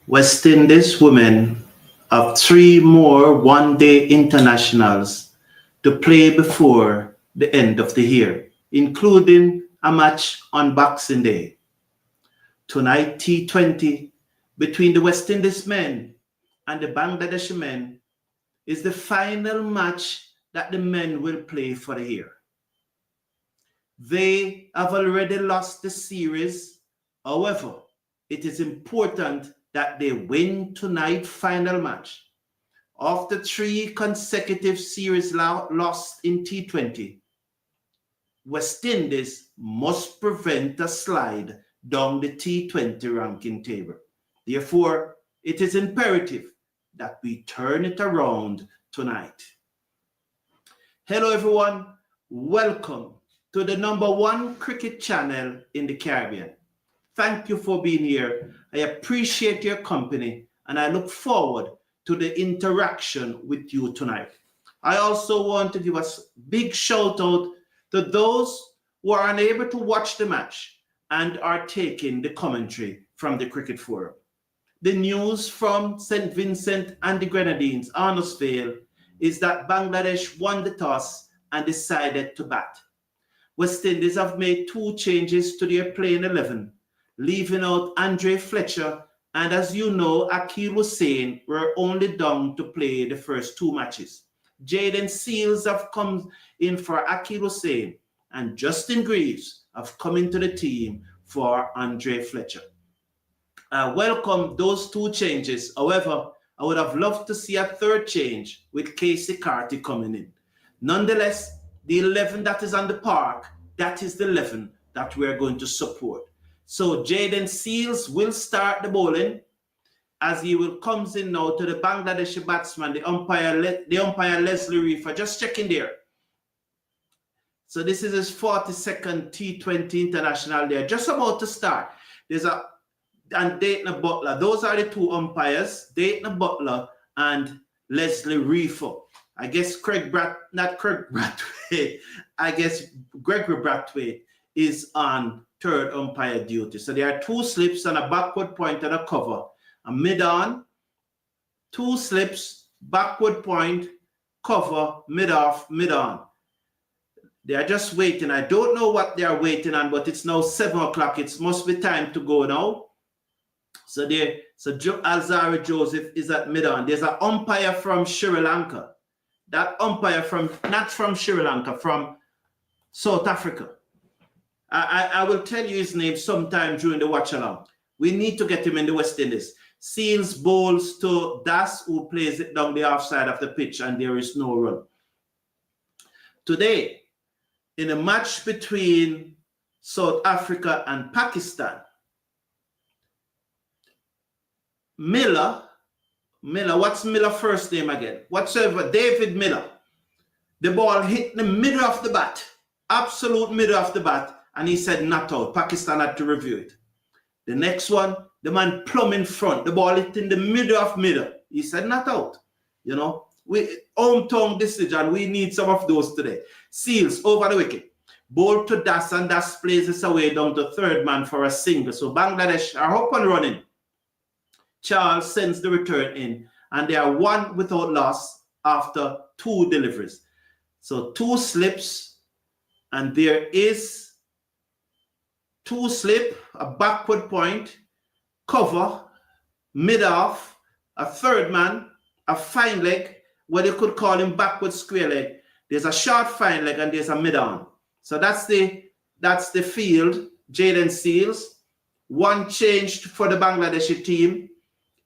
West Indies women have three more one-day internationals to play before the end of the year, including a match on Boxing Day. Tonight, T20 between the West Indies men and the Bangladeshi men is the final match that the men will play for the year. They have already lost the series. However, it is important that they win tonight's final match. After three consecutive series lost in T20, West Indies must prevent a slide down the T20 ranking table. Therefore, it is imperative that we turn it around tonight. Hello everyone, welcome to the #1 cricket channel in the Caribbean. Thank you for being here. I appreciate your company and I look forward to the interaction with you tonight. I also want to give a big shout out to those who are unable to watch the match and are taking the commentary from the Cricket Forum. The news from St. Vincent and the Grenadines, Arnos Vale, is that Bangladesh won the toss and decided to bat. West Indies have made two changes to their playing 11, leaving out Andre Fletcher and, as you know, Akil Hussain were only down to play the first two matches. Jaden Seals have come in for Akil Hussain and Justin Greaves have come into the team for Andre Fletcher. I welcome those two changes. However, I would have loved to see a third change with Casey Carty coming in. Nonetheless, the 11 that is on the park, that is the 11 that we're going to support. So Jaden Seals will start the bowling as he will comes in now to the Bangladeshi batsman, the umpire Leslie Reefer. Just checking there. So this is his 42nd T20 International there. Just about to start. And Dayton Butler. Those are the two umpires, Dayton Butler and Leslie Reefer. I guess not Craig Brathwaite. I guess Gregory Brathwaite is on third umpire duty. So there are two slips and a backward point and a cover. A mid-on, two slips, backward point, cover, mid-off, mid-on. They are just waiting. I don't know what they are waiting on, but it's now 7 o'clock. It must be time to go now. So Alzari Joseph is at mid-on. There's an umpire from Sri Lanka. That umpire not from Sri Lanka, from South Africa. I will tell you his name sometime during the watch along. We need to get him in the West Indies. Seals bowls to Das, who plays it down the offside of the pitch, and there is no run. Today, in a match between South Africa and Pakistan, Miller, what's Miller's first name again? Whatsoever, David Miller. The ball hit the middle of the bat, absolute middle of the bat, and he said not out. Pakistan had to review it. The next one, the man plumb in front. The ball hit in the middle of middle. He said not out. You know, hometown decision. We need some of those today. Seals over the wicket. Ball to Das, and Das plays this away down to third man for a single. So Bangladesh are up and running. Charles sends the return in, and they are one without loss after two deliveries. So two slips, and there is two slip, a backward point, cover, mid-off, a third man, a fine leg, what you could call him backward square leg. There's a short fine leg and there's a mid-on. So that's the field. Jaden Seals. One changed for the Bangladeshi team.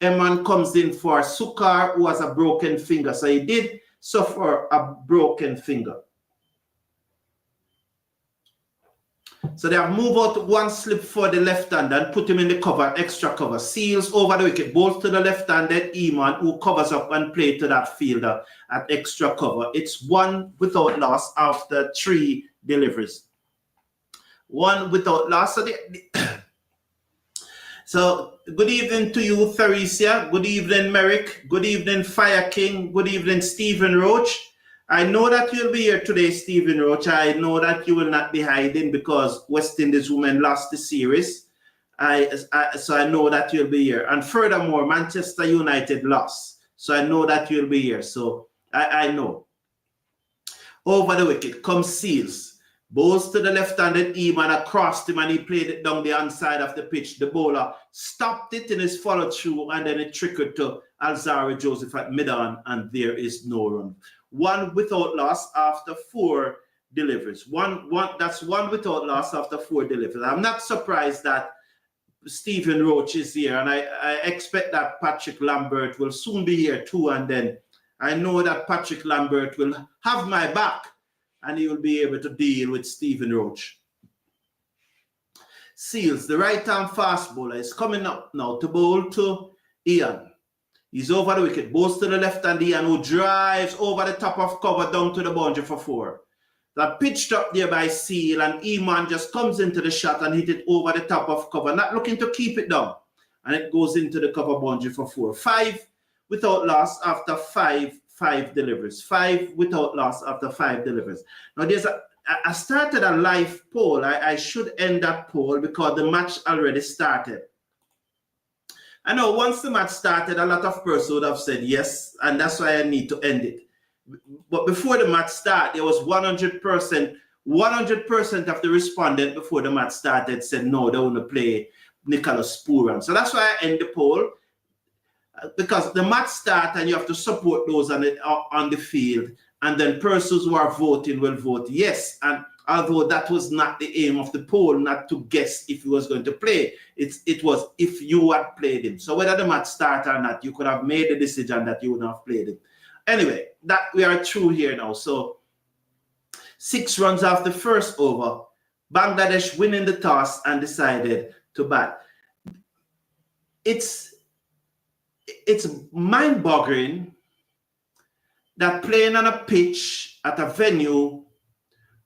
Eman comes in for Sukar, who has a broken finger. So he did suffer a broken finger. So they have moved out one slip for the left-hander and put him in the cover, extra cover. Seals over the wicket, both to the left-handed Eman, who covers up and play to that fielder at extra cover. It's one without loss after three deliveries. One without loss. So good evening to you, Theresia. Good evening, Merrick. Good evening, Fire King. Good evening, Stephen Roach. I know that you'll be here today, Stephen Roach. I know that you will not be hiding because West Indies women lost the series. So I know that you'll be here. And furthermore, Manchester United lost. So I know that you'll be here. So I know. Over the wicket comes Seals. Bowls to the left-handed E-man across him, and he played it down the inside of the pitch. The bowler stopped it in his follow-through, and then it trickled to Alzarri Joseph at mid-on, and there is no run. One without loss after 4 deliveries. That's one without loss after 4 deliveries. I'm not surprised that Stephen Roach is here, and I expect that Patrick Lambert will soon be here too, and then I know that Patrick Lambert will have my back, and he will be able to deal with Stephen Roach. Seals, the right-arm fast bowler, is coming up now to bowl to Ian. He's over the wicket, bowls to the left-hand Ian, who drives over the top of cover down to the boundary for 4. That pitched up there by Seal, and E-man just comes into the shot and hit it over the top of cover, not looking to keep it down. And it goes into the cover boundary for 4. 5 without loss after 5 deliveries. 5 without loss after 5 deliveries. Now, I started a live poll. I should end that poll because the match already started. I know once the match started, a lot of persons would have said yes, and that's why I need to end it. But before the match started, there was 100% of the respondents before the match started said no, they want to play Nicholas Pooran. So that's why I end the poll. Because the match starts and you have to support those on the field, and then persons who are voting will vote yes. And although that was not the aim of the poll, not to guess if he was going to play, it was if you had played him. So whether the match started or not, you could have made the decision that you would have played him. Anyway, that we are through here now. So 6 runs off the first over, Bangladesh winning the toss and decided to bat. It's mind-boggling that playing on a pitch at a venue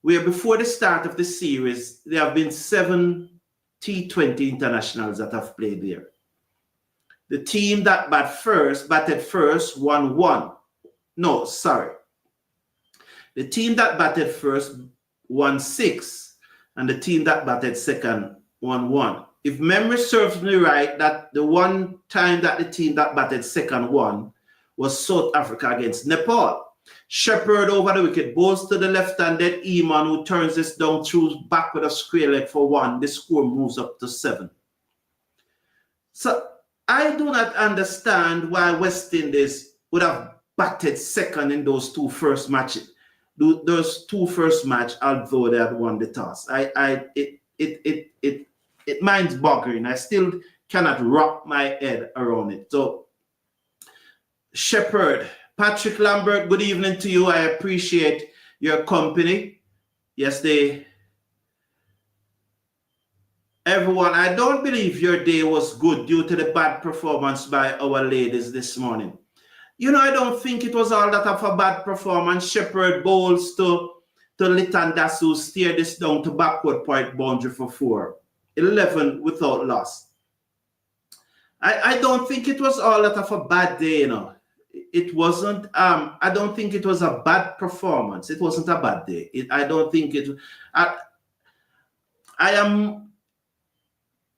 where before the start of the series, there have been 7 T20 internationals that have played there. The team that batted first won 1. No, sorry. The team that batted first won 6, and the team that batted second won 1. If memory serves me right, that the one time that the team that batted second won was South Africa against Nepal. Shepherd over the wicket, bowls to the left-handed E-man, who turns this down through back with a square leg for 1. The score moves up to 7. So I do not understand why West Indies would have batted second in those 2 first matches. Those 2 first matches, although they had won the toss. It mind's boggling. I still cannot wrap my head around it. So, Shepherd, Patrick Lambert, good evening to you. I appreciate your company. Yes, everyone, I don't believe your day was good due to the bad performance by our ladies this morning. You know, I don't think it was all that of a bad performance. Shepherd bowls to Litan Dasu, steer this down to backward point boundary for 4. 11 without loss. I don't think it was all that of a bad day, you know. It wasn't, I don't think it was a bad performance. It wasn't a bad day. I don't think it, I am,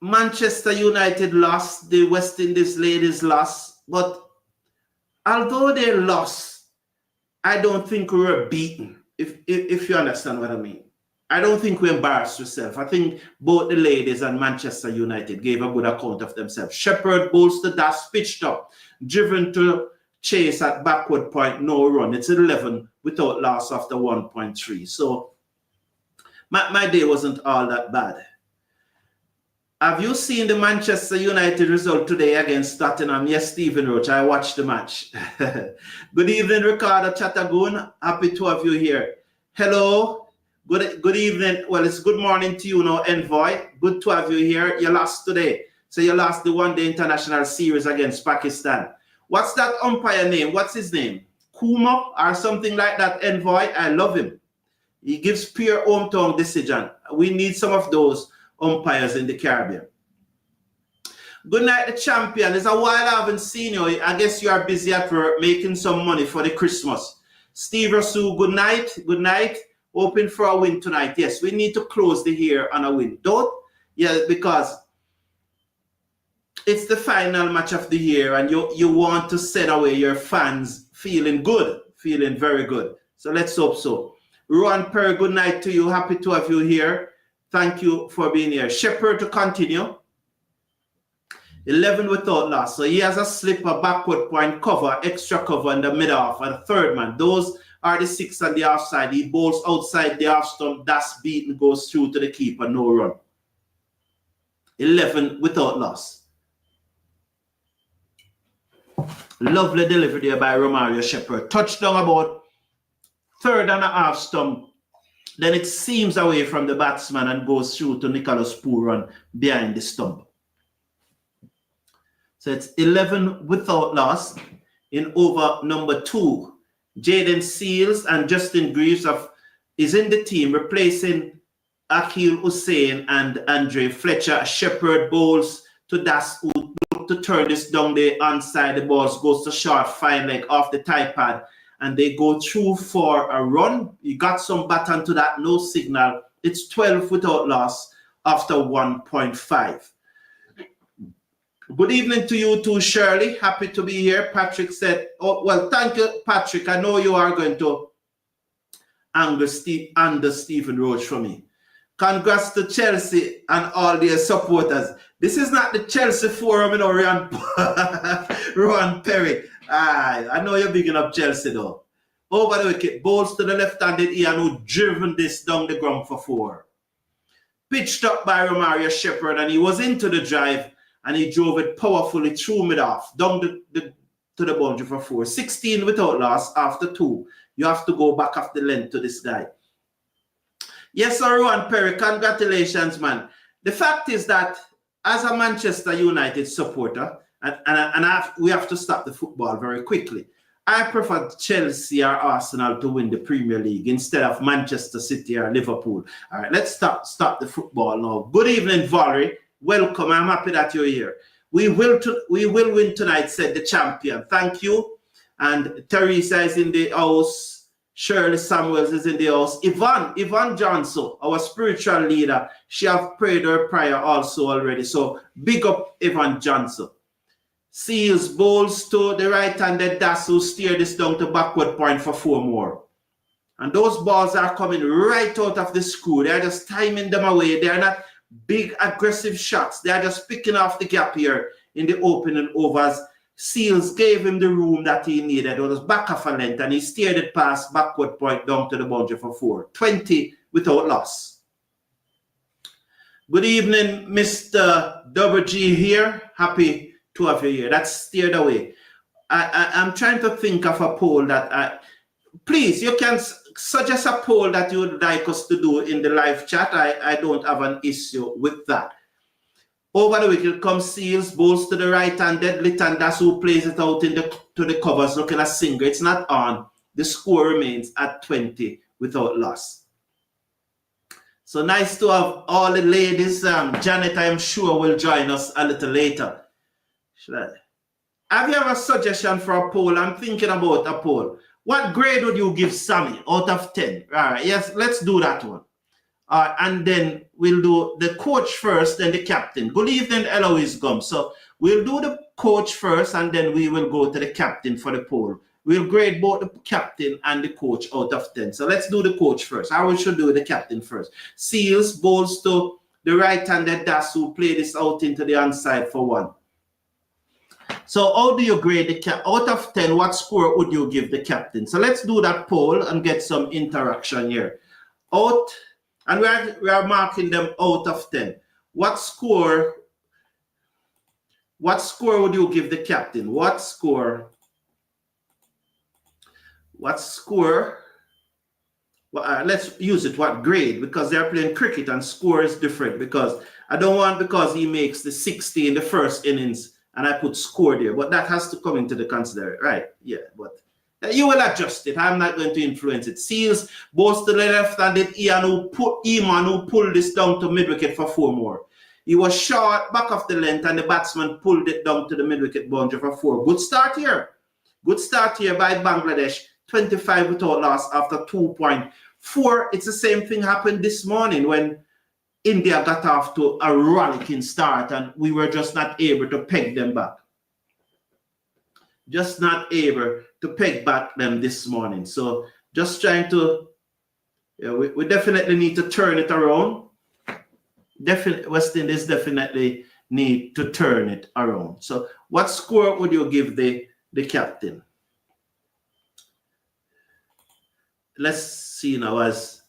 Manchester United lost, the West Indies ladies lost, but although they lost, I don't think we were beaten, if you understand what I mean. I don't think we embarrassed ourselves. I think both the ladies and Manchester United gave a good account of themselves. Shepherd bowls the dash, pitched up, driven to chase at backward point, no run. It's 11 without loss after 1.3. So my day wasn't all that bad. Have you seen the Manchester United result today against Tottenham? Yes, Stephen Roach, I watched the match. Good evening, Ricardo Chatagoon. Happy to have you here. Hello. Good evening. Well, it's good morning to you now, Envoy. Good to have you here. You lost today. So you lost the one-day international series against Pakistan. What's that umpire name? What's his name? Kuma or something like that, Envoy? I love him. He gives pure hometown decision. We need some of those umpires in the Caribbean. Good night, the champion. It's a while I haven't seen you. I guess you are busy at work making some money for the Christmas. Steve Rasu, good night. Good night. Hoping for a win tonight. Yes, we need to close the year on a win. Don't, yeah, because it's the final match of the year, and you want to send away your fans feeling good, feeling very good. So let's hope so. Rowan Perry, good night to you. Happy to have you here. Thank you for being here. Shepherd to continue. 11 without loss. So he has a slip, a backward point, cover, extra cover in the middle half, and a third man. Those are the 6 on the offside. He bowls outside the half stump. That's beaten, goes through to the keeper. No run. 11 without loss. Lovely delivery there by Romario Shepherd. Touchdown about third and a half stump. Then it seams away from the batsman and goes through to Nicholas Pooran behind the stump. So it's 11 without loss in over number 2. Jaden Seals and Justin Greaves is in the team, replacing Akil Hussain and Andre Fletcher. Shepherd bowls to Das to turn this down the onside. The balls goes to short, fine leg off the tie pad, and they go through for a run. You got some baton to that, no signal. It's 12 without loss after 1.5. Good evening to you too, Shirley. Happy to be here. Patrick said, oh, well, thank you, Patrick. I know you are going to under Stephen Roach for me. Congrats to Chelsea and all their supporters. This is not the Chelsea forum, you know, Rowan Perry. I know you're bigging up Chelsea, though. Over the wicket, bowls to the left-handed Ian, who driven this down the ground for 4. Pitched up by Romario Shepherd, and he was into the drive, and he drove it powerfully through mid-off, down to the boundary for 4. 16 without loss after 2. You have to go back off the length to this guy. Yes, sir, Rowan Perry, congratulations, man. The fact is that as a Manchester United supporter, we have to stop the football very quickly. I prefer Chelsea or Arsenal to win the Premier League instead of Manchester City or Liverpool. All right, let's stop the football now. Good evening, Valerie. Welcome. I'm happy that you're here. We will win tonight, said the champion. Thank you. And Teresa is in the house. Shirley Samuels is in the house. Yvonne Johnson, our spiritual leader, she have prayed her prayer also already. So big up Yvonne Johnson. Seals bowls to the right-handed Das, who steer this down to backward point for 4 more. And those balls are coming right out of the screw. They're just timing them away. They're not big aggressive shots. They're just picking off the gap here in the opening overs. Seals gave him the room that he needed. It was back of a length, and he steered it past backward point down to the boundary for 4. 20 without loss. Good evening, Mr. WG here. Happy to have you here. That's steered away. I'm trying to think of a poll that please, you can suggest a poll that you would like us to do in the live chat. I don't have an issue with that. Over the wicket comes Seals, bowls to the right-handed Litton, that's who plays it out to the covers, looking at Singer. It's not on. The score remains at 20 without loss. So nice to have all the ladies. Janet, I am sure, will join us a little later. Have you ever a suggestion for a poll? I'm thinking about a poll. What grade would you give Sammy out of 10? All right, yes, let's do that one. And then we'll do the coach first, then the captain. Good evening, Eloise Gum. So we'll do the coach first, and then we will go to the captain for the poll. We'll grade both the captain and the coach out of 10. So let's do the coach first. I will should do the captain first. Seals bowls to the right-handed Das, who play this out into the onside for 1. So how do you grade the out of 10? What score would you give the captain? So let's do that poll and get some interaction here. And we are marking them out of 10. What score would you give the captain? What score? Well, let's use it. What grade? Because they're playing cricket and score is different. Because I don't want because he makes the 60 in the first innings and I put score there. But that has to come into the consideration, right? Yeah, but you will adjust it. I'm not going to influence it. Seals bowls to the left-handed Ian, who pulled this down to mid-wicket for 4 more. He was short back of the length, and the batsman pulled it down to the mid-wicket boundary for 4. Good start here. Good start here by Bangladesh. 25 without loss after 2.4. It's the same thing happened this morning when India got off to a rollicking start and we were just not able to peg them back. Just not able to peg back them this morning. So just trying to, we definitely need to turn it around. West Indies definitely need to turn it around. So what score would you give the captain? Let's see now as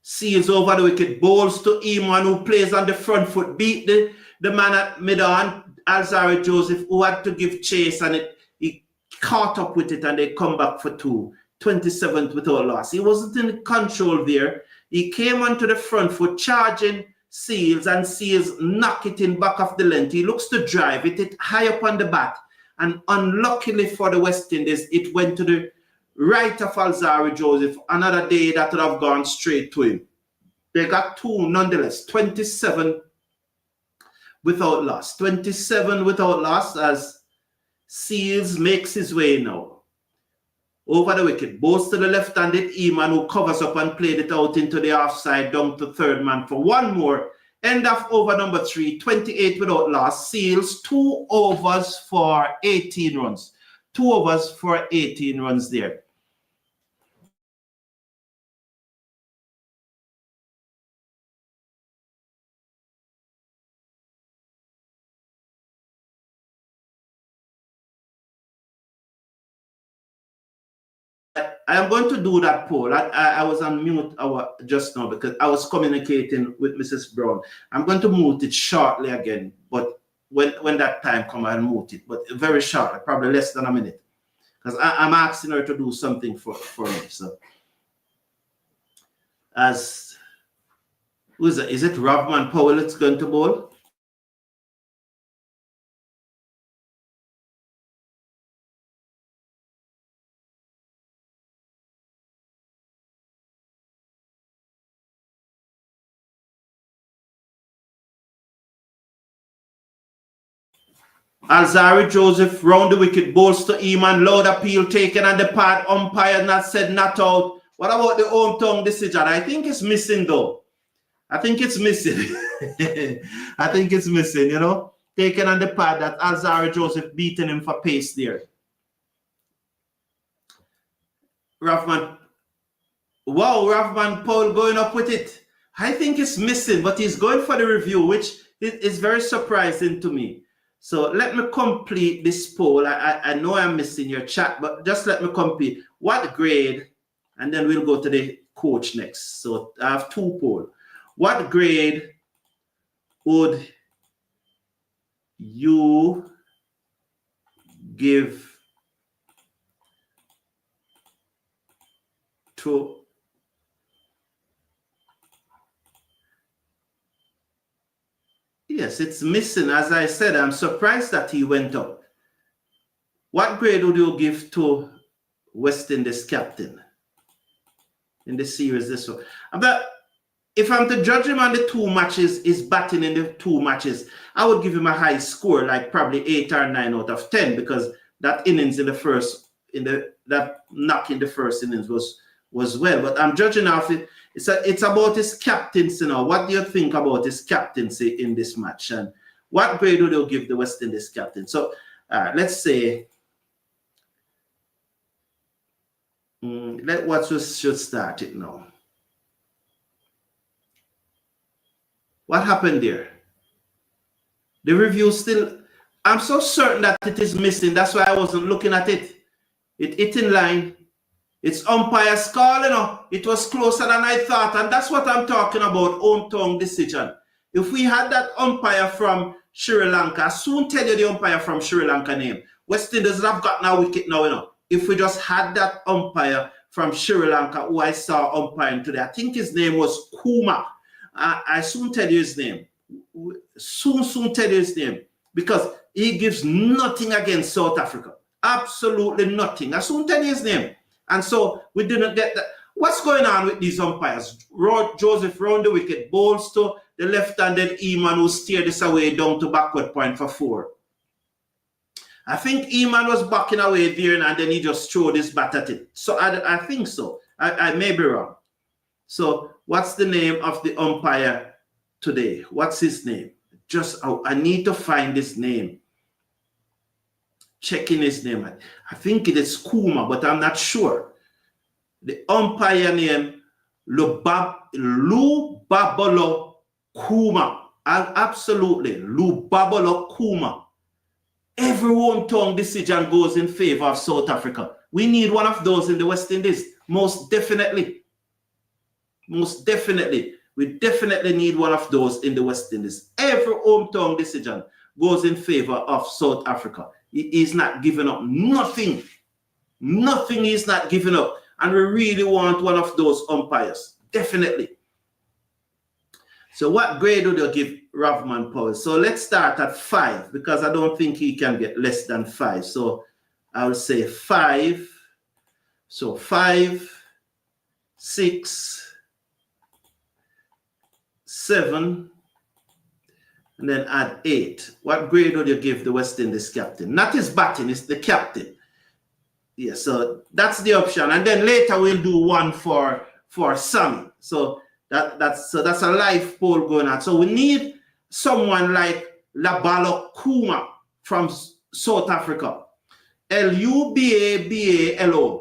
Seals over the wicket, bowls to Eman, who plays on the front foot, beat the man at mid-on, Alzarri Joseph, who had to give chase, and he caught up with it, and they come back for 2. 27th without loss. He wasn't in control there. He came onto the front foot, charging Seals, and Seals knock it in back of the length. He looks to drive it high up on the bat, and unluckily for the West Indies, it went to the right of Alzarri Joseph. Another day that would have gone straight to him. They got 2 nonetheless. 27 without loss. 27 without loss as Seals makes his way now over the wicket. Bowls to the left-handed Eman, who covers up and played it out into the offside down to third man for 1 more. End of over number 3. 28 without loss. Seals 2 overs for 18 runs. 2 overs for 18 runs there. I am going to do that poll. I was on mute just now because I was communicating with Mrs. Brown. I'm going to mute it shortly again, but when that time comes, I'll mute it. But very short, probably less than a minute, because I'm asking her to do something for me. So, who is it? Is it Rovman Powell that's going to bowl? Alzarri Joseph round the wicket, bowls to Eman, loud appeal taken on the pad, umpire not said, not out. What about the hometown decision? I think it's missing though. I think it's missing. I think it's missing, you know. Taken on the pad that Alzarri Joseph beating him for pace there. Rovman. Wow, Rovman Paul going up with it. I think it's missing, but he's going for the review, which is very surprising to me. So let me complete this poll. I know I'm missing your chat, but just let me complete. What grade, and then we'll go to the coach next. So I have 2 polls. What grade would you give to Yes, it's missing. As I said, I'm surprised that he went up. What grade would you give to West Indies captain in the series this one? But if I'm to judge him on the 2 matches, his batting in the 2 matches, I would give him a high score, like probably 8 or 9 out of 10, because that innings in the first, that knock in the first innings was well. But I'm judging off it. It's about his captaincy now. What do you think about his captaincy in this match? And what grade would you give the West Indies captain? So let's say, what should start it now? What happened there? The review still, I'm so certain that it is missing. That's why I wasn't looking at it. It in line. It's umpire's call, you know. It was closer than I thought, and that's what I'm talking about, hometown decision. If we had that umpire from Sri Lanka, I soon tell you the umpire from Sri Lanka name. West Indies have gotten a wicket now, you know. If we just had that umpire from Sri Lanka, who I saw umpiring today, I think his name was Kuma. I soon tell you his name. Soon tell you his name, because he gives nothing against South Africa. Absolutely nothing. I soon tell you his name. And so we didn't get that. What's going on with these umpires? Joseph round the wicket, bowls to the left-handed Eman, who steered this away down to backward point for 4. I think Eman was backing away there, and then he just threw this bat at it. So I think so. I may be wrong. So what's the name of the umpire today. What's his name? Just, I need to find his name. Checking his name. I think it is Kuma, but I'm not sure. The umpire name, Lubabolo Kuma. Absolutely, Lubabolo Kuma. Every hometown decision goes in favor of South Africa. We need one of those in the West Indies. Most definitely. Most definitely. We definitely need one of those in the West Indies. Every hometown decision goes in favor of South Africa. He is not giving up nothing. Nothing is not giving up. And we really want one of those umpires. Definitely. So what grade would you give Ravman Powell? So let's start at 5 because I don't think he can get less than 5. So I will say 5. So 5, 6, 7, and then add 8. What grade would you give the West Indies captain? Not his batting, it's the captain. Yeah, so that's the option. And then later we'll do one for Sammy. So that's a live poll going on. So we need someone like Labalo Kuma from South Africa. Lubabalo.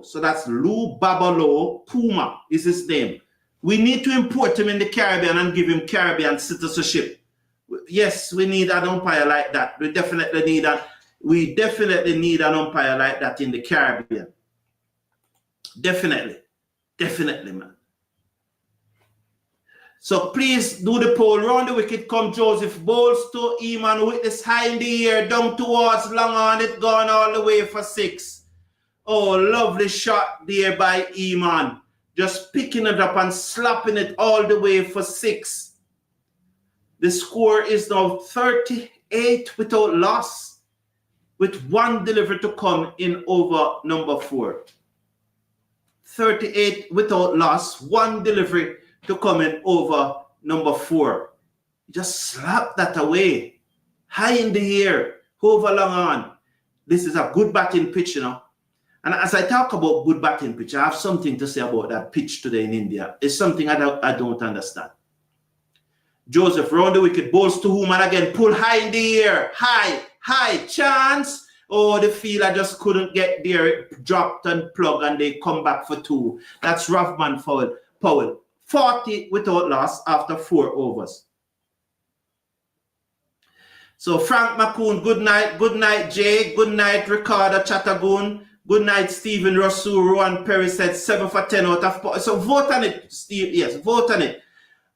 So that's Lubabalo Kuma is his name. We need to import him in the Caribbean and give him Caribbean citizenship. Yes, we need an umpire like that. We definitely need that. We definitely need an umpire like that in the Caribbean. Definitely. Definitely, man. So please do the poll. Round the wicket come Joseph. Bowls to Eman. Witness high in the air. Down towards long on it. Gone all the way for 6. Oh, lovely shot there by Eman. Just picking it up and slapping it all the way for 6. The score is now 38 without loss, with 1 delivery to come in over number 4. 38 without loss, 1 delivery to come in over number 4. Just slap that away. High in the air, over long on. This is a good batting pitch, you know. And as I talk about good batting pitch, I have something to say about that pitch today in India. It's something I don't understand. Joseph round the wicket, bowls to whom, and again pull high in the air. High, chance. Oh, the fielder just couldn't get there. It dropped and plugged, and they come back for 2. That's Ravman Powell. 40 without loss after 4 overs. So Frank McCoon, good night. Good night, Jay. Good night, Ricardo Chattagoon. Good night, Stephen Rosu. Rowan Perry said 7 for 10 out of... So vote on it, Steve. Yes, vote on it.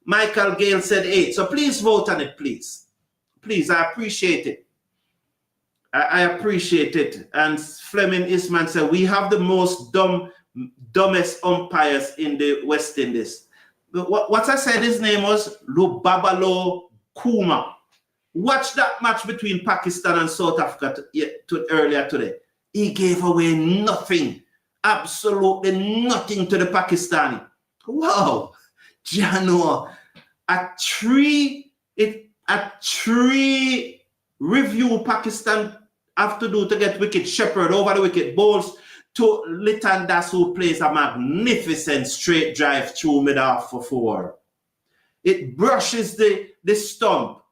Michael Gale said 8. So please vote on it, please. Please, I appreciate it. I appreciate it. And Fleming Isman said, we have the most dumbest umpires in the West Indies. What I said his name was Lubabalo Kuma. Watch that match between Pakistan and South Africa earlier today. He gave away nothing. Absolutely nothing to the Pakistani. Wow. Jano, a 3 review Pakistan have to do to get wicket. Shepherd over the wicket, bowls to Litan Das, who plays a magnificent straight drive through mid-off for 4. It brushes the stump.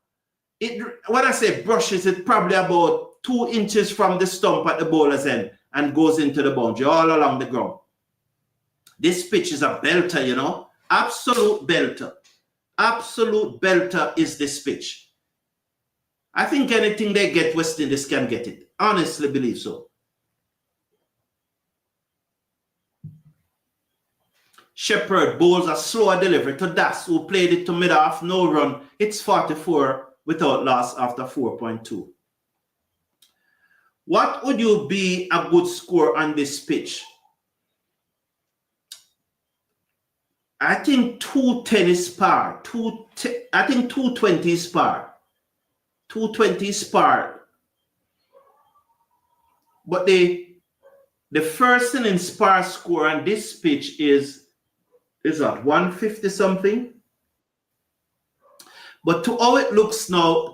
When I say brushes, it's probably about 2 inches from the stump at the bowler's end and goes into the boundary all along the ground. This pitch is a belter, you know. Absolute belter. Absolute belter is this pitch. I think anything they get, West Indies can get it. Honestly believe so. Shepherd bowls a slower delivery to Das, who played it to mid-off, no run. It's 44 without loss after 4.2. What would you be a good score on this pitch? I think 210 is par. I think 220 is par. 220 is par. But the first innings par score on this pitch is that 150 something. But to how it looks now,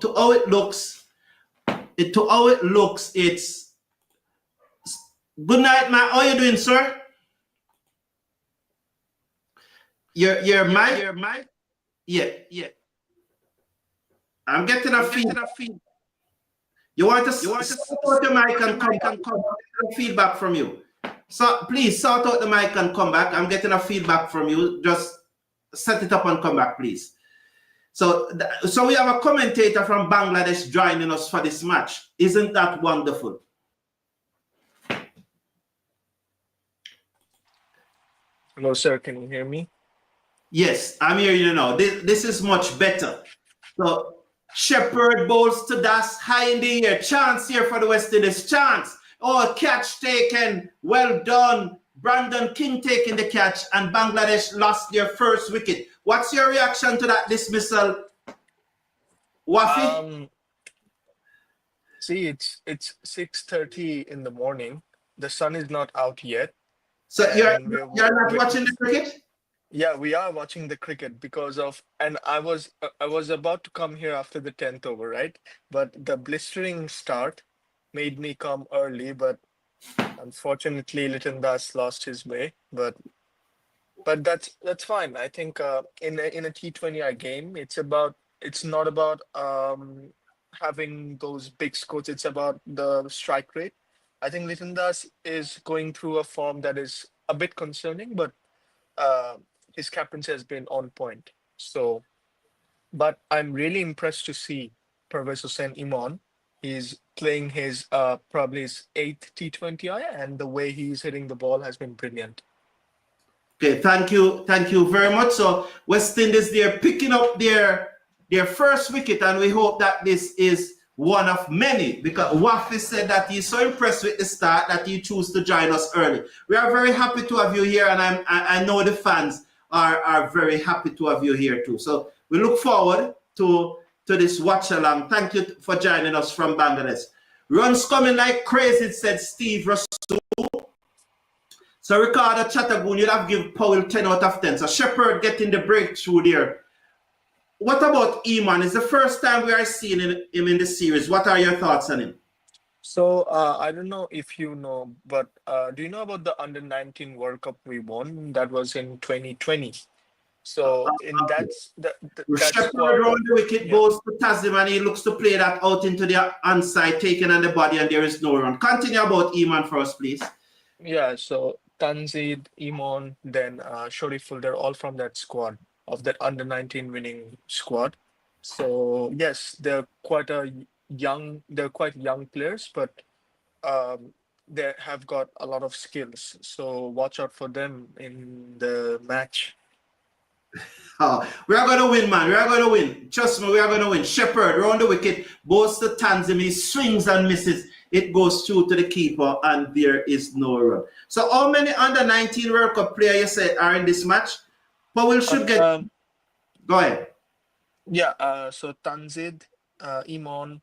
it's good night, man. How are you doing, sir? Your mic? Yeah. I'm getting a feedback. You want to sort out the mic and come back? Feedback from you. So please sort out the mic and come back. I'm getting a feedback from you. Just set it up and come back, please. So we have a commentator from Bangladesh joining us for this match. Isn't that wonderful? Hello, sir. Can you hear me? Yes, I'm hearing you now. This is much better. So Shepherd bowls to Das high in the air. Chance here for the West Indies. Chance. Oh, catch taken. Well done. Brandon King taking the catch, and Bangladesh lost their first wicket. What's your reaction to that dismissal, Wafi? See, it's 6:30 in the morning. The sun is not out yet. So you're not watching the cricket? Yeah, we are watching the cricket because of, and I was about to come here after the 10th over, right? But the blistering start made me come early, but unfortunately Liton Das lost his way. But that's fine. I think in a T20I game, it's not about having those big scores. It's about the strike rate. I think Liton Das is going through a form that is a bit concerning, but his captaincy has been on point. So, but I'm really impressed to see Pervez Hossain Imon. He's playing his probably his 8th T20I, and the way he's hitting the ball has been brilliant. Okay, thank you very much. So West Indies, they're picking up their first wicket, and we hope that this is one of many, because Wafi said that he's so impressed with the start that he chose to join us early. We are very happy to have you here, and I know the fans are very happy to have you here too. So we look forward to this watch along. Thank you for joining us from Bangladesh. Runs coming like crazy, said Steve Rasul. So Ricardo Chattagoon, you'd have given Powell 10 out of 10. So Shepherd getting the breakthrough there. What about Iman? It's the first time we are seeing him in the series. What are your thoughts on him? So I don't know if you know, but do you know about the Under-19 World Cup we won? That was in 2020. So in that Shepherd around the wicket goes to Tazim, and he looks to play that out into the onside, taken on the body, and there is no run. Continue about Iman first, please. Yeah, so Tanzid, Imon, then Shariful, they're all from that squad, of that Under-19 winning squad. So yes, they're quite young players, but they have got a lot of skills. So watch out for them in the match. We are going to win, man. We are going to win. Trust me, we are going to win. Shepherd around the wicket, goes to Tanzim, he swings and misses. It goes through to the keeper, and there is no run. So how many Under-19 World Cup players you said are in this match? Powell should get... Go ahead. Yeah, so Tanzid, Imon,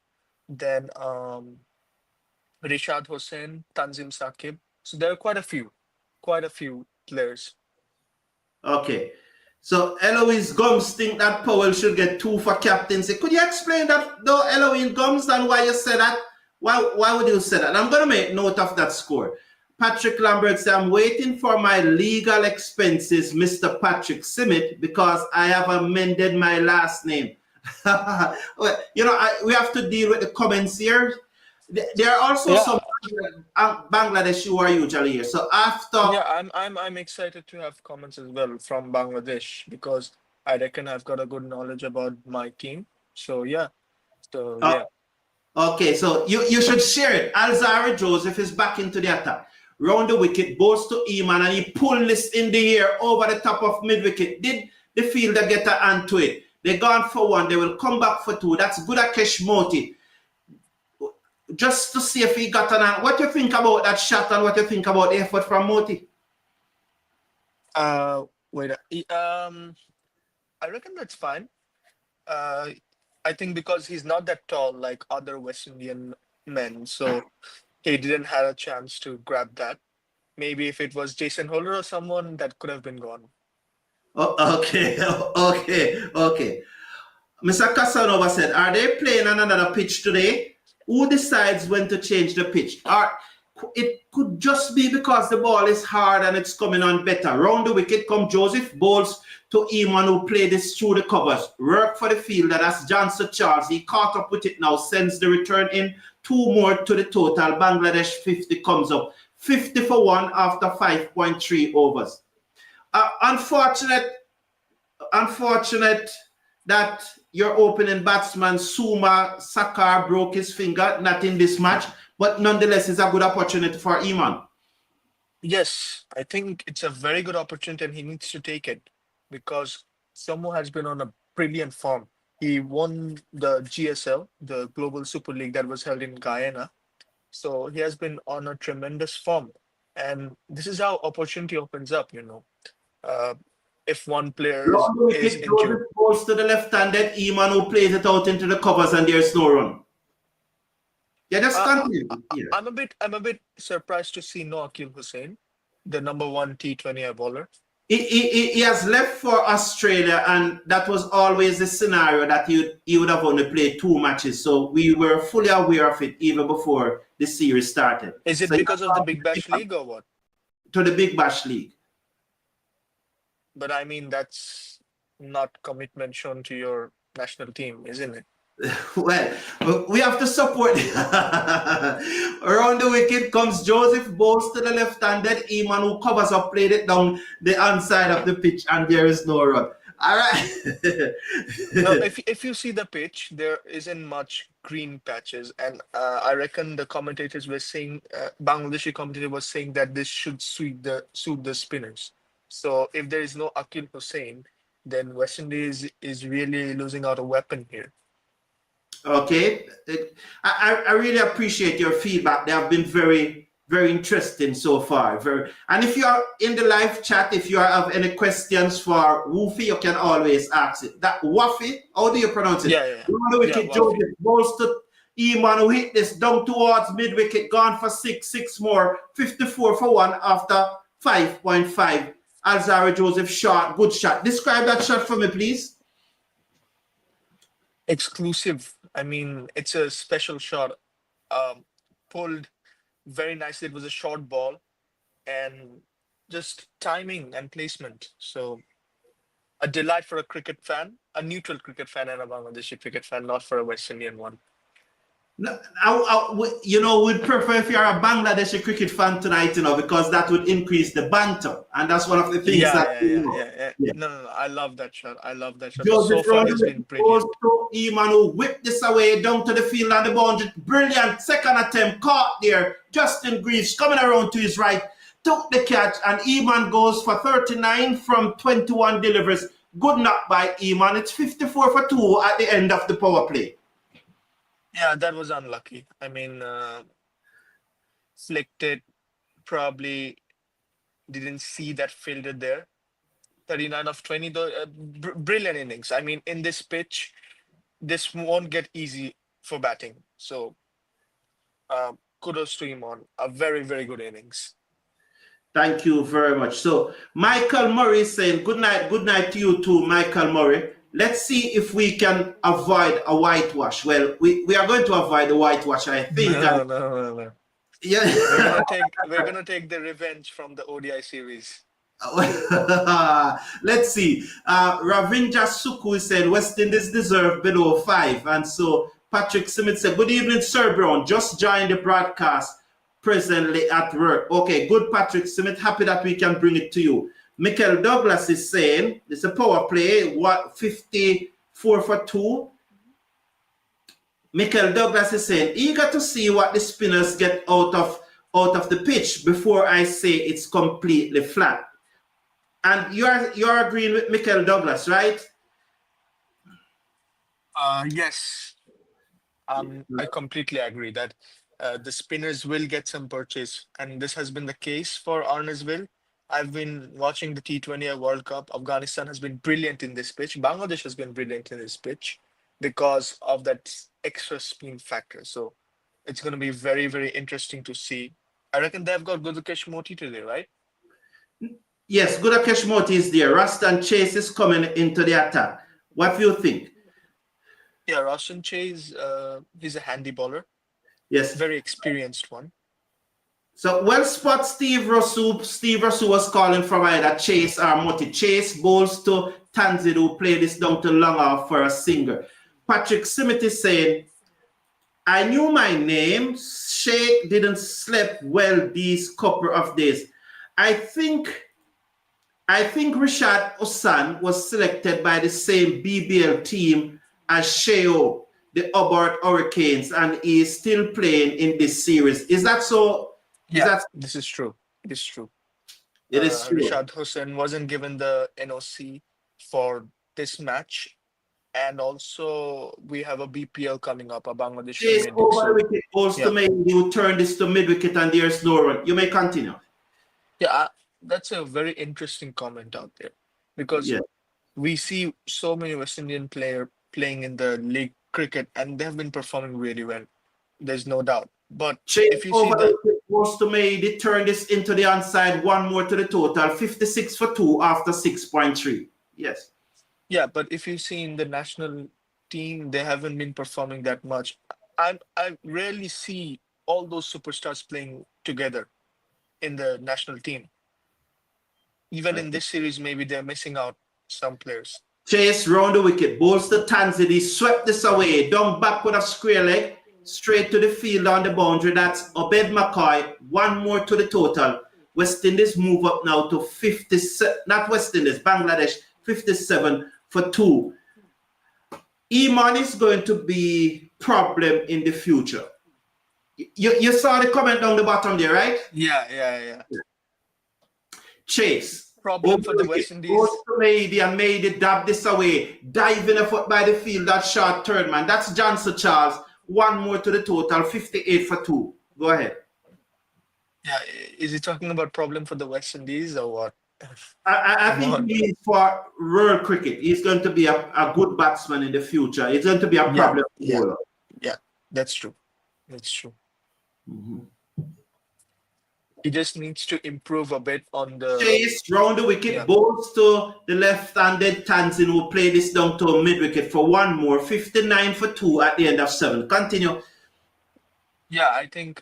then Rishad Hossain, Tanzim Saqib. So there are quite a few players. Okay. So Eloise Gums think that Powell should get 2 for captaincy. Could you explain that though, Eloise Gums, and why you said that? Why would you say that? I'm going to make note of that score. Patrick Lambert said, I'm waiting for my legal expenses, Mr. Patrick Simmet, because I have amended my last name. Well, you know, we have to deal with the comments here. There are also some Bangladesh who are usually here. So after... Yeah, I'm excited to have comments as well from Bangladesh, because I reckon I've got a good knowledge about my team. So yeah. So yeah. Okay, so you should share it. Alzari Joseph is back into the attack. Round the wicket, goes to Iman, and he pulled this in the air over the top of mid-wicket. Did the fielder get a hand to it? They gone for 1. They will come back for 2. That's Gudakesh Moti. Just to see if he got an hand. What do you think about that shot, and what do you think about the effort from Moti? I reckon that's fine. I think because he's not that tall like other West Indian men, so he didn't have a chance to grab that. Maybe if it was Jason Holder or someone, that could have been gone. Oh, okay. Mr. Casanova said, are they playing on another pitch today? Who decides when to change the pitch? it could just be because the ball is hard and it's coming on better. Round the wicket come Joseph Bowles to Eman, who played this through the covers. Work for the fielder, that's Johnson Charles. He caught up with it now, sends the return in. 2 more to the total. Bangladesh 50 comes up. 50 for 1 after 5.3 overs. Unfortunate that your opening batsman Suma Sakar broke his finger, not in this match, but nonetheless it's a good opportunity for Eman. Yes, I think it's a very good opportunity and he needs to take it because Samo has been on a brilliant form. He won the GSL, the Global Super League that was held in Guyana. So he has been on a tremendous form. And this is how opportunity opens up, you know. Uh, if one player Long is wicket, injured. Joseph goes to the left-handed Eman, who plays it out into the covers, and there's no run. Yeah, just continue. Yeah. I'm a bit surprised to see no Akil Hussain, the #1 T20 bowler. He has left for Australia, and that was always the scenario that he would have only played 2 matches. So we were fully aware of it even before the series started. Is it So because of the Big Bash League or what? To the Big Bash League. But I mean, that's not commitment shown to your national team, isn't it? Well, we have to support. Around the wicket comes Joseph Bowles to the left-handed. Eman, who covers up, played it down the inside of the pitch, and there is no run. All right. Now, if you see the pitch, there isn't much green patches, and I reckon the commentators were saying, Bangladeshi commentator was saying that this should suit the spinners. So if there is no Akil Hussain, then West Indies is really losing out a weapon here. Okay. I really appreciate your feedback. They have been very, very interesting so far. And if you are in the live chat, if you have any questions for Woofy, you can always ask it. That Waffy, how do you pronounce it? Yeah. On the wicket, Joseph Bowles to Eman, who hit this down towards mid-wicket, gone for 6 more, 54 for 1 after 5.5. Alzara Joseph shot, good shot. Describe that shot for me, please. Exclusive. I mean, it's a special shot. Pulled very nicely. It was a short ball and just timing and placement. So a delight for a cricket fan, a neutral cricket fan and a Bangladeshi cricket fan, not for a West Indian one. No, we'd prefer if you're a Bangladeshi cricket fan tonight, because that would increase the banter. And that's one of the things Yeah. No. I love that shot. Joseph So far, it's been brilliant. Eman, who whipped this away down to the field and the boundary. Brilliant second attempt, caught there. Justin Greaves coming around to his right, took the catch, and Eman goes for 39 from 21 deliveries. Good knock by Eman. It's 54 for 2 at the end of the power play. Yeah, that was unlucky. I mean, flicked it, probably didn't see that fielder there. 39 of 20, though, brilliant innings. I mean, in this pitch, this won't get easy for batting. So, kudos to him on a very, very good innings. Thank you very much. So, Michael Murray is saying, good night to you too, Michael Murray. Let's see if we can avoid a whitewash. Well, we are going to avoid the whitewash, I think. No. Yeah. We're gonna take the revenge from the ODI series. Let's see. Ravinja Suku said West Indies deserve below 5. And so Patrick Smith said, good evening, Sir Brown. Just joined the broadcast presently at work. Okay, good, Patrick Smith. Happy that we can bring it to you. Michael Douglas is saying it's a power play, 54 for 2. Michael Douglas is saying, eager to see what the spinners get out of the pitch before I say it's completely flat. And you're agreeing with Michael Douglas, right? Yes. I completely agree that the spinners will get some purchase, and this has been the case for Arnesville. I've been watching the T20 World Cup. Afghanistan has been brilliant in this pitch. Bangladesh has been brilliant in this pitch because of that extra spin factor. So it's going to be very, very interesting to see. I reckon they've got Gudakesh Moti today, right? Yes, Gudakesh Moti is there. Rastan Chase is coming into the attack. What do you think? Yeah, Rastan Chase, he's a handy bowler. Yes. Very experienced one. So well spot Steve Russell. Steve Russell was calling from either Chase or Moti. Chase bowls to Tanzid, who played this down to long off for a single. Patrick Simit is saying, I knew my name. Sheikh didn't sleep well these couple of days. I think Rashad Hassan was selected by the same BBL team as Sheo, the Hobart Hurricanes, and he is still playing in this series. Is that so? Yeah, this is true. It is true. It is true. Rashad Hussain wasn't given the NOC for this match. And also, we have a BPL coming up, a Bangladesh Chase Premier League. over the wicket goes to make you turn this to mid wicket and there's no run. You may continue. Yeah, that's a very interesting comment out there because we see so many West Indian players playing in the league cricket and they have been performing really well. There's no doubt. But Chase if you over see the wicket goes to make it turn this into the onside, one more to the total, 56 for 2 after 6.3. Yes. Yeah, but if you see in the national team, they haven't been performing that much. I rarely see all those superstars playing together in the national team. Even in this series, maybe they're missing out some players. Chase round the wicket, bowls to Tanzidi, swept this away, down back with a square leg, straight to the field on the boundary. That's Obed McCoy, one more to the total. West Indies move up now to 57, not West Indies, Bangladesh, 57 for 2. Iman is going to be problem in the future. You saw the comment down the bottom there, right? Yeah. Chase. Problem for the West Indies. Goes to Mady and Mady dab this away. Diving a foot by the field, that short third man. That's Johnson Charles. One more to the total, 58 for 2. Go ahead. Yeah, is he talking about problem for the West Indies or what? I think he's for world cricket. He's going to be a good batsman in the future. He's going to be a problem bowler. Yeah, that's true. That's true. Mm-hmm. He just needs to improve a bit on the Chase round the wicket, bowls to the left-handed Tanzin, who played this down to mid-wicket for one more, 59 for 2 at the end of 7. Continue. Yeah, I think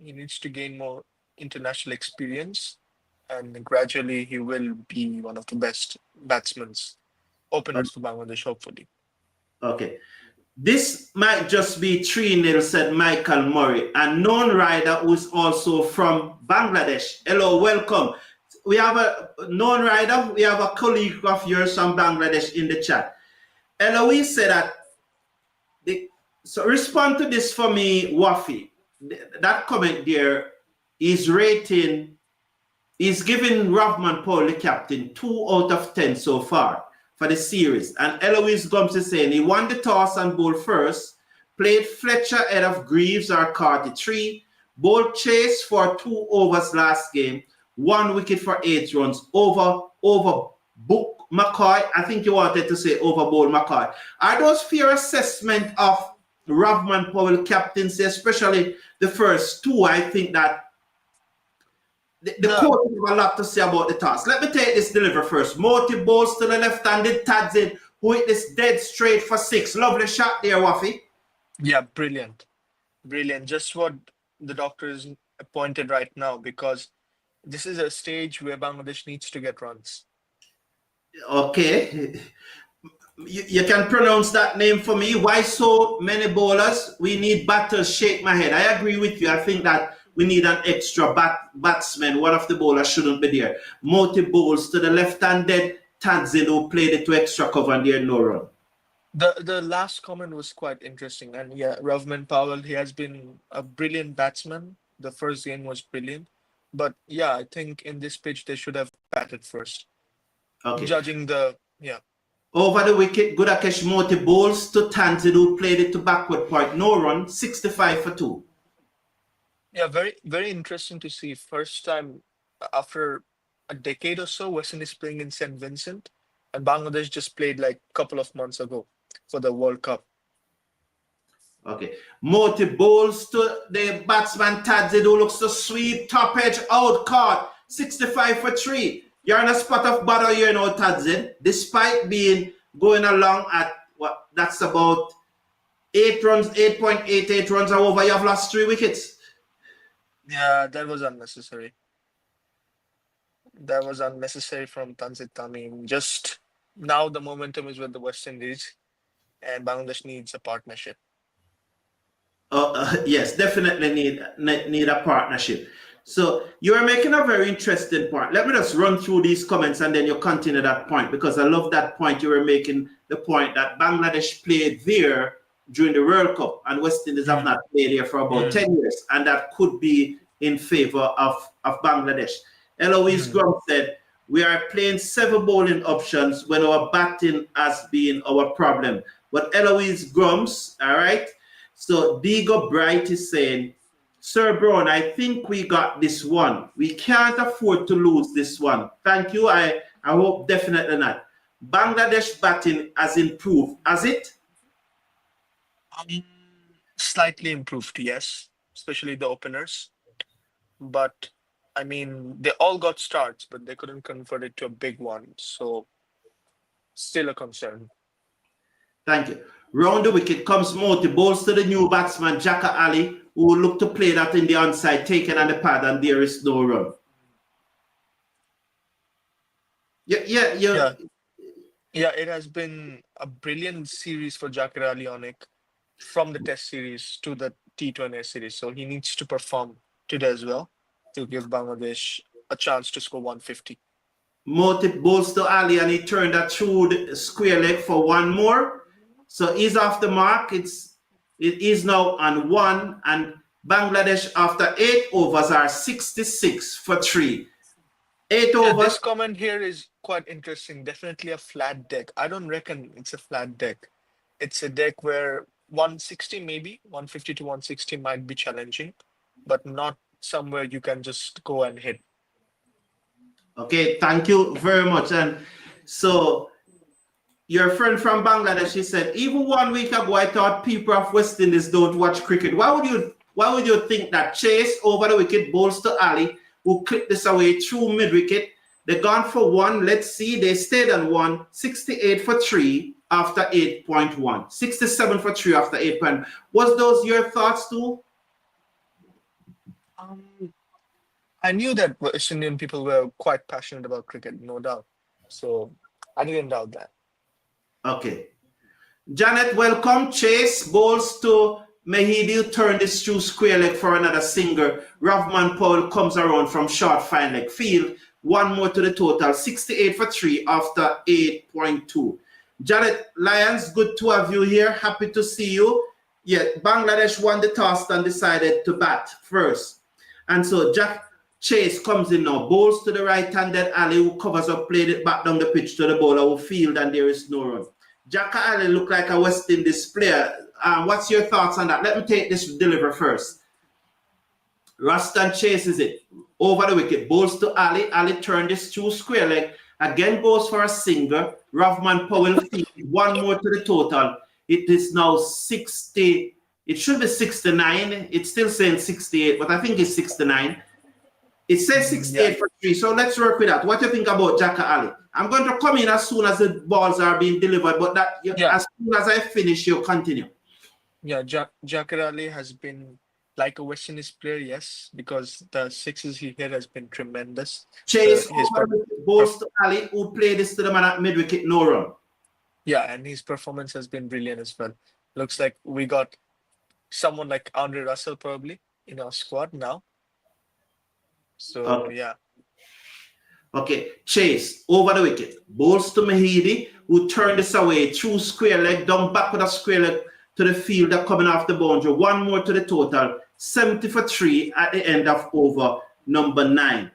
he needs to gain more international experience, and gradually he will be one of the best batsmen, openers for Bangladesh, hopefully. Okay. This might just be 3-0, said Michael Murray, a known rider who's also from Bangladesh. Hello, welcome. We have a known rider. We have a colleague of yours from Bangladesh in the chat. Eloise said that, so respond to this for me, Wafi. That comment there is rating, is giving Rahman Paul, the captain, 2 out of 10 so far for the series. And Eloise Gums is saying he won the toss and bowled first, played Fletcher ahead of Greaves or Carty 3, bowled Chase for 2 overs last game, 1 wicket for 8 runs, over Book McCoy. I think you wanted to say over bowled McCoy. Are those fair assessment of Rahman Powell captaincy, especially the first 2? I think that the coach have a lot to say about the toss. Let me take this delivery first. Moti bowls to the left-handed Tadzin, who hit this dead straight for 6. Lovely shot there, Wafi. Yeah, brilliant. Brilliant. Just what the doctor is appointed right now, because this is a stage where Bangladesh needs to get runs. Okay. You can pronounce that name for me. Why so many bowlers? We need batters. Shake my head. I agree with you. I think that we need an extra batsman. One of the bowlers shouldn't be there. Moti bowls to the left-handed Tadzin, who played it to extra cover and there no run. The last comment was quite interesting. And yeah, Rahman Powell, he has been a brilliant batsman. The first game was brilliant. But yeah, I think in this pitch, they should have batted first. Okay. Judging the, Over the wicket, Gudakesh Moti bowls to Tadzin, who played it to backward point. No run, 65 for 2. Yeah, very, very interesting to see. First time after a decade or so, West Indies playing in St. Vincent, and Bangladesh just played like a couple of months ago for the World Cup. Okay. Moti bowls to the batsman Tadzin, who looks to sweep, top edge, out, caught, 65 for 3. You're in a spot of bother here now, Tadzin, despite being going along at what that's about 8 runs, 8.88 runs are over. You have lost 3 wickets. Yeah, that was unnecessary. That was unnecessary from Tanzit Tamim. Just now the momentum is with the West Indies, and Bangladesh needs a partnership. Yes, definitely need a partnership. So you are making a very interesting point. Let me just run through these comments and then you continue that point, because I love that point. You were making the point that Bangladesh played there during the World Cup and West Indies have Mm. not played here for about 10 years, and that could be in favor of Bangladesh. Eloise Mm. Grum said, we are playing 7 bowling options when our batting has been our problem. But Eloise Grums, all right, so Digo Bright is saying, Sir Brown, I think we got this one. We can't afford to lose this one. Thank you. I hope definitely not. Bangladesh batting has improved, has it? Um, Slightly improved, yes, especially the openers. But I mean, they all got starts, but they couldn't convert it to a big one. So still a concern. Thank you. Round the wicket comes Moti, balls to the new batsman, Jaka Ali, who will look to play that in the onside, taken on the pad, and there is no run. Yeah. Yeah, yeah, it has been a brilliant series for Jakar Ali Onik from the Test series to the T20 series. So he needs to perform today as well to give Bangladesh a chance to score 150. Moti balls to Ali, and he turned that through the square leg for one more. So he's off the mark. It is now on 1, and Bangladesh after 8 overs are 66 for 3. 8 Yeah, overs. this comment here is quite interesting. Definitely a flat deck. I don't reckon it's a flat deck. It's a deck where 160, maybe 150 to 160 might be challenging, but not somewhere you can just go and hit. Okay, thank you very much. And so your friend from Bangladesh, he said, even 1 week ago, I thought people of West Indies don't watch cricket. Why would you think that? Chase over the wicket, bowls to Ali, who clipped this away through mid wicket. They gone for 1. Let's see. They stayed on 1. 68 for 3 after 8.1. 67 for 3 after 8.1. Was those your thoughts too? Um, I knew that West Indian people were quite passionate about cricket, no doubt. So I didn't doubt that. Okay. Janet, welcome. Chase bowls to Mehidi, turn this through square leg for another single. Ravman Powell comes around from short fine leg field. 1 more to the total. 68 for 3 after 8.2. Janet Lyons, good to have you here. Happy to see you. Yeah, Bangladesh won the toss and decided to bat first. And so Jack Chase comes in now. Bowls to the right-handed Ali, who covers up, played it back down the pitch to the bowler who field, and there is no run. Jaka Ali look like a West Indies player. What's your thoughts on that? Let me take this deliver first. Ruston chases it over the wicket, bowls to Ali. Ali turned this through square leg. Again goes for a single. Ravman Powell feed 1 more to the total. It is now 60. It should be 69. It's still saying 68, but I think it's 69. It says 68 for 3, so let's work with that. What do you think about Jaka Ali? I'm going to come in as soon as the balls are being delivered, but as soon as I finish, you continue. Yeah, Jakar Ali has been like a West Indies player, yes, because the sixes he hit has been tremendous. Chase over balls to Ali, who played this to the man at mid-wicket, no run. Yeah, and his performance has been brilliant as well. Looks like we got someone like Andre Russell probably in our squad now. So yeah. Okay, Chase over the wicket. Bowls to Mahidi, who turned this away through square leg, down back with a square leg to the fielder coming off the boundary. 1 more to the total. 70 for 3 at the end of over number 9.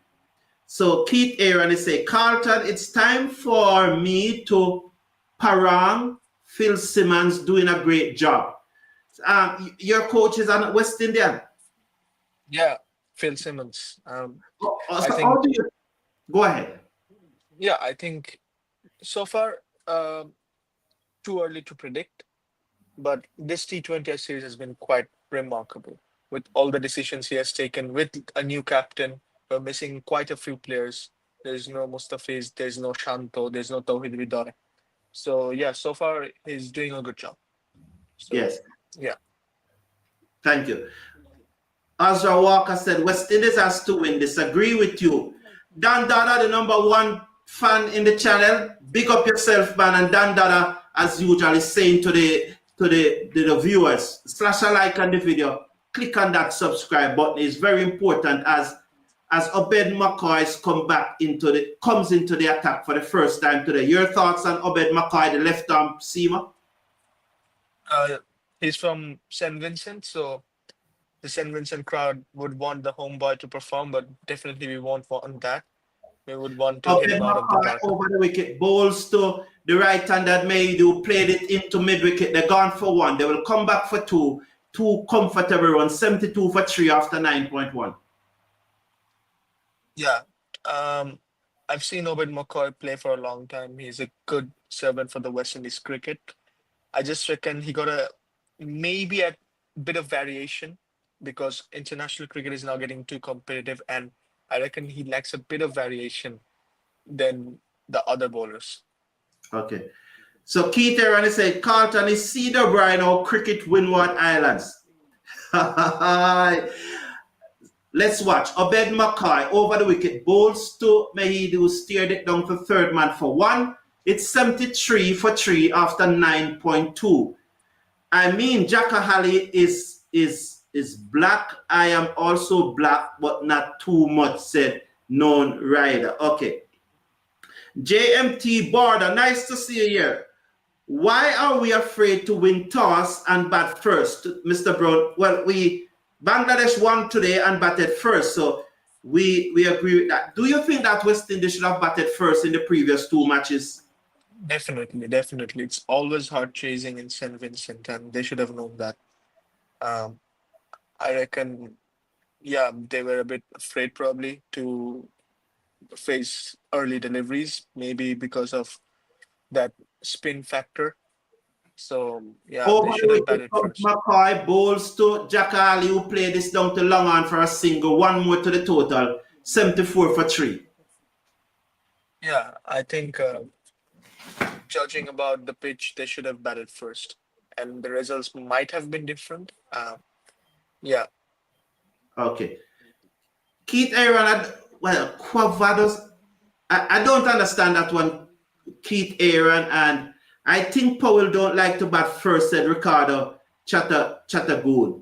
So Keith Aaron is saying, Carlton, it's time for me to parang Phil Simmons doing a great job. Your coach is a West Indian. Yeah, Phil Simmons. I think, go ahead. Yeah, I think so far too early to predict, but this T20 series has been quite remarkable with all the decisions he has taken with a new captain. We're missing quite a few players. There's no Mustafiz, there's no Shanto, there's no Tawhid Vidoy. So yeah, so far he's doing a good job. So, yes. Yeah. Thank you. Azra Walker said, West Indies has to win. Disagree with you. Dan Dada, the #1 fan in the channel. Big up yourself, man. And Dan Dada, as usual, is saying to the viewers, slash a like on the video. Click on that subscribe button. It's very important as Obed McCoy comes into the attack for the first time today. Your thoughts on Obed McCoy, the left arm seamer? He's from St. Vincent, so the St. Vincent crowd would want the homeboy to perform, but definitely we won't want that. We would want to hit him out of the park. Over the wicket, bowls to the right-handed Mayhew, played it into mid-wicket. They're gone for 1. They will come back for 2. 2 comfortable runs, 72 for 3 after 9.1. Yeah. I've seen Obed McCoy play for a long time. He's a good servant for the West Indies cricket. I just reckon he got maybe a bit of variation because international cricket is now getting too competitive, and I reckon he lacks a bit of variation than the other bowlers. Okay. So Keith Aaron said, Carlton is Cedar Brine or Cricket Windward Islands. Let's watch. Obed McCoy over the wicket. Bowls to Mayhew, steered it down to third man for 1. It's 73 for 3 after 9.2. I mean, Jacka Halley is black. I am also black, but not too much, said known rider. Okay. JMT Border, nice to see you here. Why are we afraid to win toss and bat first, Mr. Brown? Well, Bangladesh won today and batted first, so we agree with that. Do you think that West Indies should have batted first in the previous 2 matches? Definitely. It's always hard chasing in St. Vincent, and they should have known that. I reckon, yeah, they were a bit afraid probably to face early deliveries, maybe because of that spin factor. So, yeah, they should have batted first. McCoy bowls to Jack Ali, who played this down to long on for a single. 1 more to the total, 74 for 3. Yeah, I think judging about the pitch, they should have batted first. And the results might have been different. Yeah. Okay. Keith Aaron, Quavados, I don't understand that one, Keith Aaron, and I think Powell don't like to bat first, said Ricardo Chattergood.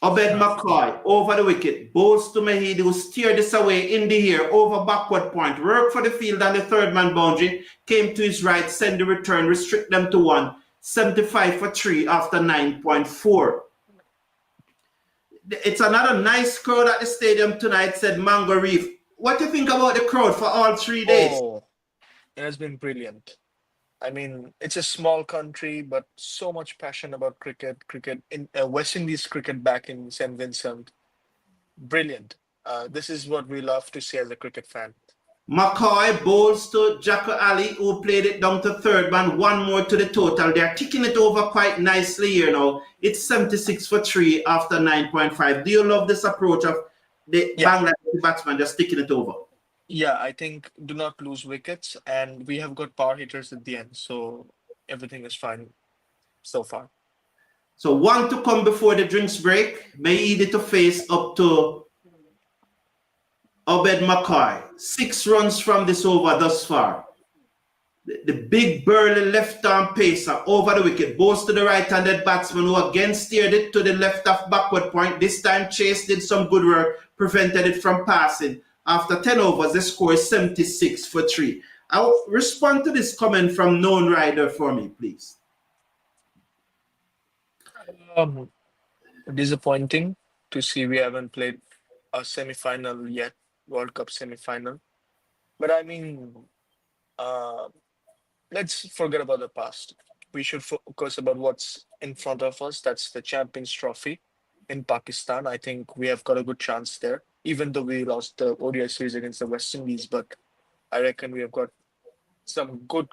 Obed McCoy over the wicket, bowls to Mayhew, steer this away in the air, over backward point, work for the field and the third man boundary, came to his right, send the return, restrict them to 1, 75 for 3 after 9.4. It's another nice crowd at the stadium tonight, said Mango Reef. What do you think about the crowd for all 3 days? Oh, it has been brilliant. I mean, it's a small country, but so much passion about cricket in West Indies cricket back in St. Vincent. Brilliant. This is what we love to see as a cricket fan. McCoy bowls to Jacko Ali, who played it down to third man, 1 more to the total. They're kicking it over quite nicely here now. It's 76 for 3 after 9.5. Do you love this approach of the Bangladeshi batsman just sticking it over? Yeah, I think do not lose wickets, and we have got power hitters at the end, so everything is fine so far. So 1 to come before the drinks break. Mayhew to face up to Obed McCoy. 6 runs from this over thus far. The big burly left arm pacer over the wicket. Bowls to the right-handed batsman who again steered it to the left off backward point. This time Chase did some good work, prevented it from passing. After 10 overs, the score is 76 for 3. I'll respond to this comment from known rider for me, please. Disappointing to see we haven't played a semi-final yet, World Cup semi-final. But I mean, let's forget about the past. We should focus about what's in front of us. That's the Champions Trophy in Pakistan. I think we have got a good chance there, even though we lost the ODI series against the West Indies. But I reckon we have got some good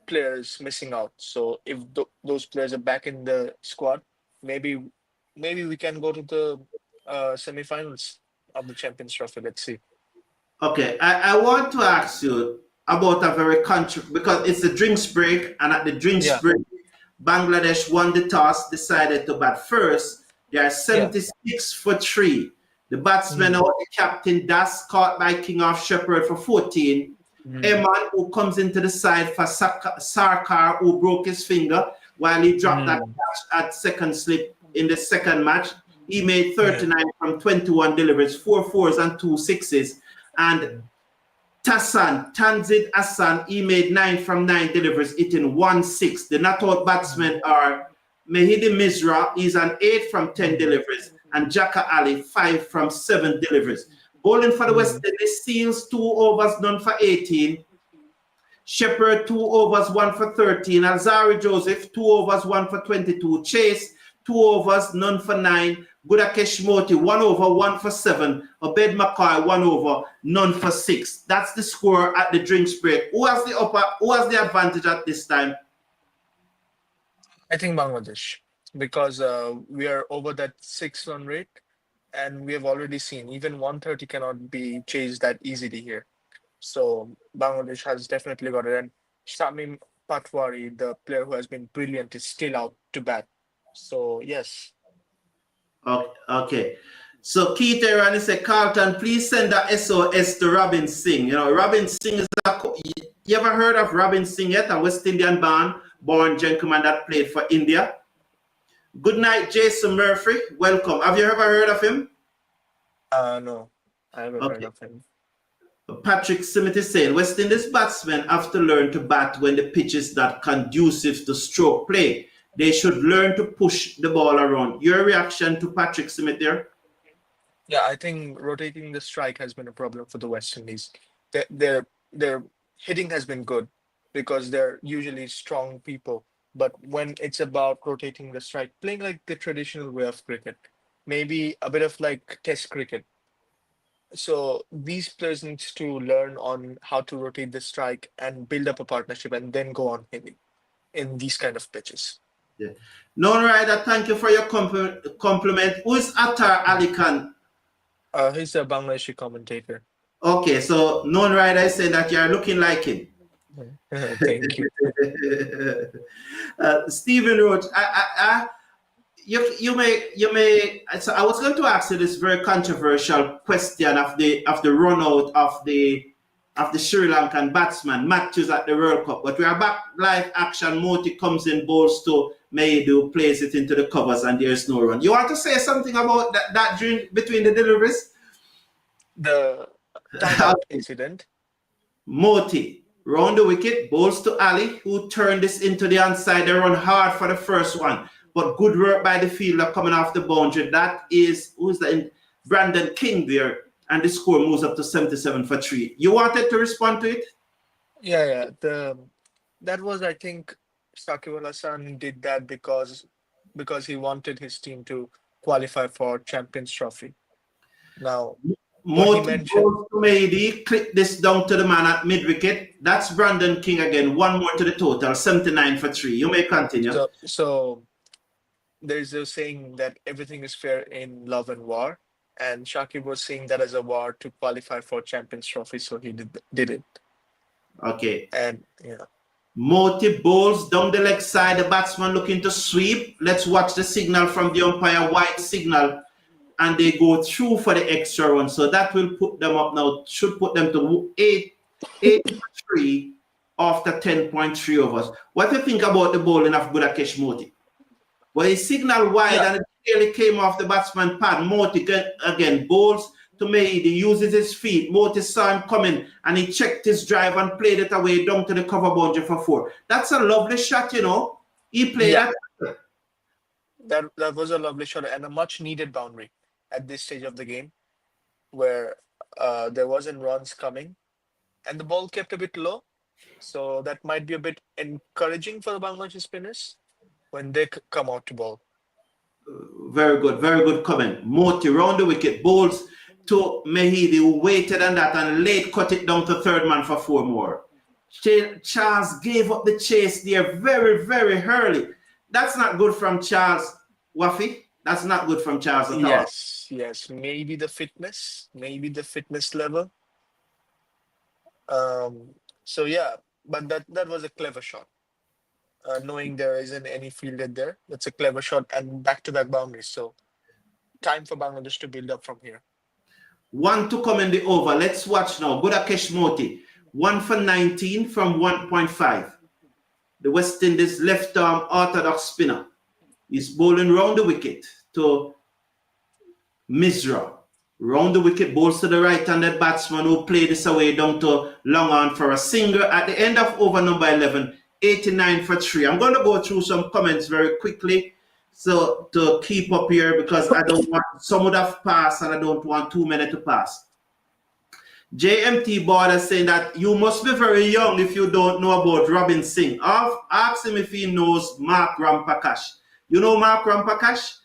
players missing out. So if those players are back in the squad, maybe we can go to the semi-finals of the Champions Trophy. Let's see. Okay, I want to ask you about a very country, because it's the drinks break, and at the drinks break, Bangladesh won the toss, decided to bat first, They are Yeah. 76 for 3. The batsman Mm. out the captain, Das caught by King of Shepherd for 14. Mm. Eman, who comes into the side for Sarkar, who broke his finger while he dropped that Mm. catch at second slip in the second match. He made Yeah. 39 from 21 deliveries, 4 fours and 2 sixes. And Tanzid Hassan, he made 9 from 9 deliveries, hitting 1 6. The not out batsmen are Mehidi Misra, he's an 8 from 10 deliveries, and Jaka Ali, 5 from 7 deliveries. Bowling for the West Mm. Indies, Seals, 2 overs, none for 18. Shepherd, 2 overs, 1 for 13. Alzari Joseph, 2 overs, 1 for 22. Chase, 2 overs, none for 9. Gudakesh Moti, 1 over, 1 for 7. Obed McCoy, 1 over, none for 6. That's the score at the drinks break. Who has the advantage at this time? I think Bangladesh, because we are over that 6 run rate, and we have already seen even 130 cannot be chased that easily here. So Bangladesh has definitely got it. And Shamim Patwari, the player who has been brilliant, is still out to bat. So yes. Okay. So Keith Aaron said, Carlton, please send a SOS to Robin Singh. You know, Robin Singh is you ever heard of Robin Singh yet? A West Indian born gentleman that played for India. Good night, Jason Murphy. Welcome. Have you ever heard of him? No, I haven't heard Okay. of him. Patrick Smith is saying, West Indies batsmen have to learn to bat when the pitch is not conducive to stroke play. They should learn to push the ball around. Your reaction to Patrick Smith there? Yeah, I think rotating the strike has been a problem for the West Indies. Their hitting has been good because they're usually strong people. But when it's about rotating the strike, playing like the traditional way of cricket, maybe a bit of like Test cricket. So these players needs to learn on how to rotate the strike and build up a partnership and then go on hitting in these kind of pitches. Yeah. Non Rider, thank you for your compliment. Who is Attar Ali Khan? He's a Bangladeshi commentator. Okay, so Non Rider is saying that you are looking like him. Thank you. Stephen Roach, you may. So I was going to ask you this very controversial question of the run out of the Sri Lankan batsman Matthews at the World Cup, but we are back live action. Moti comes in, bowls to Maidu, plays it into the covers, and there's no run. You want to say something about that during between the deliveries? The timeout incident. Moti round the wicket, bowls to Ali, who turned this into the onside. They run hard for the first one, but good work by the fielder coming off the boundary. That is, who's that? Brandon King there, and the score moves up to 77 for 3. You wanted to respond to it? Yeah. That was, I think, Shakib Al Hasan did that because he wanted his team to qualify for Champions Trophy. Now, what he Moti mentioned. goes to Mahdi, click this down to the man at mid wicket. That's Brandon King again. One more to the total, 79 for 3. You may continue. So there's a saying that everything is fair in love and war, and Shakib was saying that as a war to qualify for Champions Trophy, so he did it. Okay. And yeah. Moti bowls down the leg side. The batsman looking to sweep. Let's watch the signal from the umpire. White signal. And they go through for the extra run. So that will put them up now, should put them to 8-3 after 10.3 overs. What do you think about the bowling of Gudakesh Moti? Well, he signaled wide and it clearly came off the batsman pad. Moti again bowls to Mahdi, uses his feet. Moti saw him coming and he checked his drive and played it away down to the cover boundary for 4. That's a lovely shot, you know. He played that. That was a lovely shot and a much needed boundary at this stage of the game, where there wasn't runs coming, and the ball kept a bit low. So that might be a bit encouraging for the Bangladeshi spinners when they come out to bowl. Very good comment. Moti round the wicket, bowls to Mahdi, who waited on that and late cut it down to third man for 4 more. Charles gave up the chase there very, very early. That's not good from Charles, Wafi. That's not good from Charles at all. Yes. Maybe the fitness level. So yeah, but that was a clever shot. Knowing there isn't any fielded there, that's a clever shot and back-to-back boundaries. So time for Bangladesh to build up from here. One to come in the over. Let's watch now. Gudakesh Moti. 1 for 19 from 1.5. The West Indies left-arm orthodox spinner is bowling round the wicket to Misra. Round the wicket, bowls to the right-handed batsman who played this away down to long on for a single at the end of over number 11, 89 for 3. I'm going to go through some comments very quickly so to keep up here because I don't want some would have passed and I don't want too many to pass. JMT Border saying that you must be very young if you don't know about Robin Singh. Ask him if he knows Mark Rampakash. You know Mark Rampakash?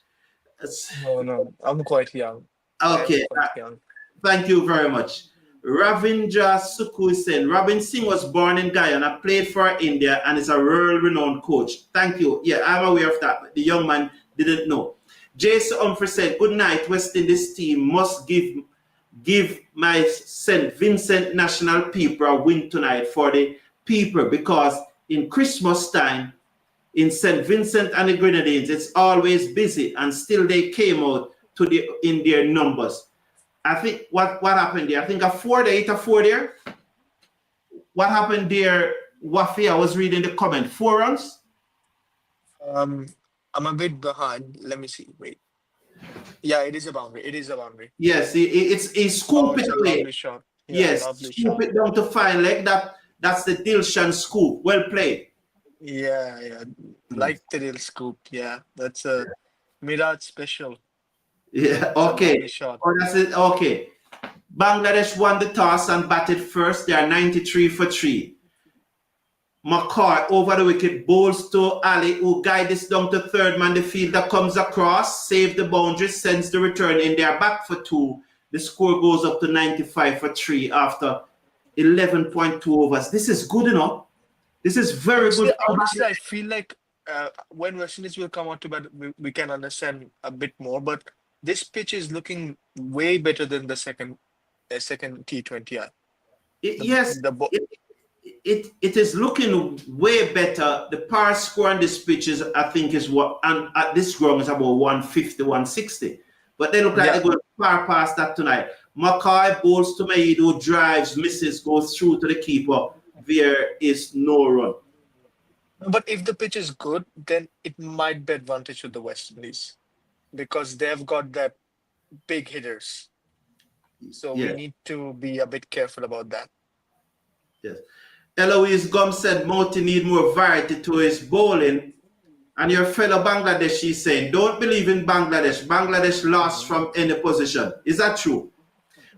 No, I'm quite young. Okay, thank you very much. Ravindra Sukhu is saying, Robin Singh was born in Guyana, played for India, and is a world-renowned coach. Thank you. Yeah, I'm aware of that, but the young man didn't know. Jason Humphrey said, good night, West Indies team must give my St. Vincent national people a win tonight for the people because in Christmas time, in St. Vincent and the Grenadines, it's always busy, and still they came out in their numbers. I think what happened there? I think a 4 there. What happened there, Wafi? I was reading the comment. 4 runs? I'm a bit behind. Let me see. Wait. Yeah, it is a boundary. Yes, he scooped it away. Lovely shot. Yeah, yes, scoop it down to fine leg. That's the Dilshan scoop. Well played. Yeah. Like the real scoop. Yeah, that's a Miraj special. Yeah, okay. Oh, that's it. Okay. Bangladesh won the toss and batted first. They are 93 for 3. McCoy over the wicket, bowls to Ali, who guides this down to third man. The fielder comes across, save the boundary, sends the return in. They are back for 2. The score goes up to 95 for 3 after 11.2 overs. This is good enough. This is very good. Honestly, I feel like when West Indies will come out to bat, we can understand a bit more. But this pitch is looking way better than the second T20. Yes, it is looking way better. The par score on this pitch is, I think, is what, and at this ground is about 150, 160. But they look like they're going far past that tonight. Mackay bowls to Maidu, drives, misses, goes through to the keeper. There is no run. But if the pitch is good, then it might be advantage to the West Indies because they've got that big hitters. So we need to be a bit careful about that. Yes. Eloise Gum said Moti need more variety to his bowling. And your fellow Bangladeshi is saying, don't believe in Bangladesh. Bangladesh lost from any position. Is that true?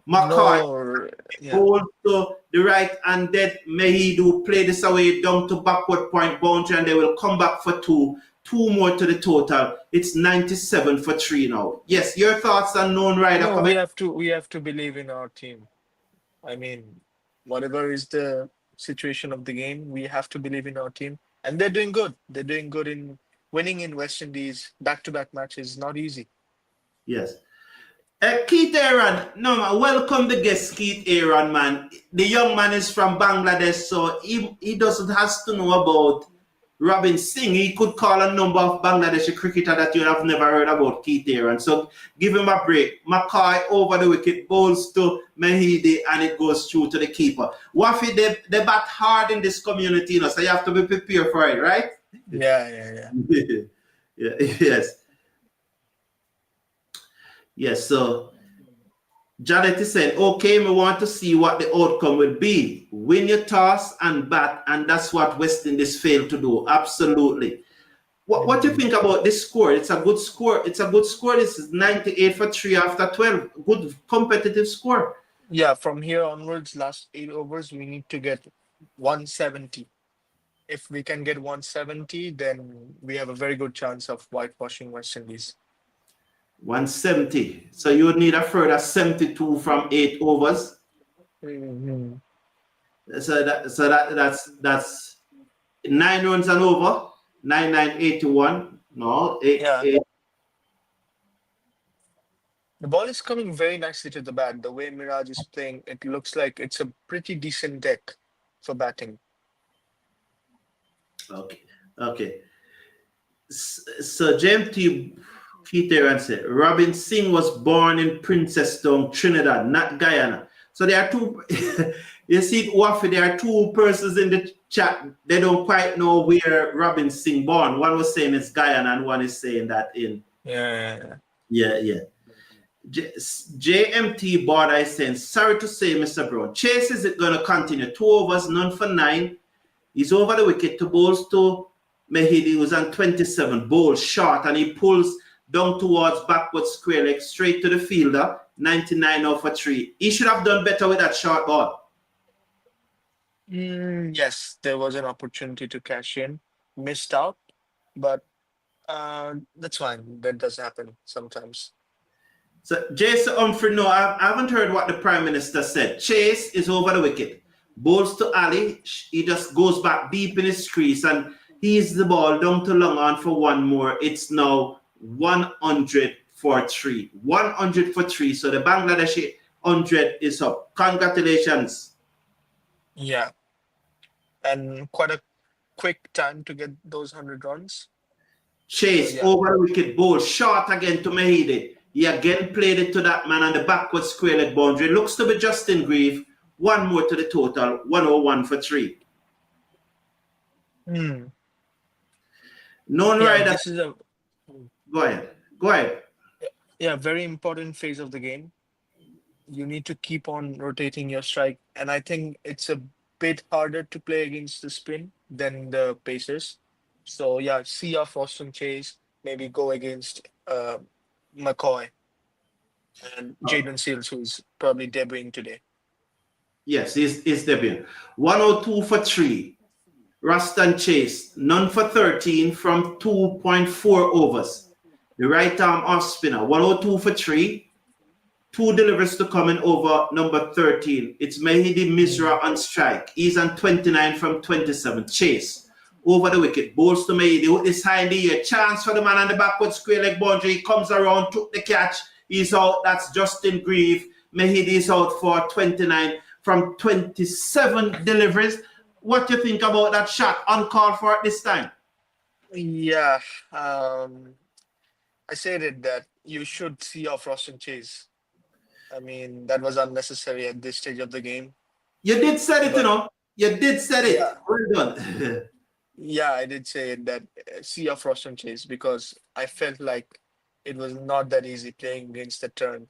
McCoy bowled to the right and then Mehidu play this away down to backward point boundary and they will come back for 2. 2 more to the total. It's 97 for 3 now. Yes, your thoughts on known rider? No, we have to believe in our team. I mean, whatever is the situation of the game, we have to believe in our team. And they're doing good. They're doing good in winning in West Indies. Back-to-back matches, not easy. Yes. Keith Aaron, no man, welcome the guest, Keith Aaron, man. The young man is from Bangladesh, so he doesn't has to know about Robin Singh. He could call a number of Bangladeshi cricketer that you have never heard about, Keith Aaron. So give him a break. Mackay over the wicket, bowls to Mehidi, and it goes through to the keeper. Wafi, they bat hard in this community, you know, so you have to be prepared for it, right? Yeah. Yes. Yes, so Janet is saying, okay, we want to see what the outcome will be. Win your toss and bat, and that's what West Indies failed to do. Absolutely. What do you think about this score? It's a good score. This is 98 for 3 after 12. Good competitive score. Yeah, from here onwards, last 8 overs, we need to get 170. If we can get 170, then we have a very good chance of whitewashing West Indies. 170. So you would need a further 72 from 8 overs. Mm-hmm. So that's 9 runs and over. 9-9-81. No, 8. The ball is coming very nicely to the bat. The way Miraj is playing, it looks like it's a pretty decent deck for batting. Okay. So JMT Keith Aaron said, Robin Singh was born in Princetown, Trinidad, not Guyana. So there are two, you see, Wafi, there are two persons in the chat. They don't quite know where Robin Singh born. One was saying it's Guyana and one is saying that in. Yeah. JMT board I saying, sorry to say, Mr. Brown, Chase is it going to continue? 2 overs, none for 9. He's over the wicket to bowls to Mehidi, who's on 27, bowls short, and he pulls down towards backward square leg straight to the fielder, 99 off for 3. He should have done better with that short ball. Yes, there was an opportunity to cash in, missed out, but that's fine. That does happen sometimes. So Jason Humphrey, no, I haven't heard what the Prime Minister said. Chase is over the wicket. Bowls to Ali. He just goes back deep in his crease and he's the ball down to long on for 1 more. It's now 100 for 3. 100 for 3. So the Bangladeshi 100 is up. Congratulations. Yeah. And quite a quick time to get those 100 runs. Chase over the wicket, bowl short again to Mehidi. He again played it to that man on the backward square leg boundary. Looks to be Justin Grieve. 1 more to the total, 101 for 3. Known rider. This is Go ahead. Yeah, very important phase of the game. You need to keep on rotating your strike. And I think it's a bit harder to play against the spin than the Pacers. So yeah, see off Austin Chase, maybe go against McCoy and Jaden Seals, who's probably debuting today. Yes, he's debuting. 102 for 3. Ruston Chase, none for 13 from 2.4 overs. The right arm off spinner, 102 for 3. 2 delivers to come in over number 13. It's Mehidi Misra on strike. He's on 29 from 27. Chase over the wicket. Bowls to Mehidi with his high in the air. Chance for the man on the backward square leg boundary. He comes around, took the catch. He's out. That's Justin Grieve. Mehidi is out for 29 from 27 deliveries. What do you think about that shot? Uncalled for at this time? Yeah. I said that you should see off Ruston Chase. I mean, that was unnecessary at this stage of the game. You did say it, you know. You did say it. Well done. Yeah, I did say that see off Ruston Chase because I felt like it was not that easy playing against the turn.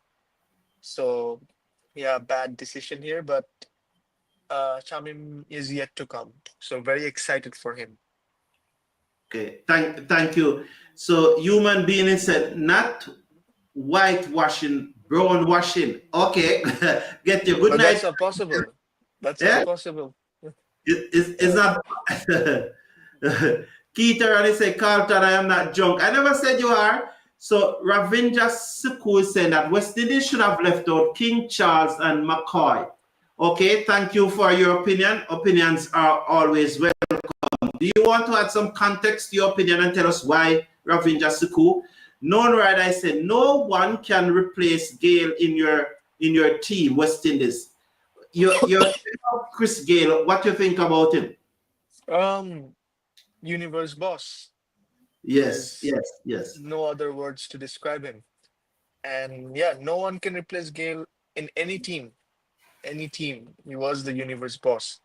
So, yeah, bad decision here, but Shamim is yet to come. So very excited for him. Okay, thank you. So human being said not whitewashing, brown washing. Okay, get your good But night. that's not possible. That's not possible. It's not. Keita and he said, Carlton, I am not drunk. I never said you are. So Ravinja Suku is saying that West Indies should have left out King Charles and McCoy. Okay, thank you for your opinion. Opinions are always welcome. Do you want to add some context to your opinion and tell us why, Ravinja Suku? Known right, I said no one can replace Gale in your team, West Indies. You're Chris Gale. What do you think about him? Universe boss. Yes. No other words to describe him. And yeah, no one can replace Gale in any team. Any team. He was the universe boss.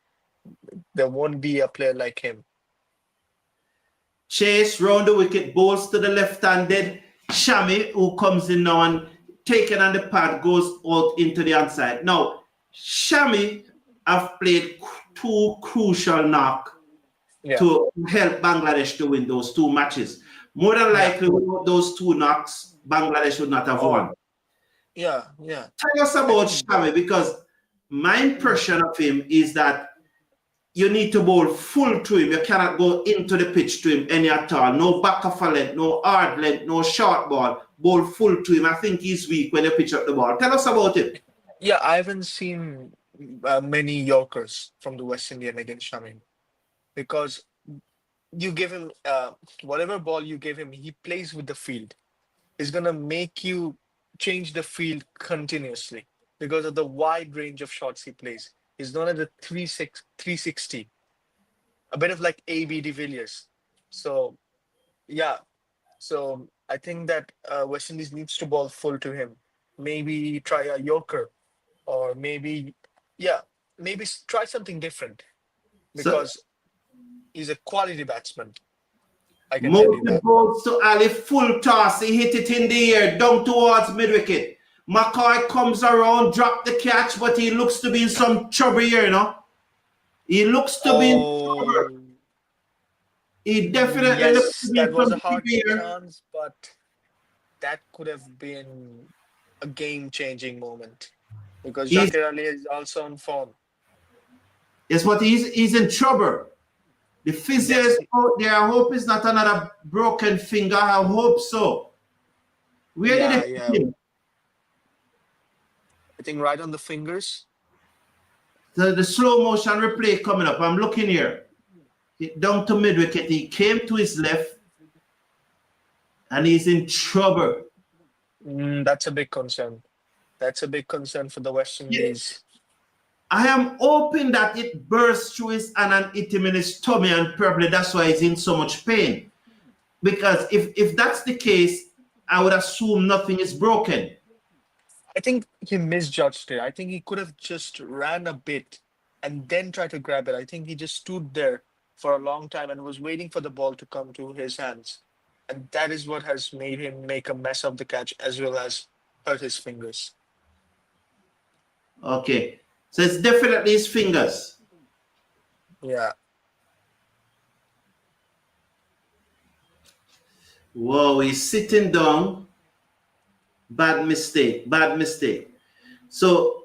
There won't be a player like him. Chase round the wicket, bowls to the left-handed Shami, who comes in now and taken on the pad, goes out into the outside. Now, Shami have played 2 crucial knocks to help Bangladesh to win those 2 matches. More than likely, without those 2 knocks, Bangladesh would not have won. Yeah. Tell us about Shami, because my impression of him is that you need to bowl full to him. You cannot go into the pitch to him any at all. No back of a length, no hard length, no short ball. Bowl full to him. I think he's weak when you pitch up the ball. Tell us about it. Yeah, I haven't seen many Yorkers from the West Indian against Shami because you give him whatever ball you give him, he plays with the field. He's going to make you change the field continuously because of the wide range of shots he plays. He's known as the 360, a bit of like A.B. de Villiers. So, yeah. So I think that West Indies needs to bowl full to him. Maybe try a Yorker, or maybe, yeah, maybe try something different So because he's a quality batsman. I can tell you Moti that. bowls to Ali, full toss, he hit it in the air, down towards mid-wicket. McCoy comes around, drop the catch, but he looks to be in some trouble here, you know. He looks to be in trouble. Oh, He definitely looks to yes, be that in was some a trouble hard here. chance, but that could have been a game-changing moment because He's, Zakir Ali is also on form. yes, but he's in trouble. The physio Yes, is out there. I hope it's not another broken finger. I hope so. Where did yeah, it yeah. hit him? I think right on the fingers. The slow motion replay coming up. I'm looking here. Down to mid wicket. He came to his left and he's in trouble. That's a big concern. That's a big concern for the West Yeah. Indies. I am hoping that it burst through his hand and hit him in his tummy, and probably that's why he's in so much pain. Because if that's the case, I would assume nothing is broken. I think he misjudged it. I think he could have just ran a bit and then tried to grab it. I think he just stood there for a long time and was waiting for the ball to come to his hands. And that is what has made him make a mess of the catch as well as hurt his fingers. Okay. So it's definitely his fingers. Yeah. Whoa, he's sitting down. Bad mistake. Bad mistake. So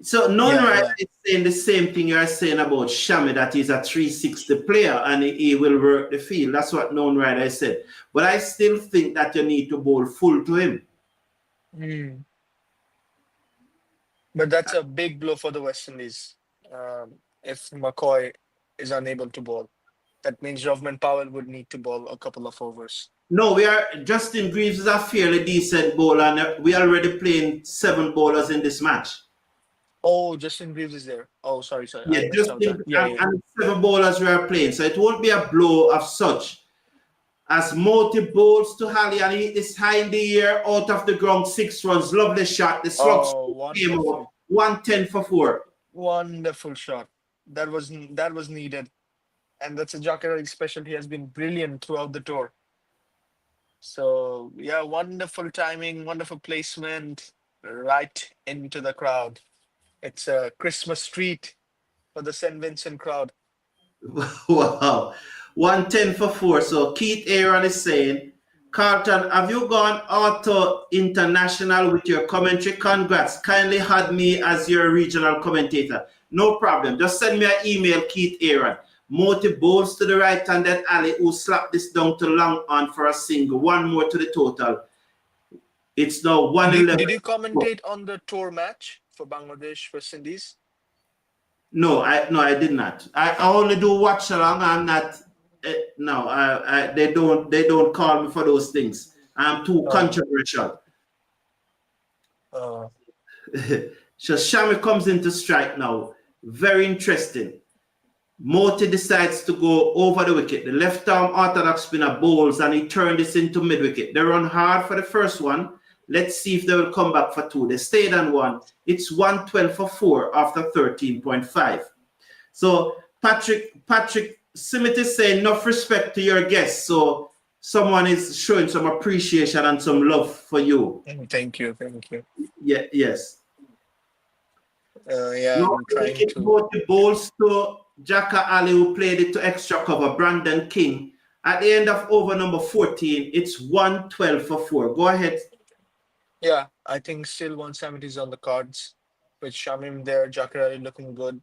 non-right is saying the same thing you are saying about Shami, that he's a 360 player and he will work the field. That's what non-right said. But I still think that you need to bowl full to him. But that's a big blow for the West Indies. If McCoy is unable to bowl, that means Rovman Powell would need to bowl a couple of overs. No, Justin Greaves is a fairly decent bowler, and we are already playing 7 bowlers in this match. Oh, Justin Greaves is there. Oh, sorry. Yeah, I missed out that. and 7 bowlers we are playing, so it won't be a blow of such. As Moti bowls to Halley and he is high in the air, out of the ground, 6 runs, lovely shot. The slugs came out, 110 for 4. Wonderful shot. That was needed, and that's a Zakir Ali special. He has been brilliant throughout the tour. So yeah, wonderful timing, wonderful placement, right into the crowd. It's a Christmas treat for the St. Vincent crowd. Wow. 110 for 4. So Keith Aaron is saying, Carlton, have you gone auto international with your commentary? Congrats. Kindly add me as your regional commentator. No problem. Just send me an email, Keith Aaron. Moti bowls to the right-handed Ali, who slapped this down to long on for a single. 1 more to the total. It's now 111. Did you commentate on the tour match for Bangladesh West Indies? No, I did not. I only do watch along. I'm not. No, they don't call me for those things. I'm too controversial. So Shami comes into strike now. Very interesting. Moti decides to go over the wicket. The left arm orthodox spinner bowls and he turned this into mid wicket. They run hard for the first one. Let's see if they will come back for 2. They stayed on 1. It's 112 for 4 after 13.5. So Patrick Simit is saying enough respect to your guests. So someone is showing some appreciation and some love for you. Thank you. Yeah, yes. I'm trying to. Both the bowls to Jaka Ali, who played it to extra cover, Brandon King. At the end of over number 14, it's 112 for 4. Go ahead. Yeah, I think still 170 is on the cards. With Shamim there, Zakir Ali looking good.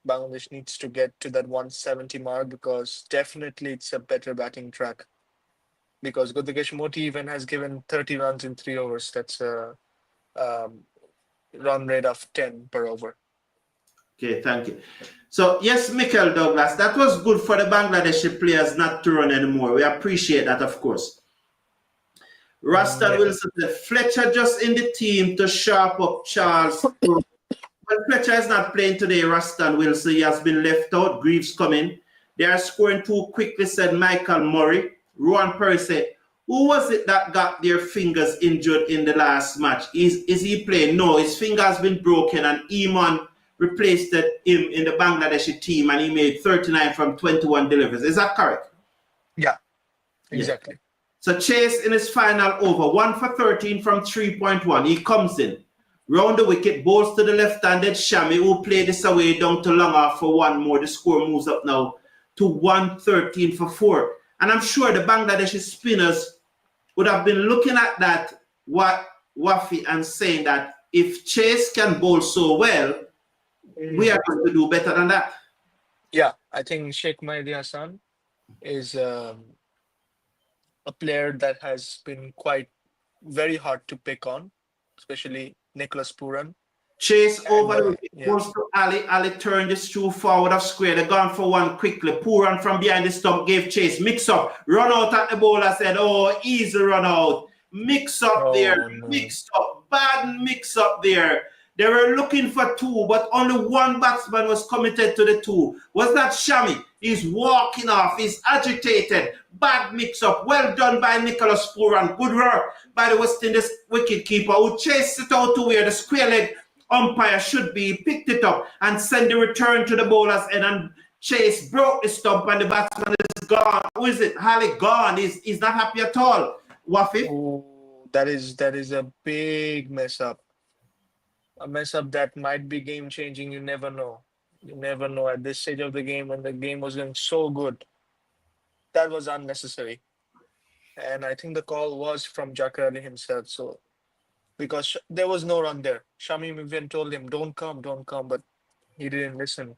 Bangladesh needs to get to that 170 mark because definitely it's a better batting track. Because Gudakesh Moti even has given 30 runs in 3 overs. That's a run rate of 10 per over. Okay, thank you. So, yes, Michael Douglas, that was good for the Bangladeshi players not to run anymore. We appreciate that, of course. Ruston Wilson said, Fletcher just in the team to sharp up Charles. Well, Fletcher is not playing today, Ruston Wilson. He has been left out. Greaves coming. They are scoring too quickly, said Michael Murray. Rowan Perry said, Who was it that got their fingers injured in the last match? Is he playing? No, his finger has been broken, and Iman replaced him in the Bangladeshi team, and he made 39 from 21 deliveries. Is that correct? Yeah, exactly. Yeah. So Chase in his final over, 1 for 13 from 3.1. He comes in, round the wicket, bowls to the left-handed Shami, who played this away down to long off for one more. The score moves up now to 113 for 4. And I'm sure the Bangladeshi spinners would have been looking at that, Wafi, and saying that if Chase can bowl so well, we are going to do better than that. Yeah, I think Sheikh Mahdi Hassan is a player that has been very hard to pick on, especially Nicholas Puran. Chase And, over the wicket, yeah. goes to Ali. Ali turned this through forward of square. They gone for one quickly. Puran from behind the stump gave Chase. Mix up. Run out at the bowler. Said, oh, easy run out. Mix up there. No. Mixed up. Bad mix up there. They were looking for two, but only one batsman was committed to the two. Was that Shami? He's walking off. He's agitated. Bad mix-up. Well done by Nicholas Puran. Good work by the West Indies wicket-keeper, who chased it out to where the square leg umpire should be. Picked it up and sent the return to the bowler's end. And Chase broke the stump, and the batsman is gone. Who is it? Harley gone. He's not happy at all. Wafi? Oh, that is a big mess up. A mess up that might be game changing. You never know. You never know at this stage of the game when the game was going so good. That was unnecessary. And I think the call was from Jakar Ali himself. So because there was no run there. Shamim even told him, don't come, but he didn't listen.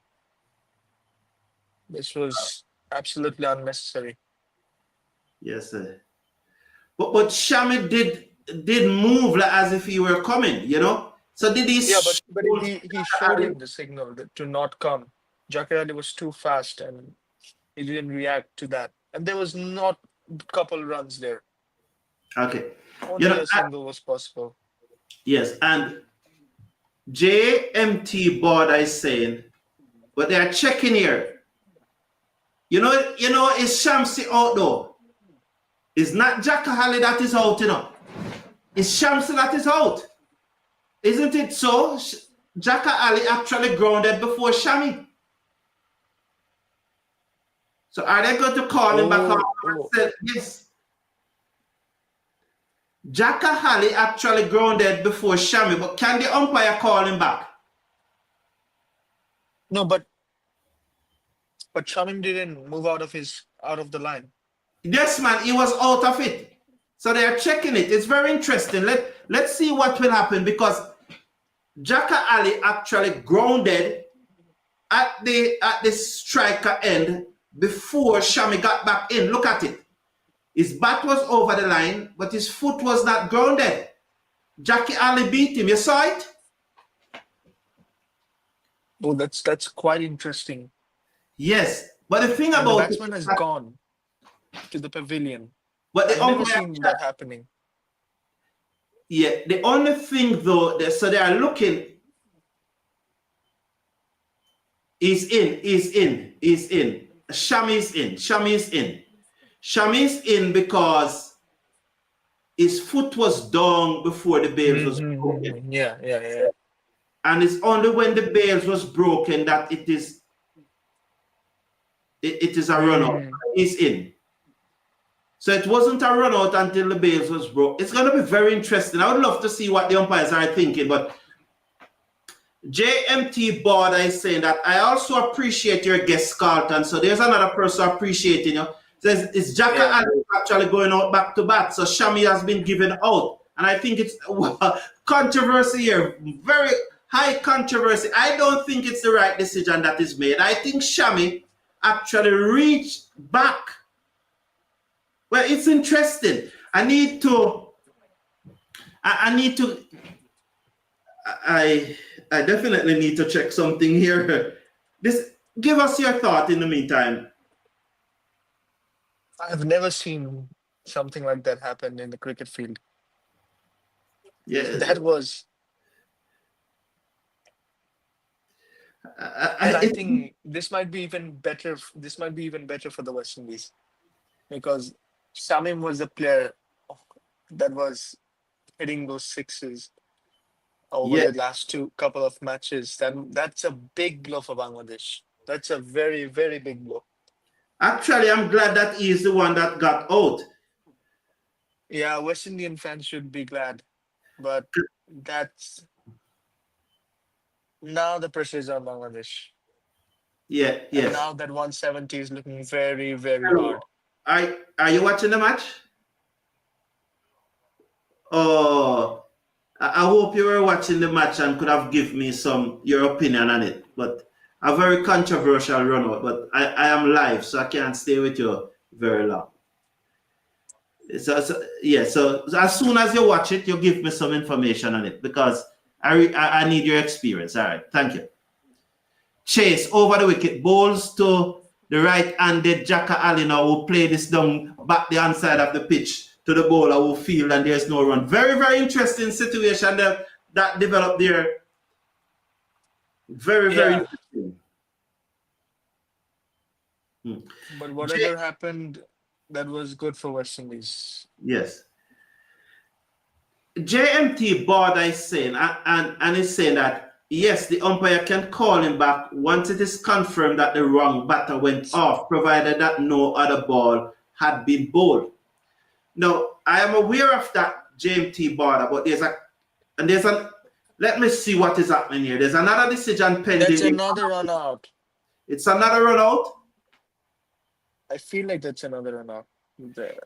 This was absolutely unnecessary. Yes, sir. But Shami did move like as if he were coming, you know? So did he? Yeah, but he showed him the signal to not come. Jakar Ali was too fast and he didn't react to that. And there was not a couple runs there. Okay. Only a single was possible. Yes, and JMT board is saying, but they are checking here. You know, is Shamsi out though? It's not Jakahali that is out, you know. It's Shamsi that is out. Isn't it so? Jaka Ali actually grounded before Shami. So are they going to call him back up? Yes. Jaka Ali actually grounded before Shami, but can the umpire call him back? No, but Shamim didn't move out of the line. Yes, man, he was out of it. So they are checking it. It's very interesting. Let's see what will happen, because Jaka Ali actually grounded at the striker end before Shami got back in. Look at it. His bat was over the line, but his foot was not grounded. Jackie Ali beat him. You saw it? Oh, that's quite interesting. Yes, but the thing about the batsman has gone to the pavilion. But I've never seen that happening. Yeah, the only thing though, so they are looking. Is in. Shami's in. Shami's in because his foot was down before the bails was broken. Yeah. And it's only when the bails was broken that it is a run out. He's in. So it wasn't a run out until the bails was broke. It's going to be very interesting. I would love to see what the umpires are thinking, but JMT board is saying that I also appreciate your guest, Carlton. So there's another person appreciating you. Says it's Jaka Ali actually going out back to bat. So Shami has been given out. And I think it's controversy here. Very high controversy. I don't think it's the right decision that is made. I think Shami actually reached back. Well, it's interesting. I definitely need to check something here. Give us your thought in the meantime. I've never seen something like that happen in the cricket field. Yeah, that was. I think this might be even better. This might be even better for the West Indies, because Samim was a player that was hitting those sixes over Yeah. the last couple of matches. That's a big blow for Bangladesh. That's a very, very big blow. Actually, I'm glad that he is the one that got out. Yeah, West Indian fans should be glad, but that's now the pressure is on Bangladesh. Yeah, And yes. now that 170 is looking very, very Hello. hard. Are you watching the match? Oh, I hope you were watching the match and could have given me your opinion on it. But a very controversial run out. But I am live, so I can't stay with you very long. So as soon as you watch it, you give me some information on it because I need your experience. All right, thank you. Chase over the wicket, bowls to the right-handed Jacka Ali now who play this down back the hand side of the pitch to the bowler who field and there's no run. Very, very interesting situation that developed there. Very, very interesting. But whatever happened, that was good for West Indies. Yes. JMT Border is saying, and is saying that, yes, the umpire can call him back once it is confirmed that the wrong batter went off, provided that no other ball had been bowled. Now, I am aware of that, JMT Border, but let me see what is happening here. There's another decision pending. That's another run out. It's another run out? I feel like that's another run out. There.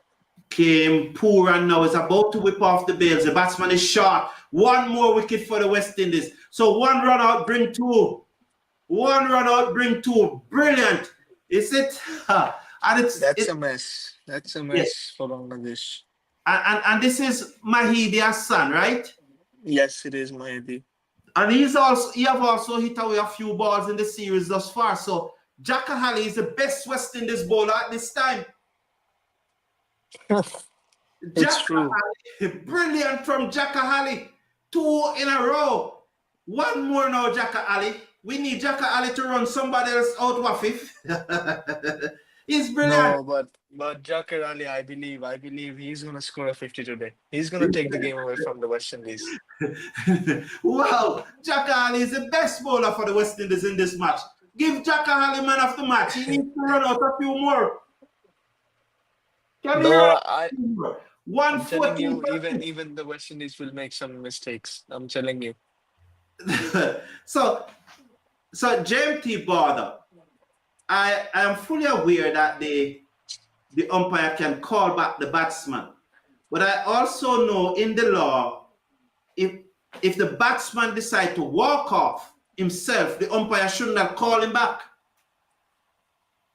Came poor and now is about to whip off the bails. The batsman is short. One more wicket for the West Indies. So one run out, bring two. One run out, bring two. Brilliant. Is it? And That's a mess. That's a mess for Bangladesh. And this is Mahidi Hassan, right? Yes, it is Mahidi. And he have also hit away a few balls in the series thus far. So Jacka Ali is the best West Indies bowler at this time. It's true. Brilliant from Jacka Ali. 2 in a row. One more now, Jacka Ali. We need Jacka Ali to run somebody else out of it. He's brilliant. No, but Jakar Ali, I believe he's gonna score a 50 today. He's gonna take the game away from the West Indies. Wow, Jacka Ali is the best bowler for the West Indies in this match. Give Jacka Ali man of the match. He needs to run out a few more. I'm telling you, even the West Indies will make some mistakes. I'm telling you. So JMT Border, I am fully aware that the umpire can call back the batsman, but I also know in the law, if the batsman decides to walk off himself, the umpire should not call him back.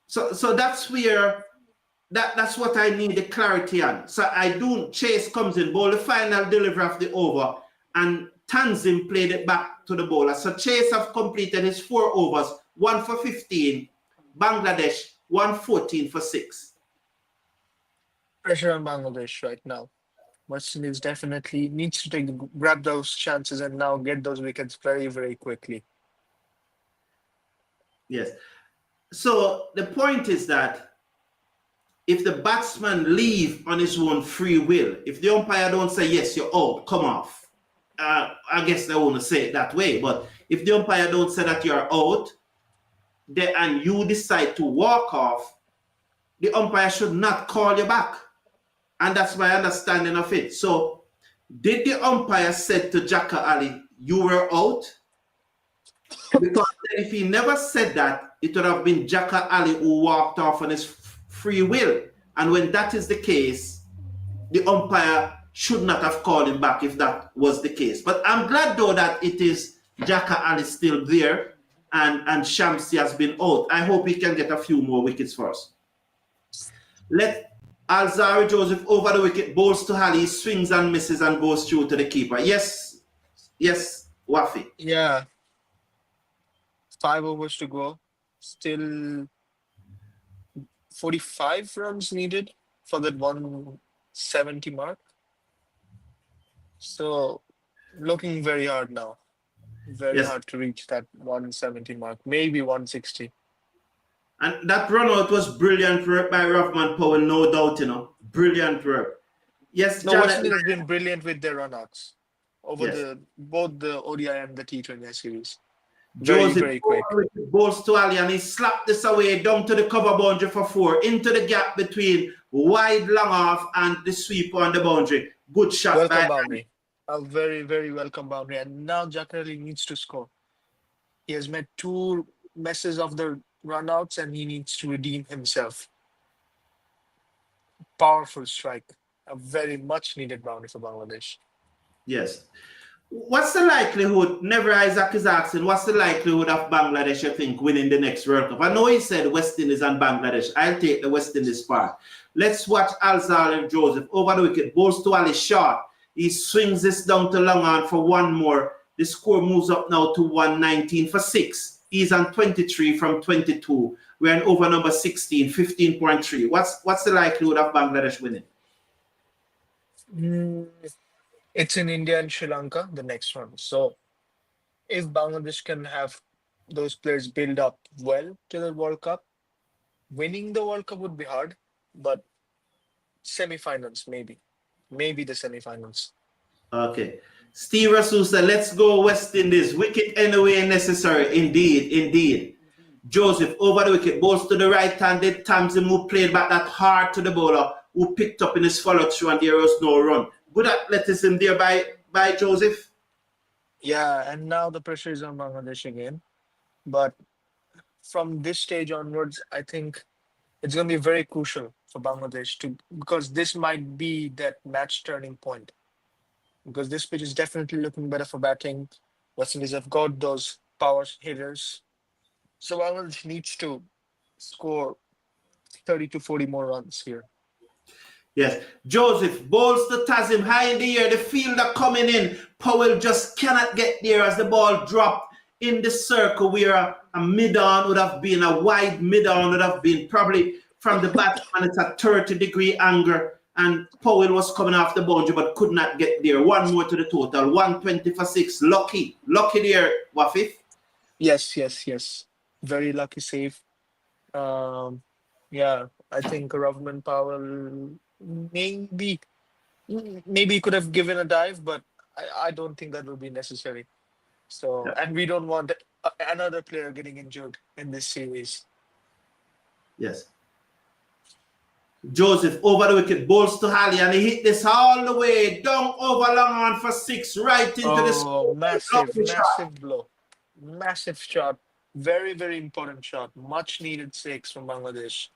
So that's where. That's what I need the clarity on. So Chase comes in, bowl the final delivery of the over, and Tanzim played it back to the bowler. So Chase have completed his 4 overs, 1 for 15, Bangladesh 114 for 6. Pressure on Bangladesh right now. West Indies definitely needs to grab those chances and now get those wickets very, very quickly. Yes. So the point is that if the batsman leave on his own free will, if the umpire don't say, yes, you're out, come off. I guess they won't say it that way, but if the umpire don't say that you're out, and you decide to walk off, the umpire should not call you back. And that's my understanding of it. So did the umpire say to Jacka Ali, you were out? Because if he never said that, it would have been Jacka Ali who walked off on his free will. And when that is the case, the umpire should not have called him back if that was the case. But I'm glad though that it is Jacka Ali still there and Shamsi has been out. I hope he can get a few more wickets for us. Let Alzari Joseph over the wicket, bowls to Ali, swings and misses and goes through to the keeper. Yes, Wafi. Yeah. 5 overs to go. Still 45 runs needed for that 170 mark. So looking very hard now. Very hard to reach that 170 mark, maybe 160. And that run out was brilliant work by Rahman Powell, no doubt, Brilliant work. Yes, No, West Janet. Indies has been brilliant with their runouts over Yes. the both the ODI and the T20 series. Very, Joseph very quick. balls to Ali and he slapped this away down to the cover boundary for 4, into the gap between wide long off and the sweep on the boundary. Good shot Welcome by boundary. A very, very welcome boundary. And now Jackarelli needs to score. He has made 2 messes of the runouts and he needs to redeem himself. Powerful strike. A very much needed boundary for Bangladesh. Yes. What's the likelihood, Never Isaac is asking, what's the likelihood of Bangladesh, you think, winning the next World Cup? I know he said West Indies and Bangladesh. I'll take the West Indies part. Let's watch Alzheimer Joseph over the wicket. Balls to Ali short. He swings this down to long on for 1 more. The score moves up now to 119 for 6. He's on 23 from 22. We're in over number 16, 15.3. What's the likelihood of Bangladesh winning? It's in India and Sri Lanka, the next one. So if Bangladesh can have those players build up well to the World Cup, winning the World Cup would be hard, but semi-finals maybe. Maybe the semi-finals. Okay. Steve Russell said, let's go West Indies. Wicket anyway necessary. Indeed, indeed. Joseph over the wicket. Balls to the right-handed. Tamsin, who played back that hard to the bowler, who picked up in his follow-through, and there was no run. Good athleticism there by Joseph. Yeah, and now the pressure is on Bangladesh again. But from this stage onwards, I think it's going to be very crucial for Bangladesh because this might be that match turning point. Because this pitch is definitely looking better for batting. West Indies have got those power hitters. So Bangladesh needs to score 30 to 40 more runs here. Yes. Joseph balls to Tazim high in the air. The fielder coming in. Powell just cannot get there as the ball dropped in the circle where a mid-on would have been, a wide mid-on would have been probably from the batsman. It's a 30-degree angle. And Powell was coming off the boundary but could not get there. 1 more to the total. 120 for 6. Lucky there, Wafif. Yes. Very lucky save. Yeah, I think Rovman Powell maybe he could have given a dive, but I don't think that would be necessary. So, Yeah. and we don't want another player getting injured in this series. Yes. Joseph over the wicket, balls to Halley, and he hit this all the way down over long on for 6, right into the score. Massive blow. Massive shot. Very, very important shot. Much needed 6 from Bangladesh.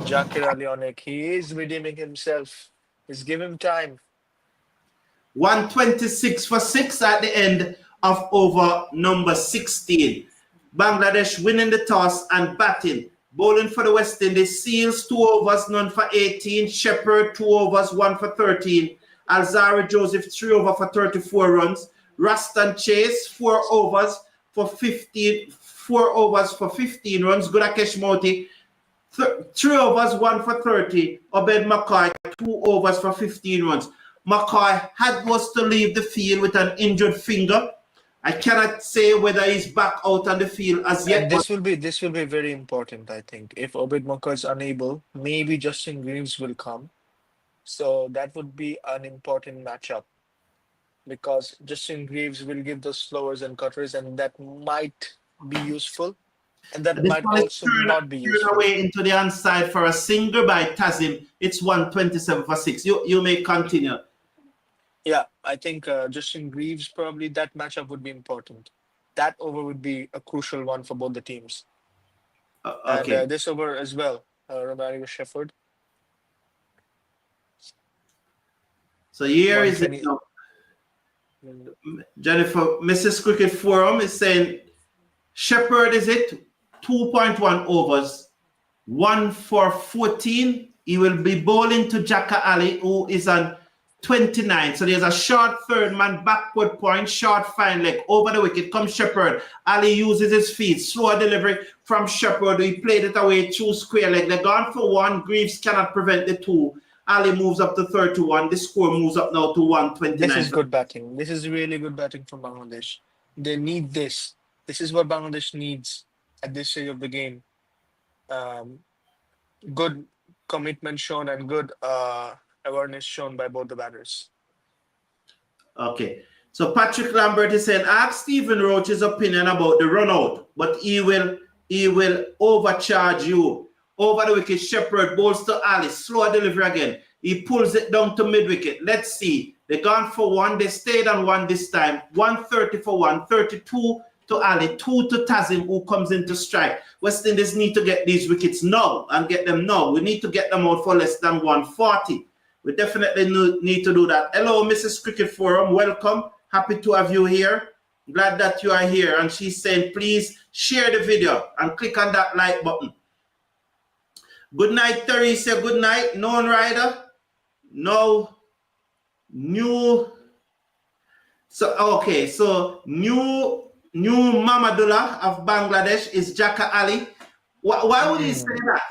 Zakir Ali Onek, he is redeeming himself. Just give him time. 126 for 6 at the end of over number 16. Bangladesh winning the toss and batting. Bowling for the West Indies. Seals 2 overs, none for 18. Shepherd 2 overs, 1 for 13. Alzari Joseph 3 over for 34 runs. Rastan Chase 4 overs for 15. 4 overs for 15 runs. Gudakesh Moti 3 overs, 1 for 30. Obed McCoy 2 overs for 15 runs. McCoy was to leave the field with an injured finger. I cannot say whether he's back out on the field as yet. And this will be very important, I think. If Obed Mokka is unable, maybe Justin Greaves will come. So that would be an important matchup because Justin Greaves will give those slowers and cutters, and that might be useful. And that might also not be useful. Away into the onside for a single by Tazim. It's 127 for 6. You may continue. Yeah, I think Justin Greaves, probably that matchup would be important. That over would be a crucial one for both the teams. Okay. And this over as well, Romario Shepherd. So here is it now. Jennifer, Mrs. Cricket Forum is saying Shepherd is it 2.1 overs, 1 for 14. He will be bowling to Jaka Ali, who is on 29. So there's a short third man, backward point, short fine leg. Over the wicket comes Shepherd. Ali uses his feet. Slow delivery from Shepherd. He played it away, 2 square leg. They're gone for 1. Greaves cannot prevent the 2. Ali moves up to 31. The score moves up now to 129. This is good batting. This is really good batting from Bangladesh. They need this. This is what Bangladesh needs at this stage of the game. Good commitment shown and good awareness shown by both the batters. Okay. So Patrick Lambert is saying, ask Stephen Roach's opinion about the run out, but he will overcharge you. Over the wicket, Shepherd bowls to Alice. Slow delivery again. He pulls it down to mid wicket. Let's see. They gone for one. They stayed on one this time. 130 for one. 32 to Ali. 2 to Tazim, who comes in to strike. West Indies need to get these wickets now and get them now. We need to get them out for less than 140. We definitely need to do that. Hello, Mrs. Cricket Forum. Welcome. Happy to have you here. Glad that you are here. And she's saying, please share the video and click on that like button. Good night, Teresa. Good night. Known rider. No. New. So, okay. So, new Mamadullah of Bangladesh is Jaka Ali. Why would he say that?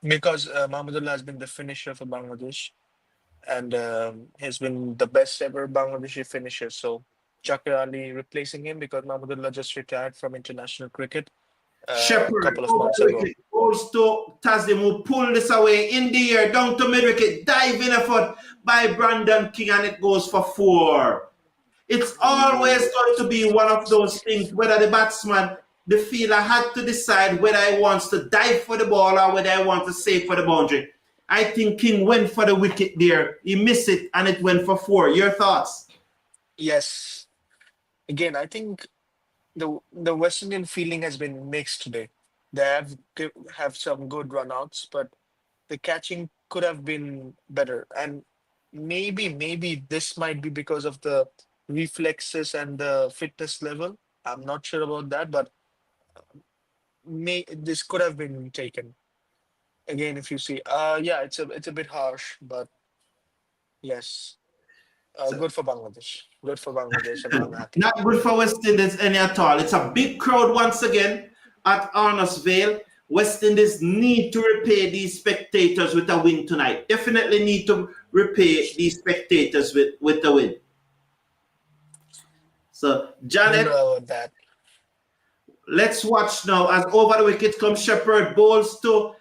Because Mahmudullah has been the finisher for Bangladesh, and has been the best ever Bangladeshi finisher. So Chakra Ali replacing him because Mahmudullah just retired from international cricket a couple of months ago. Goes to Tazim, who pulled this away in the air, down to mid wicket, diving effort by Brandon King, and it goes for 4. It's always going to be one of those things, whether the batsman, the fielder had to decide whether he wants to dive for the ball or whether he wants to save for the boundary. I think King went for the wicket there. He missed it and it went for 4. Your thoughts? Yes. Again, I think the West Indian fielding has been mixed today. They have some good runouts, but the catching could have been better. And maybe this might be because of the reflexes and the fitness level. I'm not sure about that, but this could have been taken. Again, if you see, yeah, it's a bit harsh, but yes, good for Bangladesh. Good for Bangladesh, and I'm happy. Not good for West Indies any at all. It's a big crowd once again at Arnos Vale. West Indies need to repay these spectators with a win tonight. Definitely need to repay these spectators with a win. So, Janet, that. Let's watch now as over the wicket comes Shepherd, bowls to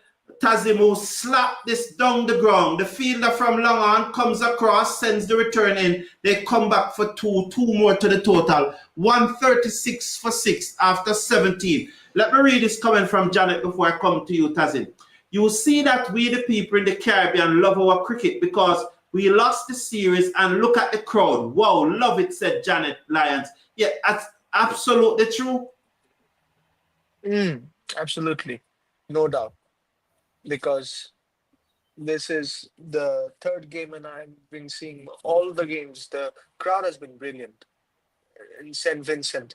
Tazimu, slap this down the ground. The fielder from long on comes across, sends the return in. They come back for 2 more to the total. 136 for 6 after 17. Let me read this comment from Janet before I come to you, Tazim. You see that we, the people in the Caribbean, love our cricket because we lost the series and look at the crowd. Wow, love it, said Janet Lyons. Yeah, that's absolutely true. Absolutely. No doubt. Because this is the 3rd game and I've been seeing all the games. The crowd has been brilliant in St. Vincent.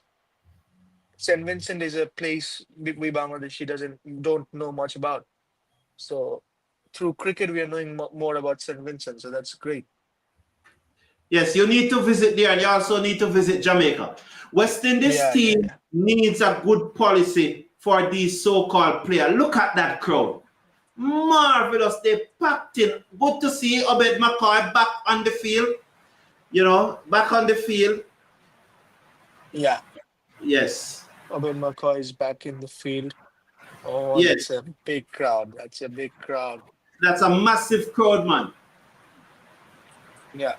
St. Vincent is a place we Bangladeshi don't know much about. So through cricket, we are knowing more about St. Vincent. So that's great. Yes, you need to visit there and you also need to visit Jamaica. West Indies team needs a good policy for these so-called players. Look at that crowd. Marvelous. They packed in. Good to see Obed McCoy back on the field. You know, back on the field. Yeah. Yes. Obed McCoy is back in the field. Oh, yes. That's a big crowd. That's a big crowd. That's a massive crowd, man. Yeah.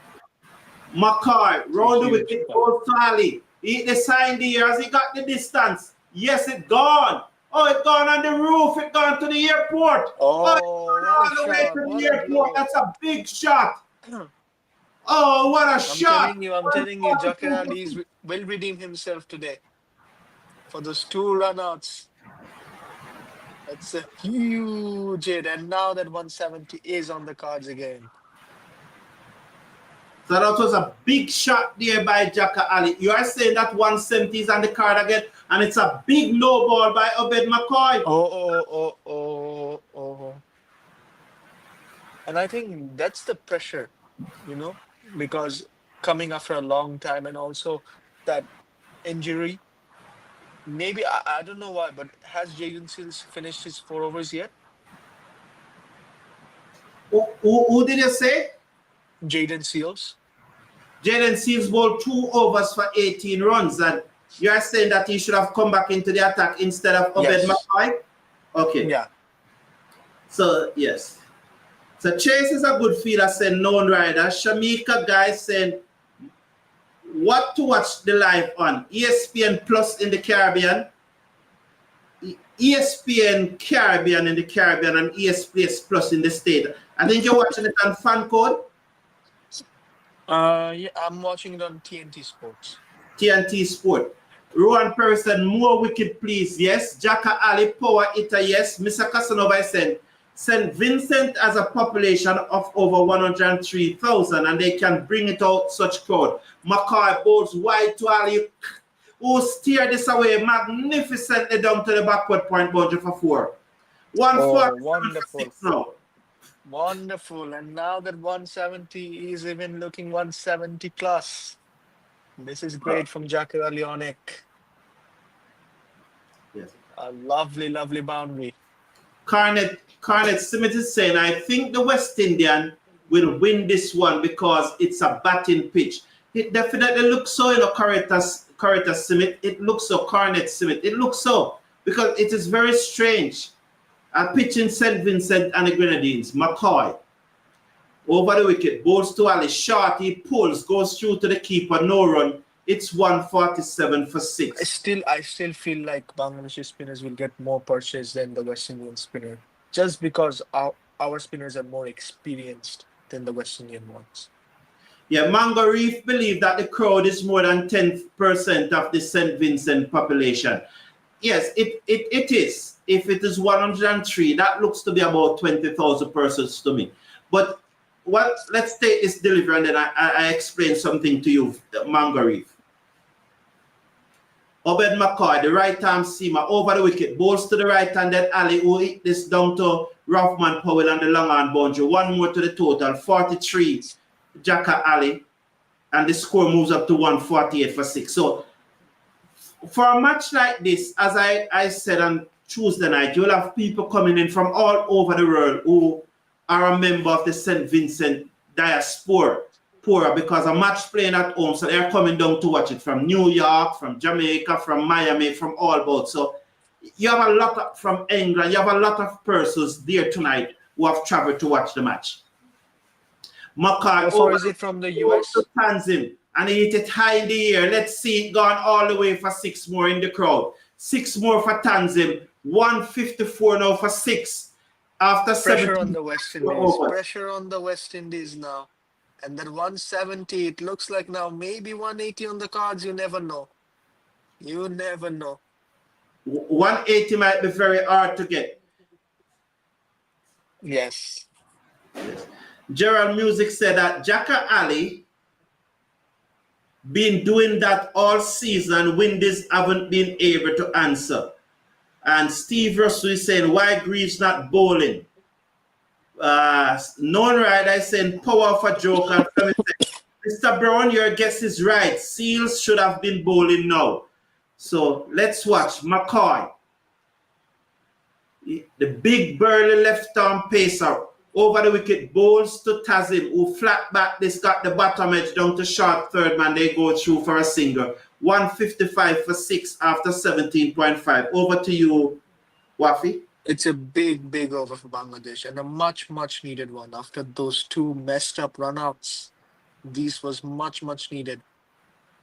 McCoy, round the wicket, goes to Ali. He the sign there as he got the distance. Yes, it gone. Oh, it gone on the roof. It gone to the airport. Oh, all the way to the airport. That's a big shot. Oh, what a shot. I'm telling you, Jaka Ali will redeem himself today for those 2 runouts. That's a huge hit. And now that 170 is on the cards again. So that was a big shot there by Jaka Ali. You are saying that 170 is on the card again, and it's a big no ball by Obed McCoy. Oh. And I think that's the pressure, you know, because coming after a long time and also that injury. Maybe, I don't know why, but has Jaden Seals finished his 4 overs yet? Who did you say? Jaden Seals. Jaden Seals bowled 2 overs for 18 runs, and you are saying that he should have come back into the attack instead of Obed McCoy? Okay. Yeah. So, yes. So Chase is a good fielder, saying known rider. Shamika Guy saying what to watch the live on ESPN Plus in the Caribbean, ESPN Caribbean in the Caribbean, and ESPN Plus in the state. I think you're watching it on Fan Code. Yeah, I'm watching it on TNT Sports. TNT Sport. Rowan Perry said, more wicket, please. Yes. Jacka Ali, power hitter. Yes. Mr. Casanova said, St. Vincent has a population of over 103,000 and they can bring it out such crowd. Mackay bowls wide to Ali, who steered this away magnificently down to the backward point boundary for 4. 147 now. Wonderful. And now that 170 is even looking 170 plus. This is great from Jakar Leonek. Yes. A lovely, lovely boundary. Carnet Smith is saying, I think the West Indian will win this one because it's a batting pitch. It definitely looks so, Coretta Smith. It looks so, Carnet Smith. It looks so because it is very strange. A pitch in St. Vincent and the Grenadines. McCoy over the wicket, bowls to Ali, short, he pulls, goes through to the keeper, no run. It's 147 for 6. I still feel like Bangladeshi spinners will get more purchase than the West Indian spinner, just because our spinners are more experienced than the West Indian ones. Yeah, Mango Reef believe that the crowd is more than 10% of the St. Vincent population. Yes, it is. If it is 103, that looks to be about 20,000 persons to me. But let's take this delivery and then I explain something to you, Mango Reef. Obed McCoy, the right-arm seamer, over the wicket, bowls to the right hand, then Ali, who hit this down to Rothman Powell on the long-arm boundary. One more to the total, 43, Jacka Ali, and the score moves up to 148 for 6. So, for a match like this, as I said on Tuesday night, you'll have people coming in from all over the world who are a member of the St. Vincent diaspora, because a match playing at home, so they're coming down to watch it from New York, from Jamaica, from Miami, from all about. So you have a lot from England, you have a lot of persons there tonight who have traveled to watch the match. How far is it from the US? Tanzim, and he hit it high in the air. Let's see it gone all the way for 6 more in the crowd. 6 more for Tanzim, 154 now for 6. After pressure on the West Indies. Pressure on the West Indies now. And then 170, it looks like now maybe 180 on the cards. You never know. You never know. 180 might be very hard to get. Yes. Gerald Music said that Jacka Ali been doing that all season. Windies haven't been able to answer. And Steve Russell is saying, why Greaves not bowling? Non-rider is saying, power for joke. And Mr. Brown, your guess is right. Seals should have been bowling now. So let's watch McCoy. The big burly left-arm pacer over the wicket, bowls to Tazim, who flat back this, got the bottom edge down to short third man. They go through for a single. 155 for 6 after 17.5. Over to you, Wafi. It's a big, big over for Bangladesh and a much, much needed one. After those 2 messed up runouts, this was much, much needed.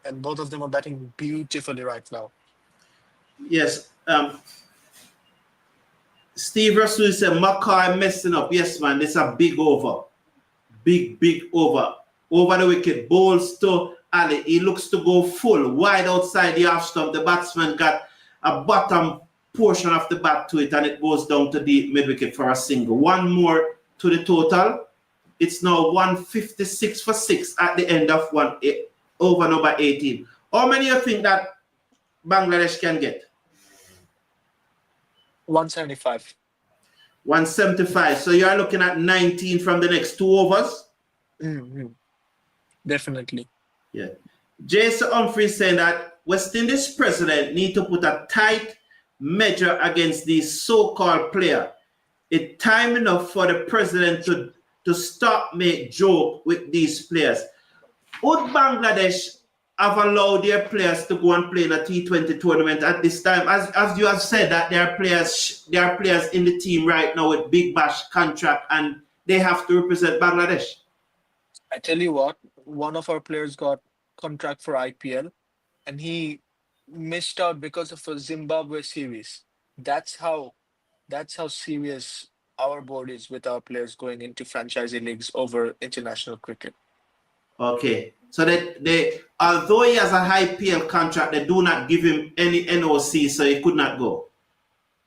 And both of them are batting beautifully right now. Yes. Steve Russell said, Mackay messing up. Yes, man, this is a big over. Big, big over. Over the wicket, bowls to Ali. He looks to go full, wide outside the half stump. The batsman got a bottom portion of the bat to it, and it goes down to the mid wicket for a single. 1 more to the total. It's now 156 for 6 at the end of over number 18. How many you think that Bangladesh can get? 175. 175. So you're looking at 19 from the next 2 overs? Mm-hmm. Definitely. Yeah. Jason Humphrey saying that West Indies president need to put a tight measure against these so-called players. It's time enough for the president to stop make joke with these players. Would Bangladesh have allowed their players to go and play in a T20 tournament at this time? As you have said that there are players in the team right now with big bash contract and they have to represent Bangladesh. I tell you what, one of our players got contract for IPL and he missed out because of a Zimbabwe series. That's how serious our board is with our players going into franchisee leagues over international cricket. Okay. So they although he has a high PL contract, they do not give him any NOC, so he could not go.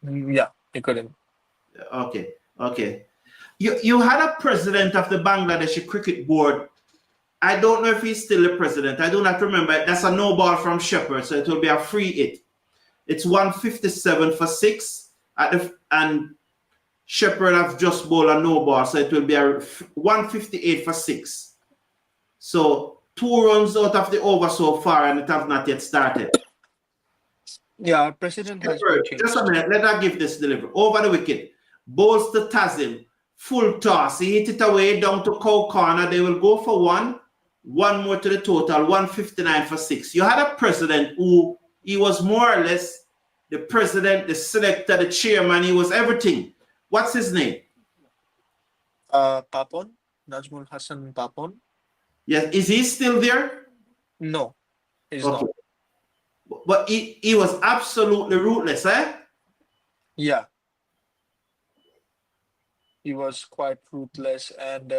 Yeah, he couldn't. Okay. Okay. You had a president of the Bangladeshi Cricket Board. I don't know if he's still the president. I do not remember. That's a no ball from Shepherd, so it will be a free hit. It's 157 for 6 and Shepherd have just bowled a no ball, so it will be a 158 for 6. So 2 runs out of the over so far, and it have not yet started. Yeah, our president has been changed. Just a minute, let her give this delivery. Over the wicket, bowls to Tazim, full toss. He hit it away down to Cow Corner. They will go for 1 more to the total, 159 for 6. You had a president who he was more or less the president, the selector, the chairman. He was everything. What's his name? Papon, Najmul Hassan Papon. Yes, is he still there? No, he's not. But he was absolutely ruthless, eh? Yeah. He was quite ruthless and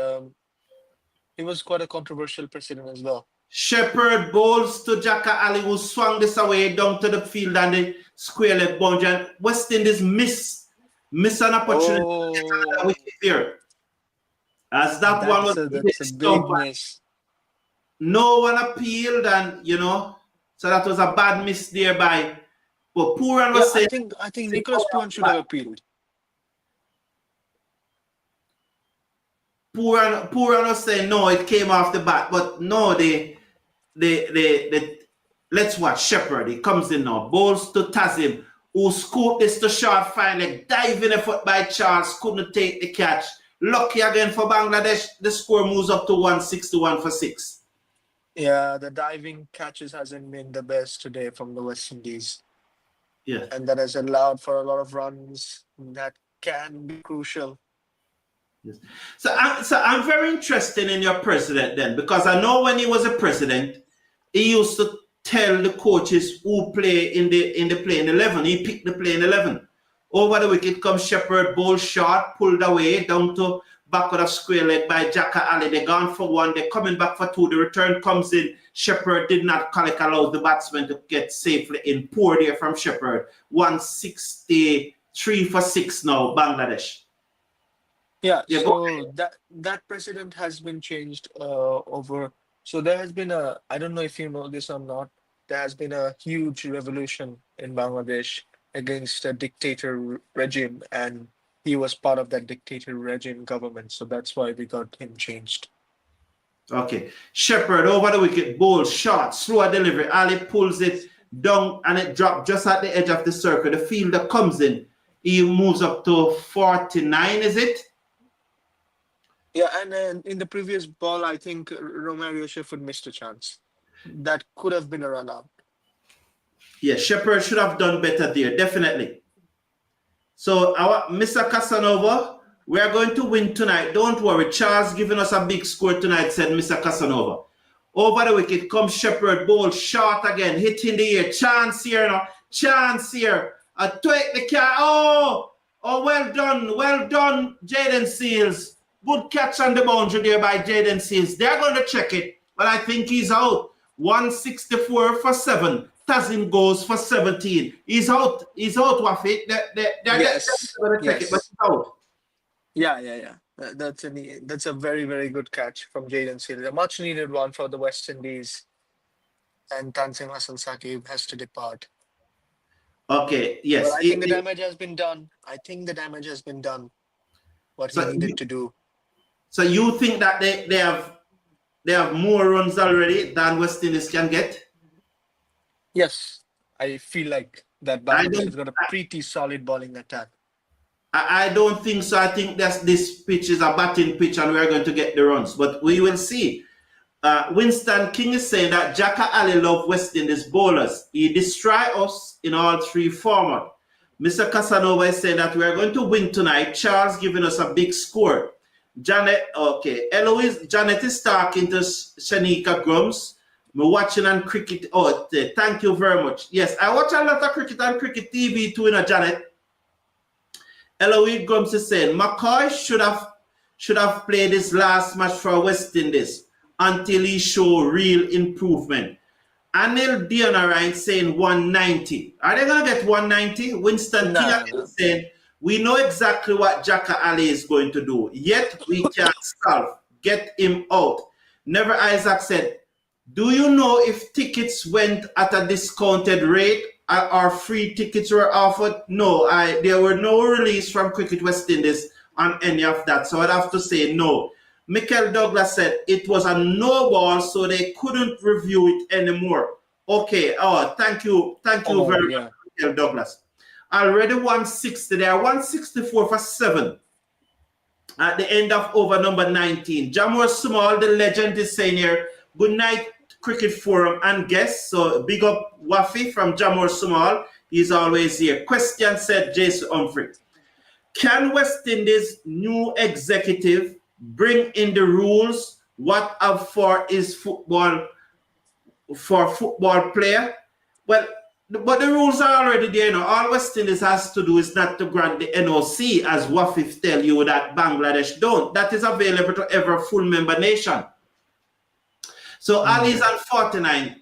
he was quite a controversial president as well. Shepherd bowls to Jaka Ali, who swung this away down to the field and the square leg boundary. And West Indies miss an opportunity there. As that one was that's a big miss. No one appealed, and so that was a bad miss there by. But Puran was saying, I think Nicholas Puran should have appealed. Puran was saying no, it came off the bat, but no, they let's watch Shepherd. He comes in now, bowls to Tazim, who scooped this to short fine leg, diving effort by Charles, couldn't take the catch. Lucky again for Bangladesh. The score moves up to 161 for 6. Yeah, the diving catches hasn't been the best today from the West Indies. Yeah, and that has allowed for a lot of runs that can be crucial. Yes. So I'm very interested in your president then, because I know when he was a president, he used to tell the coaches who play in the playing 11. He picked the playing 11. Over the wicket comes Shepherd, bowl short, pulled away down to back of the square leg by Jaka Ali. They're gone for 1. They're coming back for 2. The return comes in. Shepherd did not collect, allows the batsman to get safely in. Poor there from Shepherd. 163 for 6 now, Bangladesh. Yeah, so that precedent has been changed over. So there has been I don't know if you know this or not, there has been a huge revolution in Bangladesh against a dictator regime, and he was part of that dictator regime government. So that's why we got him changed. Okay. Shepherd over the wicket, bowl, short, slower delivery. Ali pulls it down and it dropped just at the edge of the circle. The fielder comes in. He moves up to 49, is it? Yeah, and in the previous ball, I think Romario Shepherd missed a chance. That could have been a run out. Yeah, Shepherd should have done better there, definitely. So, our Mr. Casanova, we are going to win tonight. Don't worry. Charles giving us a big score tonight, said Mr. Casanova. Over the wicket comes Shepherd, bowl short again, hitting the air. Chance here now. Chance here. Take the car. Oh, well done, Jaden Seals. Good catch on the boundary there by Jaden Seals. They're going to check it, but I think he's out. 164 for 7. Tazim goes for 17. He's out. He's out, Wafi. They're going to check it, but he's out. Yeah. That's a very, very good catch from Jaden Seals. A much needed one for the West Indies. And Tansim Hassan Saqib has to depart. Okay, yes. But I think the damage has been done. What he needed to do. So you think that they have more runs already than West Indies can get? Yes, I feel like that Bangladesh has got a pretty solid bowling attack. I don't think so. I think this pitch is a batting pitch and we're going to get the runs, but we will see. Winston King is saying that Jaka Ali love West Indies bowlers. He destroy us in all 3 formats. Mr. Casanova is saying that we are going to win tonight. Charles giving us a big score. Janet, okay. Eloise, Janet is talking to Shanika Grums. Me watching on cricket. Oh, thank you very much. Yes, I watch a lot of cricket on Cricket TV too, Janet. Eloise Grums is saying McCoy should have played his last match for West Indies until he show real improvement. Anil Dionarine saying 190. Are they going to get 190? Winston King is saying, we know exactly what Jaka Ali is going to do, yet we can't solve. Get him out. Never Isaac said, do you know if tickets went at a discounted rate or free tickets were offered? No, there were no release from Cricket West Indies on any of that. So I'd have to say no. Michael Douglas said it was a no ball, so they couldn't review it anymore. Okay. Oh, thank you. Thank you very much, Michael Douglas. Already 160 there, 164 for 7 at the end of over number 19. Jamor Small, the legend, is saying here, good night, Cricket Forum and guests. So big up Wafi from Jamor Small. He's always here. Question said Jason Humphrey. Can West Indies' new executive bring in the rules what up for is football for football player? Well, but the rules are already there. All West Indies has to do is not to grant the NOC, as Wafif tell you that Bangladesh don't. That is available to every full member nation. So Ali's on 49.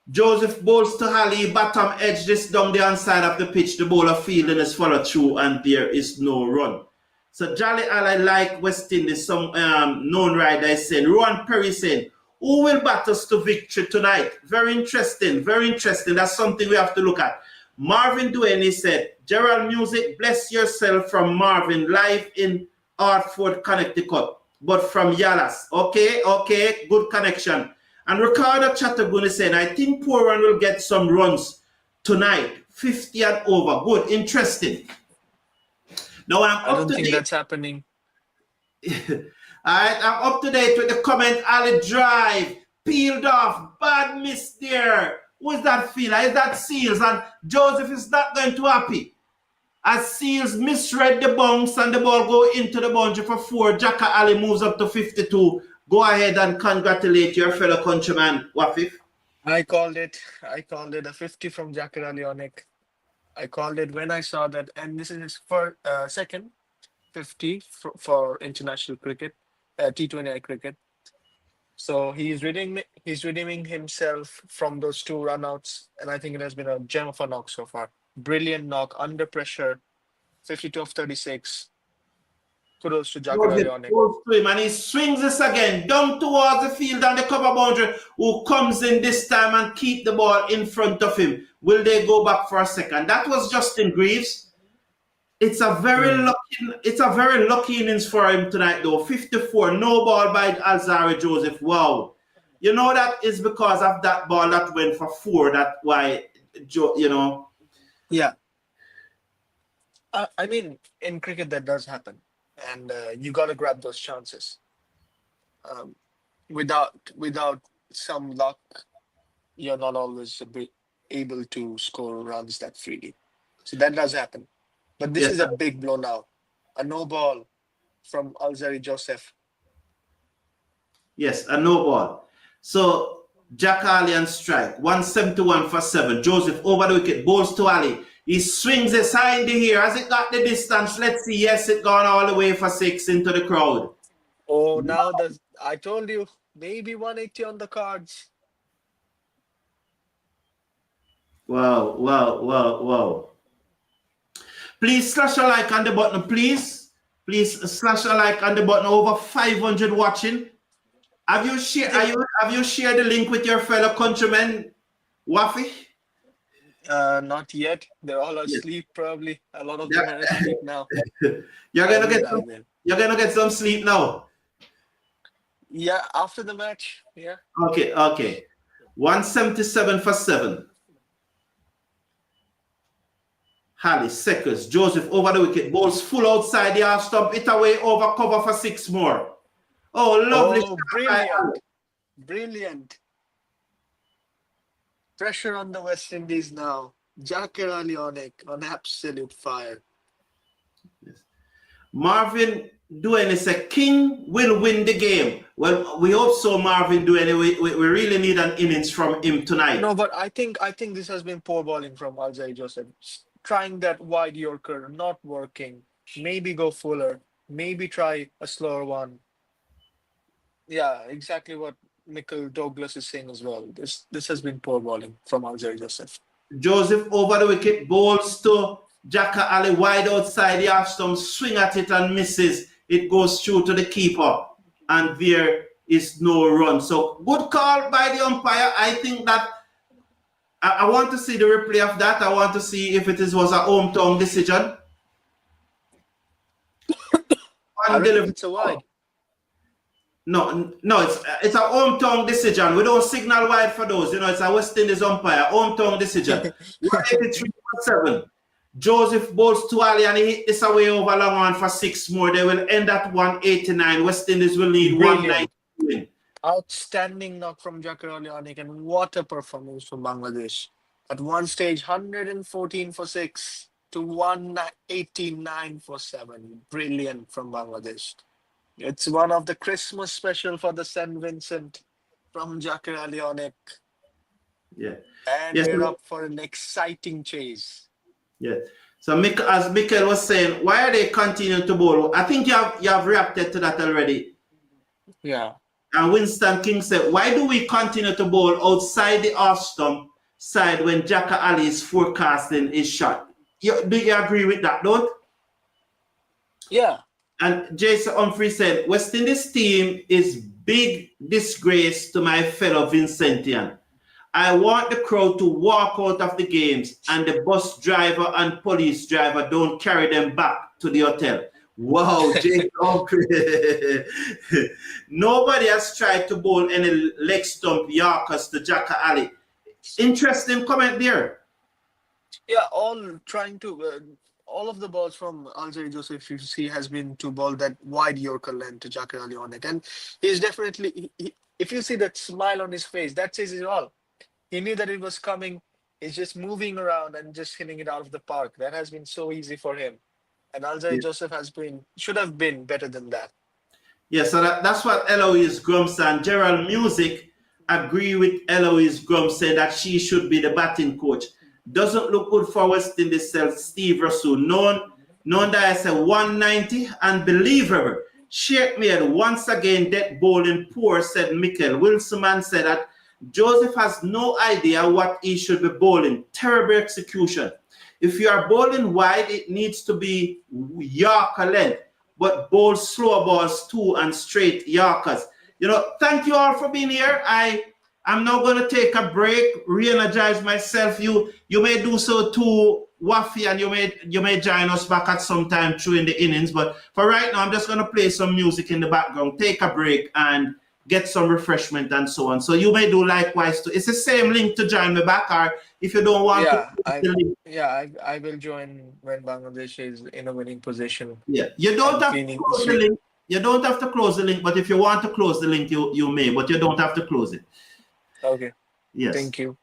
Joseph bowls to Ali, bottom edge this down the inside of the pitch. The bowler fielding is follow through and there is no run. So Jolly Ali like West Indies, some known rider is saying. Rowan Perry saying, who will bat us to victory tonight? Very interesting, very interesting. That's something we have to look at. Marvin Duane said, Gerald Music, bless yourself from Marvin, live in Hartford, Connecticut, but from Yalas. Okay, good connection. And Ricardo Chattagun is saying, I think Poran will get some runs tonight, 50 and over. Good, interesting. Now I don't think that's happening. All right, I'm up to date with the comment. Ali drive, peeled off, bad miss there. Who's that feel? Is that Seals? And Joseph is not going to happy. As Seals misread the bounce and the ball go into the boundary for 4, Jaka Ali moves up to 52. Go ahead and congratulate your fellow countryman, Wafif. I called it a 50 from Jaka Ali Onik. I called it when I saw that, and this is his second 50 for international cricket, T20 cricket. So he's redeeming himself from those 2 runouts, and I think it has been a gem of a knock so far. Brilliant knock under pressure, 52 of 36. Kudos to Jaka Ali Onik. And he swings this again down towards the field and the cover boundary. Who comes in this time and keep the ball in front of him? Will they go back for a second? That was Justin Greaves. It's a very lucky innings for him tonight, though. 54, no ball by Alzari Joseph. Wow. You know that is because of that ball that went for 4. That's why, Yeah. I mean, in cricket, that does happen. And you got to grab those chances. Without some luck, you're not always able to score runs that freely. So that does happen. But this is a big blow now. A no ball from Alzari Joseph. Yes, a no ball. So Jack Ali and strike. 171 for 7. Joseph over the wicket. Bowls to Ali. He swings it high in the air. Has it got the distance? Let's see. Yes, it gone all the way for 6 into the crowd. Oh, now I told you, maybe 180 on the cards. Wow. Please slash a like on the button, please. Please slash a like on the button. Over 500 watching. Have you shared the link with your fellow countrymen, Wafi? Not yet. They're all asleep, probably. A lot of them are asleep now. You're gonna get some sleep now. Yeah, after the match. Yeah. Okay. 177 for 7. Halley, Seckers, Joseph over the wicket, balls full outside the half stump, it away over cover for 6 more. Oh, lovely. Oh, brilliant. Pressure on the West Indies now. Jaka Ali Onik on absolute fire. Yes. Marvin Duane said King will win the game. Well, we hope so, Marvin Duane. We really need an innings from him tonight. No, but I think this has been poor bowling from Alzai Joseph. Trying that wide Yorker, not working. Maybe go fuller. Maybe try a slower one. Yeah, exactly what Michael Douglas is saying as well. This has been poor bowling from Alzai Joseph. Joseph over the wicket, bowls to Jacka Ali wide outside the half stump, swing at it and misses. It goes through to the keeper, and there is no run. So good call by the umpire. I think that I want to see the replay of that. I want to see if it was a hometown decision. I think it's a wide. No, it's a hometown decision. We don't signal wide for those. You know, it's a West Indies umpire. Hometown decision. 183.7. Joseph bowls to Ali and he hit this away over long on for 6 more. They will end at 189. West Indies will need 190 to win. Outstanding knock from Jakar Ali Anik, and what a performance from Bangladesh. At one stage, 114 for 6 to 189 for 7. Brilliant from Bangladesh. It's one of the Christmas special for the St. Vincent from Jakar Ali Anik. Yeah. And yes, we're up for an exciting chase. Yeah. So as Mikel was saying, why are they continuing to bowl? I think you have reacted to that already. Yeah. And Winston King said, why do we continue to bowl outside the off stump side when Jacka Ali is forecasting his shot? Do you agree with that, don't? Yeah. And Jason Humphrey said, West Indies team is big disgrace to my fellow Vincentian. I want the crowd to walk out of the games and the bus driver and police driver don't carry them back to the hotel. Wow, Jason Humphrey. Nobody has tried to bowl any leg stump Yorkers to Jacka Ali. Interesting comment there. Yeah, all of the balls from Alzai Joseph, you see, has been to bowl that wide Yorker length to Jakar Ali on it. And he's definitely, if you see that smile on his face, that says it all. He knew that it was coming. He's just moving around and just hitting it out of the park. That has been so easy for him. And Alzai Joseph should have been better than that. Yeah, so that's what Eloise Grumps and Gerald Music agree with Eloise Grumps, saying that she should be the batting coach. Doesn't look good for West Indies self Steve Russell. Known that as a 190, unbelievable. Sheikh made once again dead bowling poor, said Mikel. Wilson said that Joseph has no idea what he should be bowling. Terrible execution. If you are bowling wide, it needs to be Yorker length, but bowl slow balls too and straight Yorkers. You know, thank you all for being here. I'm now going to take a break, re-energize myself. You may do so too, Wafi, and you may join us back at some time through in the innings. But for right now, I'm just going to play some music in the background, take a break, and get some refreshment and so on. So you may do likewise too. It's the same link to join me back, or if you don't want I will join when Bangladesh is in a winning position. Yeah, you don't have to close the link. You don't have to close the link, but if you want to close the link, you may, but you don't have to close it. Okay. Yes. Thank you.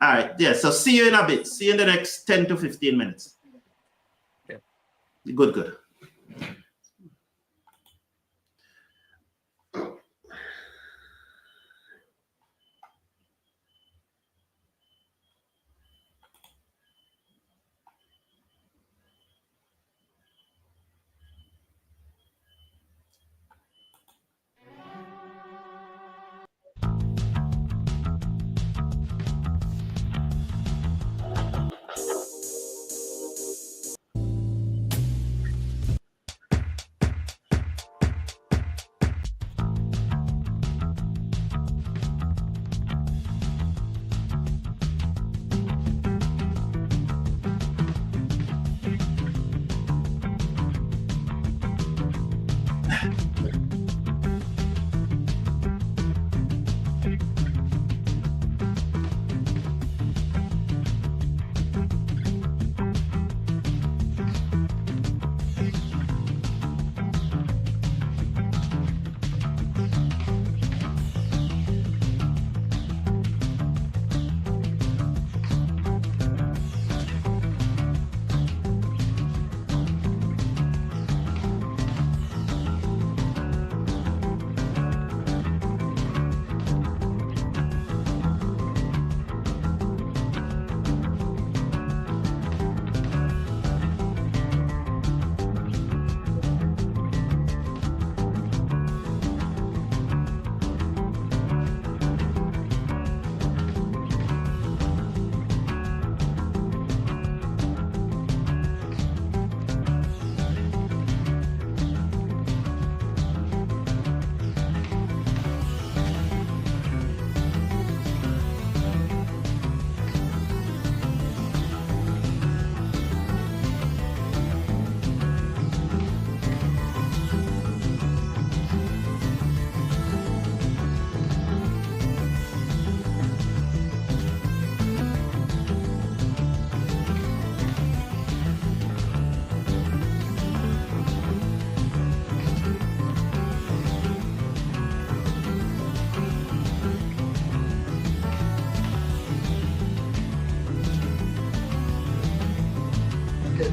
All right. Yeah. So see you in a bit. See you in the next 10 to 15 minutes. Yeah. Good.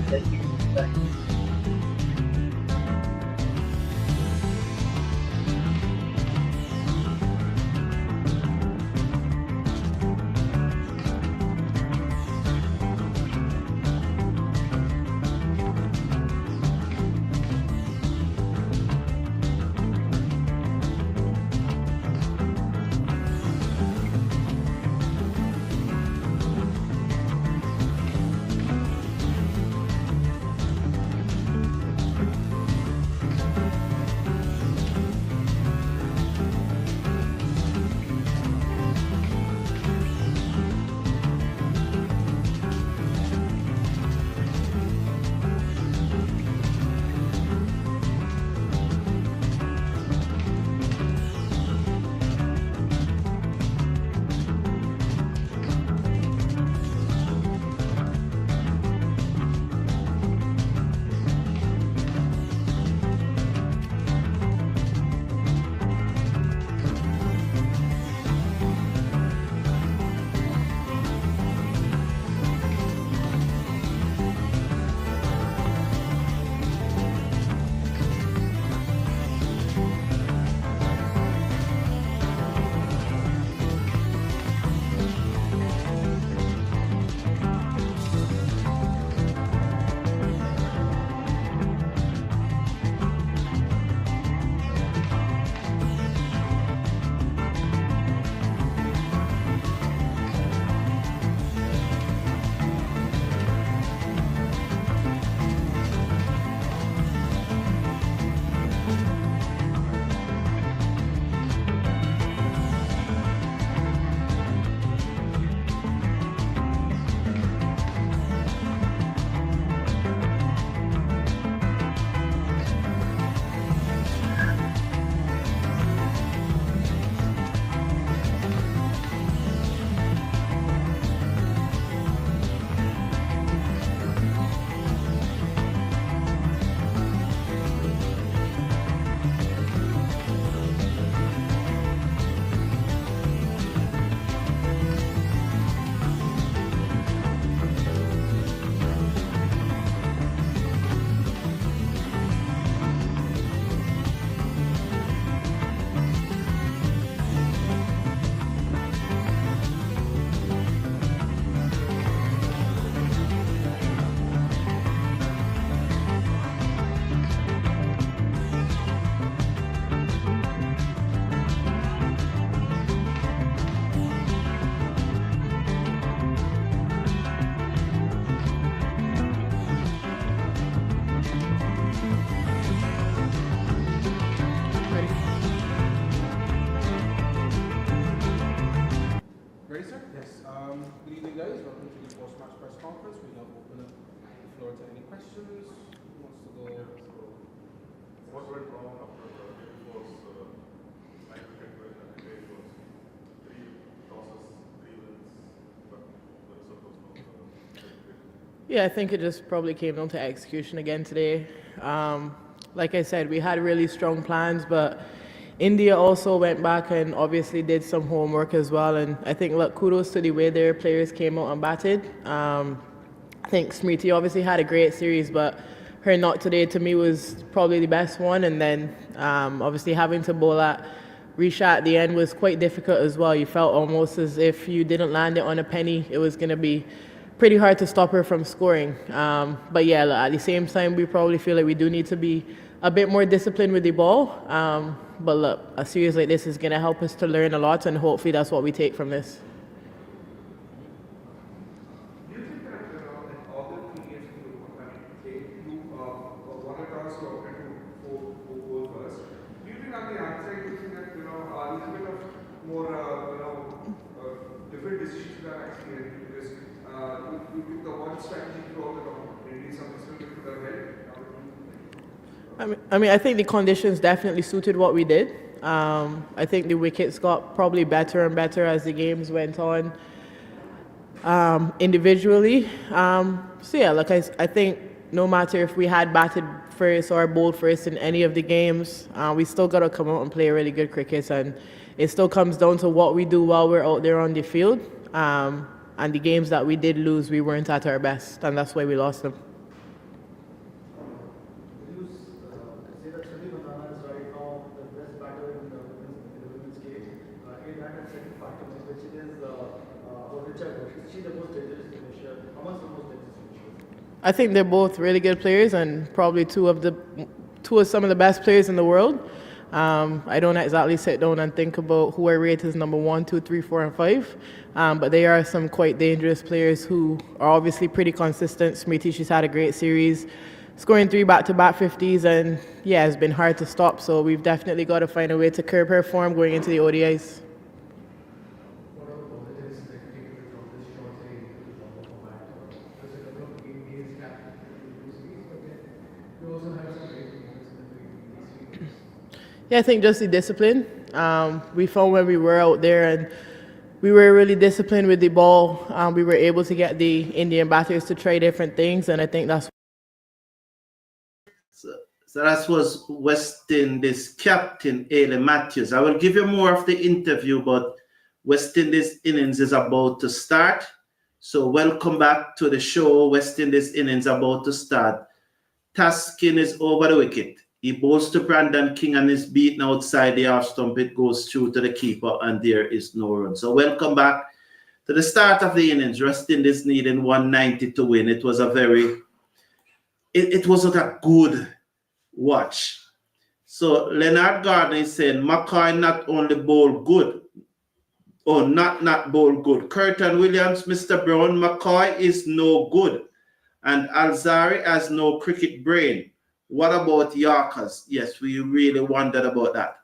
Thank you. Bye. Good evening, guys. Welcome to the post-match press conference. We now open up the floor to any questions. Who wants to go? What went wrong after the game was my cricket win and today was 3 losses, 3 wins, but the result was not great. Yeah, I think it just probably came down to execution again today. Like I said, we had really strong plans, but India also went back and obviously did some homework as well. And I think, look, kudos to the way their players came out and batted. I think Smriti obviously had a great series, but her knock today to me was probably the best one. And then obviously having to bowl at Risha at the end was quite difficult as well. You felt almost as if you didn't land it on a penny, it was going to be pretty hard to stop her from scoring. But yeah, look, at the same time, we probably feel like we do need to be a bit more disciplined with the ball. But look, a series like this is going to help us to learn a lot, and hopefully that's what we take from this. Do you think that in all the 3 games you won a toss, you opted to go first? Do you think on the answer you think that a little bit of more different decisions that actually helped you because you took the one strategy throughout the tournament, maybe something similar to the head? I mean, I think the conditions definitely suited what we did. I think the wickets got probably better and better as the games went on individually. So yeah, like I think no matter if we had batted first or bowled first in any of the games, we still got to come out and play really good cricket, and it still comes down to what we do while we're out there on the field. And the games that we did lose, we weren't at our best, and that's why we lost them. I think they're both really good players and probably two of some of the best players in the world. I don't exactly sit down and think about who I rate as number 1, 2, 3, 4, and 5, but they are some quite dangerous players who are obviously pretty consistent. Smriti, she's had a great series, scoring 3 back-to-back 50s, and yeah, it's been hard to stop. So we've definitely got to find a way to curb her form going into the ODIs. What are the positives that you take away from this short series into the top format? There's a couple of game days captain in the series, but then you also have some great moments in the previous series. Yeah, I think just the discipline. We found when we were out there and we were really disciplined with the ball, we were able to get the Indian batters to try different things, and I think that's. So that was West Indies captain Ailey Matthews. I will give you more of the interview, but West Indies innings is about to start. So welcome back to the show. West Indies innings about to start. Taskin is over the wicket. He bowls to Brandon King and is beaten outside the off stump. It goes through to the keeper and there is no run. So welcome back to the start of the innings. West Indies needing 190 to win. It was it wasn't a good watch. So Leonard Gardner is saying McCoy not only bowl good, or not bowl good. Curtin Williams, Mr. Brown, McCoy is no good. And Alzari has no cricket brain. What about Yorkers? Yes, we really wondered about that.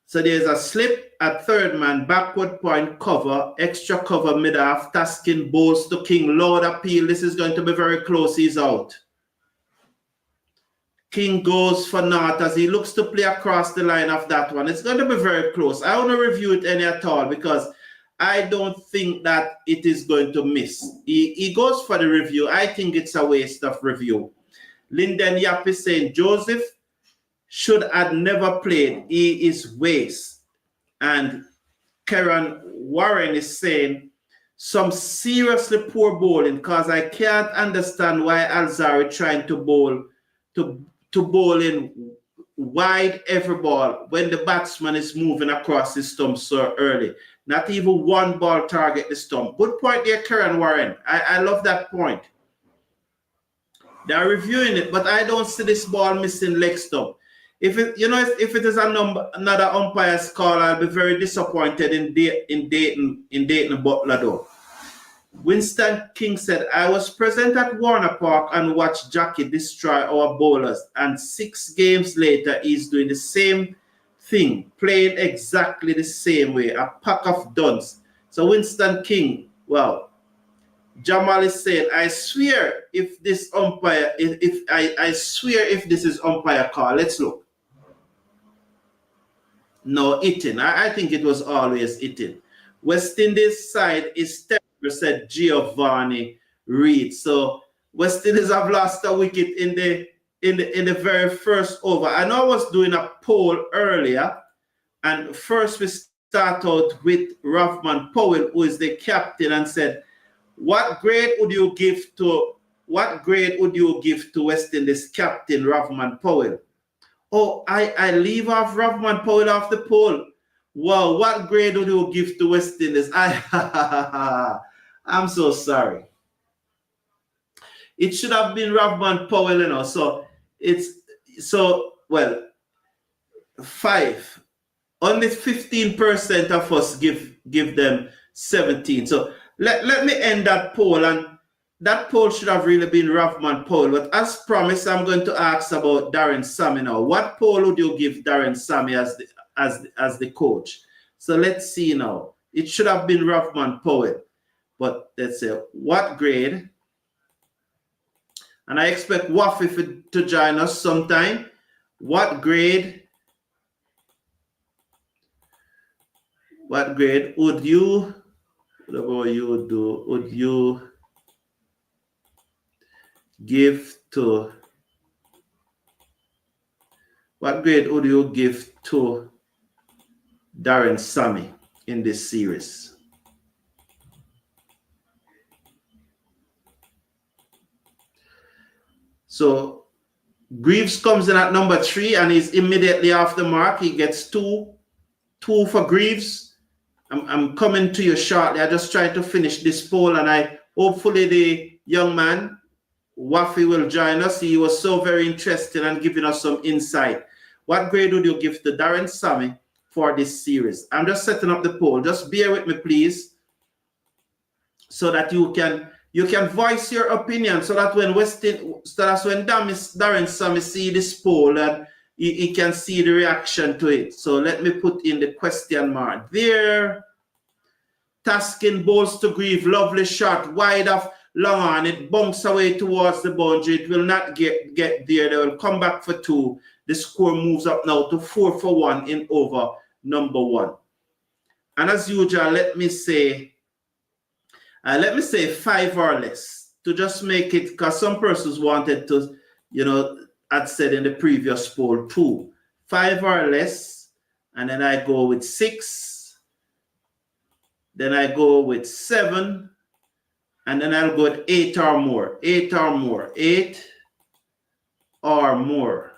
So there's a slip at third man, backward point cover, extra cover mid-off, Taskin bowls to King, loud appeal. This is going to be very close. He's out. King goes for naught as he looks to play across the line of that one. It's going to be very close. I want to review it any at all because I don't think that it is going to miss. He goes for the review. I think it's a waste of review. Lyndon Yap is saying Joseph should have never played. He is waste. And Karen Warren is saying some seriously poor bowling because I can't understand why Alzari trying to bowl to bowl in wide every ball when the batsman is moving across the stump so early. Not even one ball target the stump. Good point there, Karen Warren. I love that point. They're reviewing it, but I don't see this ball missing leg stump. If it is another umpire's call, I'll be very disappointed in Dayton Butler though. Winston King said, I was present at Warner Park and watched Jackie destroy our bowlers, and 6 games later he's doing the same thing, playing exactly the same way, a pack of dunce. So Winston King, well, Jamal is saying, I swear if this umpire, I swear if this is umpire call. Let's look. No, hitting. I think it was always hitting. West Indies side is terrible, said Giovanni Reid. So West Indies have lost a wicket in the very first over. I know I was doing a poll earlier, and first we start out with Rahman Powell, who is the captain, and said, What grade would you give to West Indies captain Rahman Powell? Oh, I leave off Rahman Powell off the poll. Wow, what grade would you give to West Indies? I'm so sorry. It should have been Rahman Powell, you know. So 5. Only 15% of us give them 17. So let me end that poll, and that poll should have really been Rahman Powell. But as promised, I'm going to ask about Darren Sammy now. What poll would you give Darren Sammy as the coach? So let's see now. It should have been Rahman Powell. But let's say what grade? And I expect Wafi to join us sometime. What grade would you? Whatever you would do, would you give to? What grade would you give to Darren Sammy in this series? So Greaves comes in at number 3 and he's immediately off the mark. He gets 2 for Greaves. I'm coming to you shortly. I just tried to finish this poll, and hopefully the young man Wafi will join us. He was so very interested and giving us some insight. What grade would you give to Darren Sammy for this series? I'm just setting up the poll. Just bear with me, please, so that you can voice your opinion. So that when Darren Sammy see this poll and he can see the reaction to it. So let me put in the question mark there. Taskin bowls to Grieve, lovely shot, wide off, long on, it bunks away towards the boundary. It will not get there. They will come back for 2. The score moves up now to 4-1 in over number 1. And as usual, let me say 5 or less to just make it, because some persons wanted to, I'd said in the previous poll 2. 5 or less, and then I go with 6. Then I go with 7, and then I'll go with 8 or more. 8 or more. 8 or more.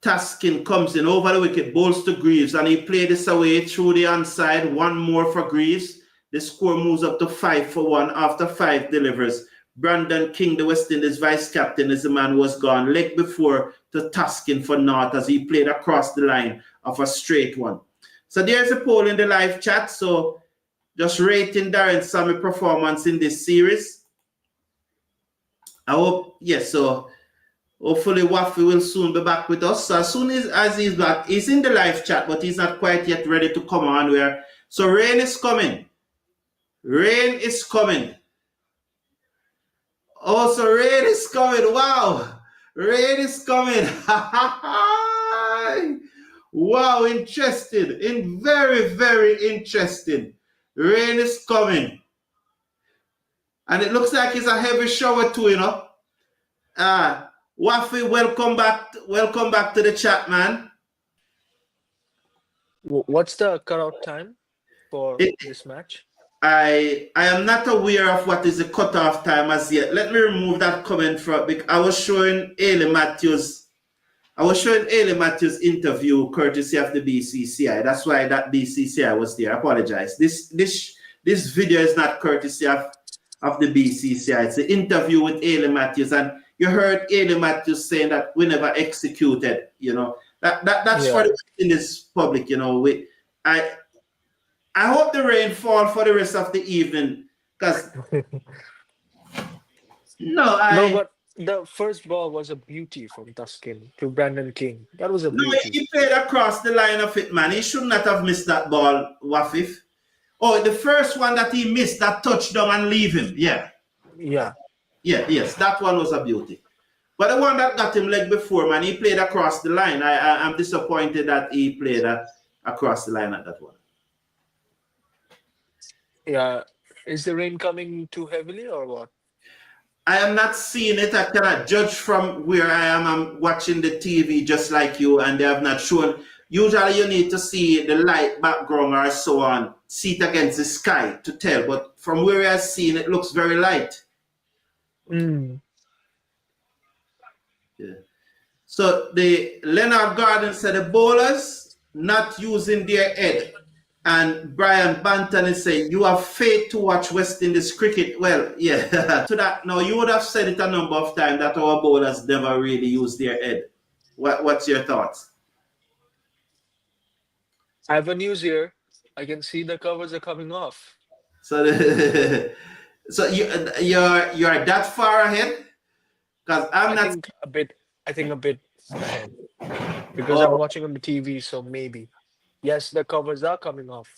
Taskin comes in over the wicket, bowls to Greaves, and he played this away through the onside. 1 more for Greaves. The score moves up to 5-1 after 5 delivers. Brandon King, the West Indies vice captain, is the man who was gone. Leg before to Taskin for naught as he played across the line of a straight one. So there's a poll in the live chat. So just rating Darren Sammy performance in this series. I hope, yes, so hopefully Wafi will soon be back with us. So as soon as he's back, he's in the live chat, but he's not quite yet ready to come on. So rain is coming. Rain is coming. Also, rain is coming. Wow. Rain is coming. Wow, interesting. Very, very interesting. Rain is coming. And it looks like it's a heavy shower too, Wafi, welcome back. Welcome back to the chat, man. What's the cutoff time for this match? I am not aware of what is the cutoff time as yet. Let me remove that comment from, because I was showing Ailey Matthews interview courtesy of the BCCI. That's why that BCCI was there. I apologize. This video is not courtesy of the BCCI. It's the interview with Ailey Matthews, and you heard Ailey Matthews saying that we never executed. That's for the Indies public. I hope the rain fall for the rest of the evening, because but the first ball was a beauty from Tuskin to Brandon King. That was a beauty. He played across the line of it, man. He should not have missed that ball, Wafif. Oh, the first one that he missed, that touchdown and leave him. Yeah. Yes, that one was a beauty. But the one that got him leg before, man, he played across the line. I'm disappointed that he played across the line at that one. Yeah. Is the rain coming too heavily or what? I am not seeing it. I cannot judge from where I am. I'm watching the TV just like you, and they have not shown. Usually you need to see the light background or so on, see it against the sky to tell. But from where I've seen it, looks very light. Mm. Yeah. So the Leonard Garden said the bowlers not using their head. And Brian Banton is saying, you have faith to watch West Indies cricket. Well, yeah. To that, now you would have said it a number of times that our bowlers never really use their head. What's your thoughts? I have a news here. I can see the covers are coming off. So, so you're that far ahead? Because I think a bit ahead. Because I'm watching on the TV, so maybe. Yes, the covers are coming off.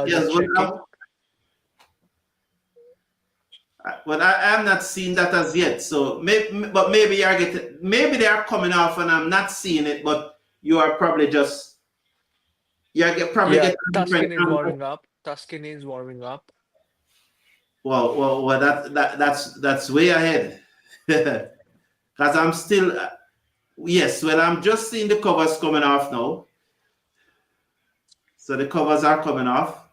Yes, well, I am not seeing that as yet. So maybe maybe they are coming off and I'm not seeing it. But you are probably just Tuskin is warming up. Tuskin is warming up. Well, that's way ahead. Because I'm still yes. Well, I'm just seeing the covers coming off now. So the covers are coming off.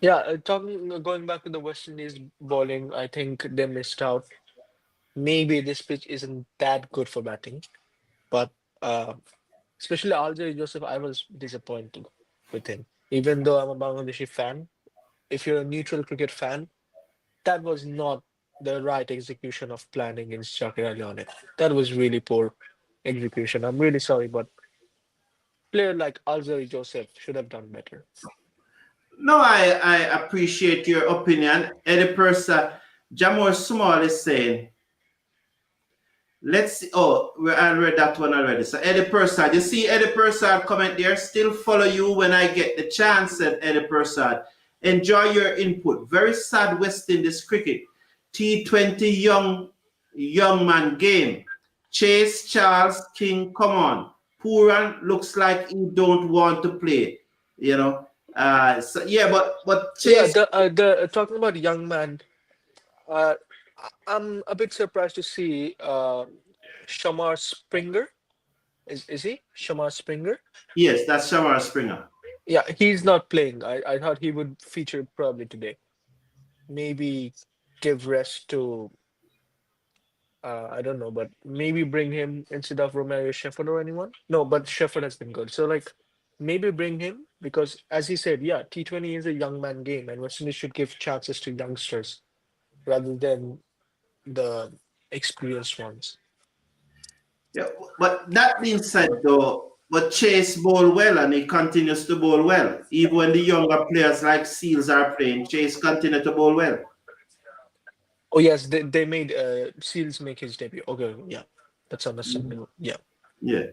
Yeah, going back to the West Indies bowling, I think they missed out. Maybe this pitch isn't that good for batting, but especially Alger Joseph, I was disappointed with him. Even though I'm a Bangladeshi fan, if you're a neutral cricket fan, that was not the right execution of planning against Shakira Leone. That was really poor execution. I'm really sorry, but player like Alzari Joseph should have done better. No, I appreciate your opinion. Eddie Purser, Jamor Small is saying, let's see. Oh, I read that one already. So Eddie Purser, you see Eddie Purser comment there? Still follow you when I get the chance, said Eddie Purser. Enjoy your input. Very sad West Indies cricket. T20 young man game. Chase Charles King, come on. Pooran looks like he don't want to play. You know. So yeah, but Yeah, Chase. the talking about young man, uh, I'm a bit surprised to see Shamar Springer. Is he Shamar Springer? Yes, that's Shamar Springer. Yeah, he's not playing. I thought he would feature probably today. Maybe give rest to I don't know, but maybe bring him instead of Romeo Shepard or anyone. No, but Shepard has been good. So like maybe bring him because as he said, yeah, T20 is a young man game and West Indies should give chances to youngsters rather than the experienced ones. Yeah, but that being said, though, but Chase bowl well and he continues to bowl well. Even when the younger players like Seals are playing, Chase continue to bowl well. Oh yes, they made Seals make his debut. Okay, yeah, that's understandable. Yeah. Yeah,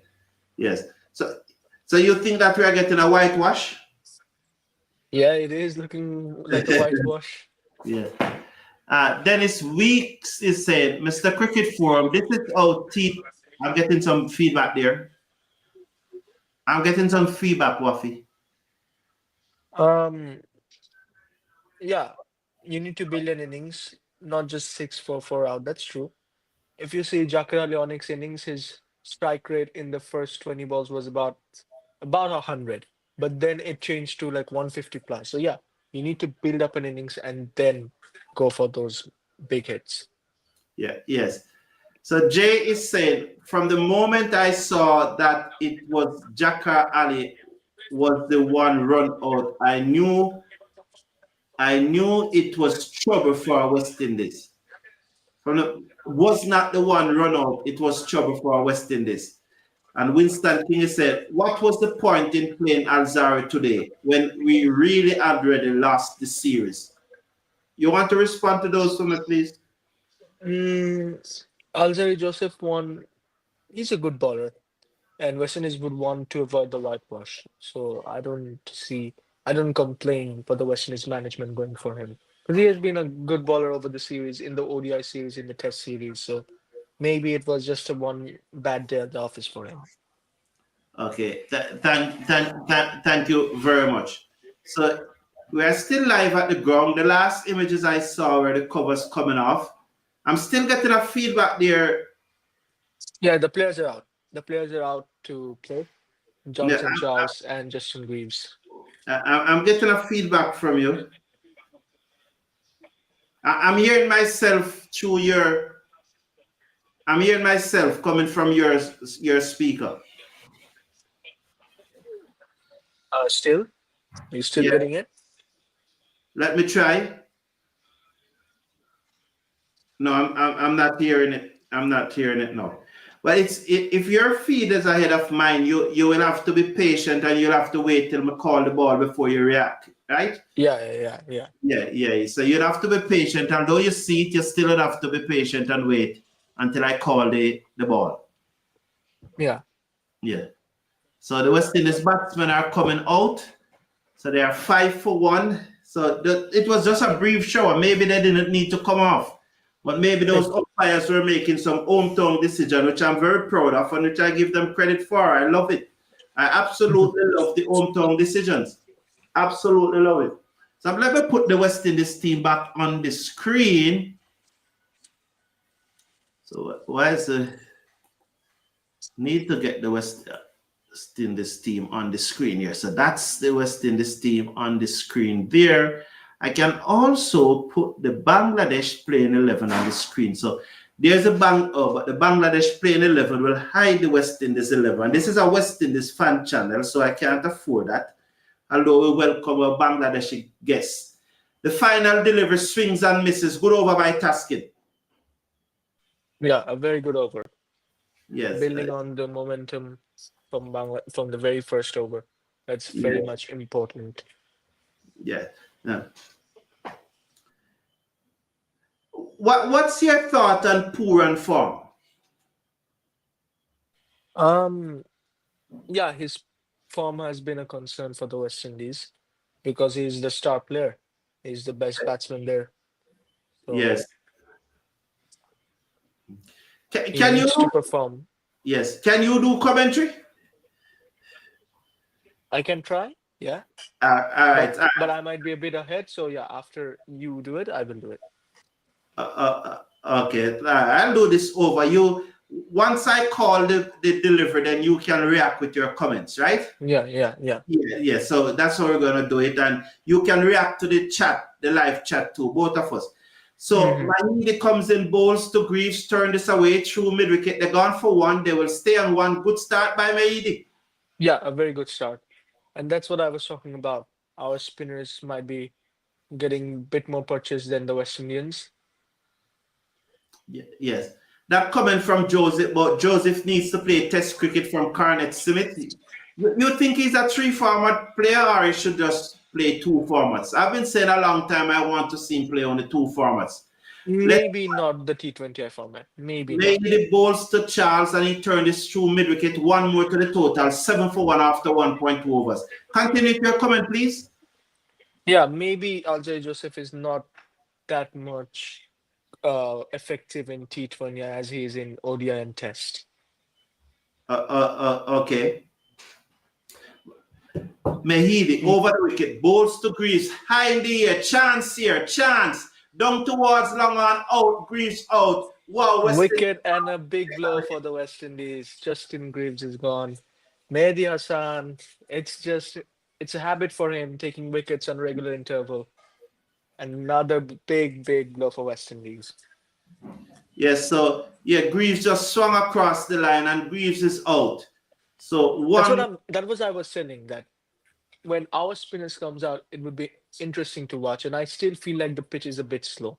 yes. So you think that we are getting a whitewash? Yeah, it is looking like a whitewash. Yeah. Dennis Weeks is saying, Mr. Cricket Forum, this is I'm getting some feedback there. I'm getting some feedback, Wafi. Yeah, you need to build an innings, not just 6 for 4 out. That's true. If you see Jakar Leonic's innings, his strike rate in the first 20 balls was about 100, but then it changed to like 150 plus. So yeah, you need to build up an innings and then go for those big hits. Yeah, yes. So Jay is saying, from the moment I saw that it was Jakar Ali was the one run out, I knew it was trouble for West Indies. Was not the one run out, it was trouble for West Indies. And Winston King said, what was the point in playing Alzari today when we really already lost the series? You want to respond to those for me, please? Alzari Joseph he's a good bowler, and West Indies would want to avoid the whitewash. So I don't complain for the West Indies management going for him. Because he has been a good bowler over the series, in the ODI series, in the Test series. So maybe it was just a one bad day at the office for him. Okay, thank you very much. So we are still live at the ground. The last images I saw were the covers coming off. I'm still getting a feedback there. Yeah, the players are out. The players are out to play. Johnson Charles and Justin Greaves. I'm getting a feedback from you. I'm hearing myself coming from your speaker. Still? Are you still getting it? Let me try. No, I'm not hearing it. I'm not hearing it now. But if your feed is ahead of mine, you will have to be patient and you'll have to wait till I call the ball before you react, right? Yeah. So you'll have to be patient. Although you see it, you still have to be patient and wait until I call the ball. Yeah. So the West Indies batsmen are coming out. So they are 5 for 1. So it was just a brief shower. Maybe they didn't need to come off. But maybe those umpires were making some hometown decision, which I'm very proud of and which I give them credit for. I love it. I absolutely love the hometown decisions. Absolutely love it. So let me put the West Indies team back on the screen. So why is the need to get the West Indies team on the screen here? So that's the West Indies team on the screen there. I can also put the Bangladesh playing 11 on the screen. So there's but the Bangladesh playing 11 will hide the West Indies 11. This is a West Indies fan channel, so I can't afford that. although we welcome our Bangladeshi guests. The final delivery swings and misses. Good over by Taskin. Yeah, a very good over. Yes. Building on the momentum from from the very first over. That's very Yeah. much important. Yeah. Yeah. What's your thought on Pooran form? Yeah, his form has been a concern for the West Indies because he's the star player. He's the best batsman there. So Yes. he Can you? needs to perform. Yes. Can you do commentary? I can try, yeah. All right. But I might be a bit ahead. So yeah, after you do it, I will do it. Okay. I'll do this over. You once I call the delivery, then you can react with your comments, right? Yeah. Yeah. So that's how we're gonna do it, and you can react to the chat, the live chat too, both of us. So Mahidi comes in, bowls to Greaves, turn this away through mid wicket. They're gone for one. They will stay on one. Good start by Mahidi. Yeah, a very good start. And that's what I was talking about. Our spinners might be getting a bit more purchase than the West Indians. Yes. That comment from Joseph, but Joseph needs to play Test cricket from Carnet Smith. You think he's a 3-format player, or he should just play 2 formats? I've been saying a long time I want to see him play on the 2 formats. Maybe not the T20I format. Maybe not. Maybe the balls to Charles and he turned this through mid wicket, 1 more to the total, 7 for 1 after 1.2 overs. Continue with your comment, please. Yeah, maybe Alzai Joseph is not that much effective in T20 as he is in ODI and Test. Okay. Mahidi over the wicket, balls to Greaves, high in the air, chance here, chance. Down towards long on, out, Greaves out. Wow, Wicket and a big blow for the West Indies. Justin Greaves is gone. Mehdi Hassan, it's a habit for him taking wickets on regular interval. Another big blow for West Indies. Yes, so yeah, Greaves just swung across the line and Greaves is out. So that was I was saying that when our spinners comes out, it would be interesting to watch. And I still feel like the pitch is a bit slow.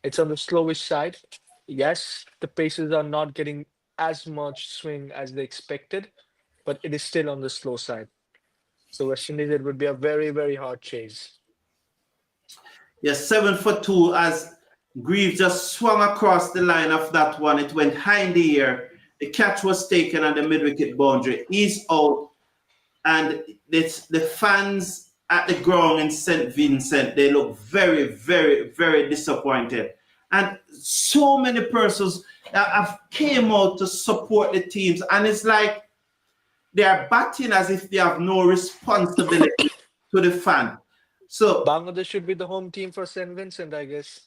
It's on the slowish side. Yes, the paces are not getting as much swing as they expected, but it is still on the slow side. So West Indies, it would be a very hard chase. yes, 7 for 2 as Greaves just swung across the line of that one. It went high in the air. The catch was taken on the mid-wicket boundary. He's out. And the fans at the ground in St. Vincent, they look very disappointed. And so many persons have came out to support the teams. And it's like they are batting as if they have no responsibility to the fan. So Bangladesh should be the home team for St. Vincent, I guess.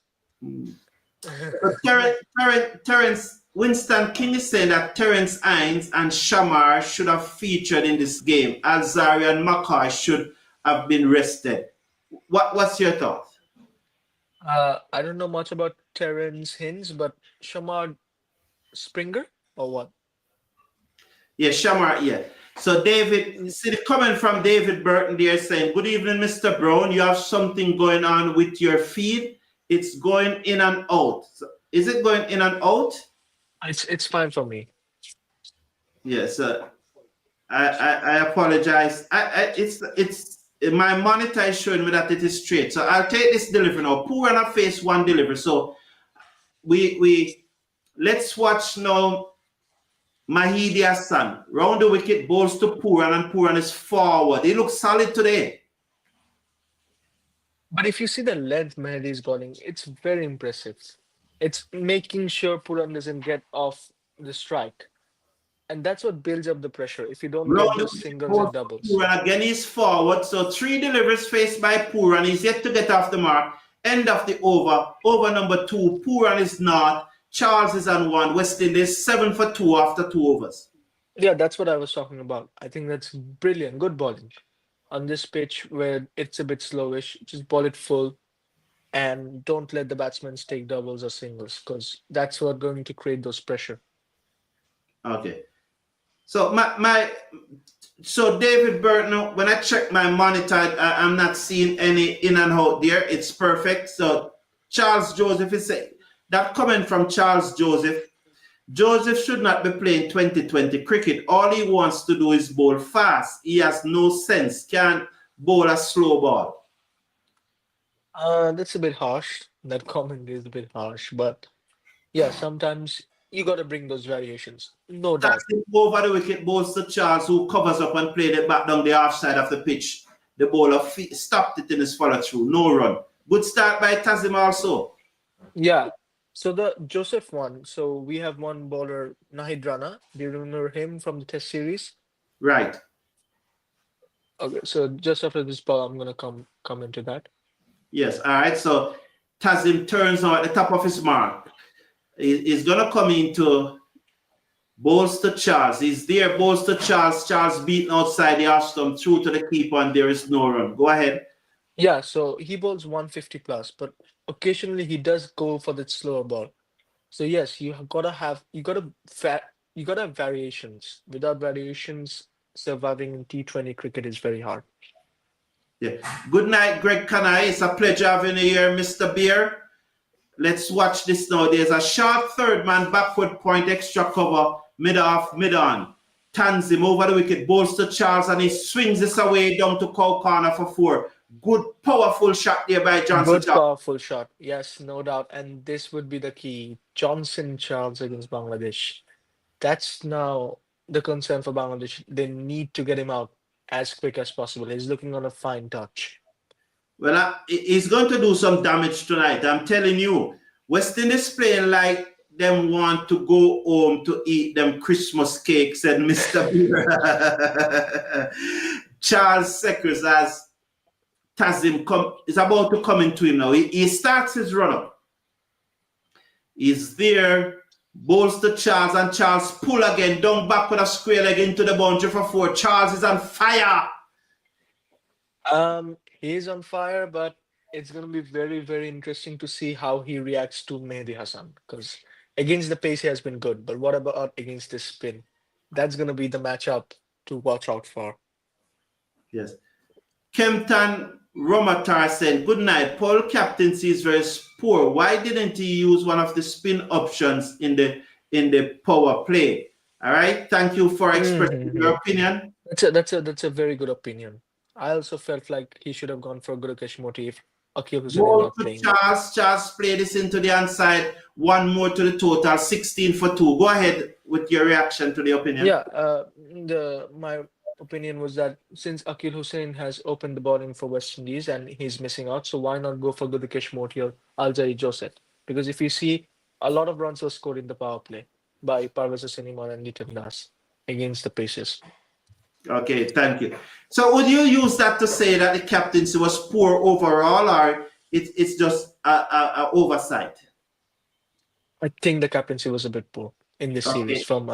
Terence Winston King is saying that Terence Hines and Shamar should have featured in this game. Alzari and Mackay should have been rested. What's your thought? I don't know much about Terence Hines, but Shamar Springer or what? Yeah, Shamar, yeah. So David, see the comment from David Burton there saying, good evening, Mr. Brown. You have something going on with your feed. It's going in and out. So is it going in and out? It's fine for me. Yes, I apologize. It's my monitor is showing me that it is straight. So I'll take this delivery now. Purana face 1 delivery. So we let's watch now. Mahidi Hassan round the wicket, balls to Puran, and Puran is forward. He looks solid today. But if you see the length Mehdi is bowling, it's very impressive. It's making sure Puran doesn't get off the strike. And that's what builds up the pressure if you don't get those singles and doubles. Puran again is forward. So 3 deliveries faced by Puran. He's yet to get off the mark. End of the over. Over number 2. Puran is not. Charles is on 1. West Indies 7 for 2 after 2 overs. Yeah, that's what I was talking about. I think that's brilliant. Good bowling. On this pitch where it's a bit slowish, just bowl it full and don't let the batsmen take doubles or singles because that's what's going to create those pressure. Okay. So David Burton, when I check my monitor, I'm not seeing any in and out there. It's perfect. So Charles Joseph is saying that comment from Charles Joseph. Joseph should not be playing 2020 cricket. All he wants to do is bowl fast. He has no sense. Can't bowl a slow ball. That's a bit harsh. That comment is a bit harsh, but yeah, sometimes you got to bring those variations, no doubt. Taxing over the wicket bowls to Charles, who covers up and played it back down the half side of the pitch. The bowler stopped it in his follow through. No run. Good start by Tazim also. Yeah. So the Joseph one. So we have one bowler, Nahid Rana. Do you remember him from the Test series? Right. Okay. So just after this ball, I'm gonna come into that. Yes. All right. So Tazim turns now at the top of his mark. He's gonna come into bowls to Charles. He's there. Bowls to Charles. Charles beaten outside the off stump, through to the keeper, and there is no run. Go ahead. Yeah. So he bowls 150 plus, but occasionally he does go for the slower ball. So yes, you gotta have variations. Without variations, surviving in T20 cricket is very hard. Yeah. Good night, Greg Kanai. It's a pleasure having you here, Mr. Beer. Let's watch this now. There's a short third man, backward point, extra cover, mid off, mid on. Tanzim over the wicket, bowls to Charles, and he swings this away down to Cow Corner for 4. Good, powerful shot there by Johnson. Good, powerful shot. Yes, no doubt. And this would be the key. Johnson Charles against Bangladesh. That's now the concern for Bangladesh. They need to get him out as quick as possible. He's looking on a fine touch. Well, he's going to do some damage tonight. I'm telling you. West Indies playing like them want to go home to eat them Christmas cakes, said Mr. Beer. Charles Seckers, as Tazim is about to come into him now. He starts his run-up. He's there, bowls to Charles, and Charles pull again, down back with a square leg into the boundary for 4. Charles is on fire. He is on fire, but it's going to be very, very interesting to see how he reacts to Mehdi Hassan, because against the pace he has been good, but what about against the spin? That's going to be the matchup to watch out for. Yes. Kempton Romatar said, good night. Paul captaincy is very poor. Why didn't he use one of the spin options in the power play? All right. Thank you for expressing your opinion. That's a very good opinion. I also felt like he should have gone for Gurukesh Moti if Akil Hussain is not playing. Charles play this into the inside. One more to the total, 16 for 2. Go ahead with your reaction to the opinion. Yeah, my opinion was that since Akil Hussain has opened the bowling for West Indies and he's missing out, so why not go for Gurukesh Moti or Alzai Joseph? Because if you see, a lot of runs were scored in the power play by Parvez Hossain and Nitin Das against the paces. Okay, thank you. So would you use that to say that the captaincy was poor overall, or it's just a oversight? I think the captaincy was a bit poor in this series from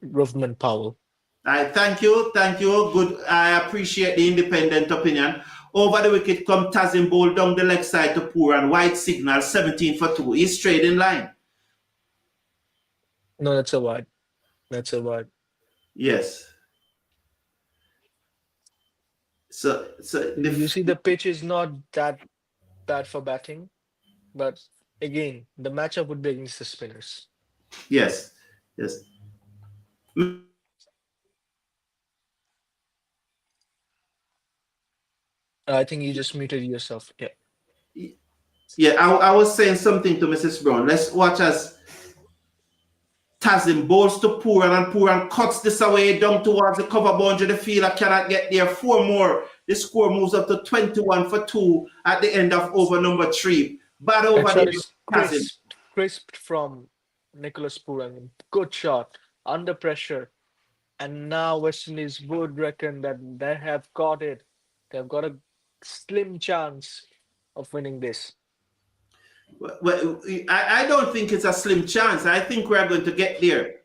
Rovman Powell. Thank you. Good. I appreciate the independent opinion. Over the wicket come Tazim bowl down the leg side to Poor and white signal 17 for 2. He's straight in line. No, that's a wide. Yes. So you see, the pitch is not that bad for batting, but again, the matchup would be against the spinners. Yes. I think you just muted yourself. Yeah. I was saying something to Mrs. Brown. Let's watch as Tazim bowls to Pooran cuts this away down towards the cover boundary. The fielder cannot get there. 4 more. The score moves up to 21 for 2 at the end of over number 3. Bad over there. Crisp from Nicholas Pooran. Good shot. Under pressure. And now West Indies would reckon that they have got it. They've got a slim chance of winning this. Well, I don't think it's a slim chance. I think we're going to get there.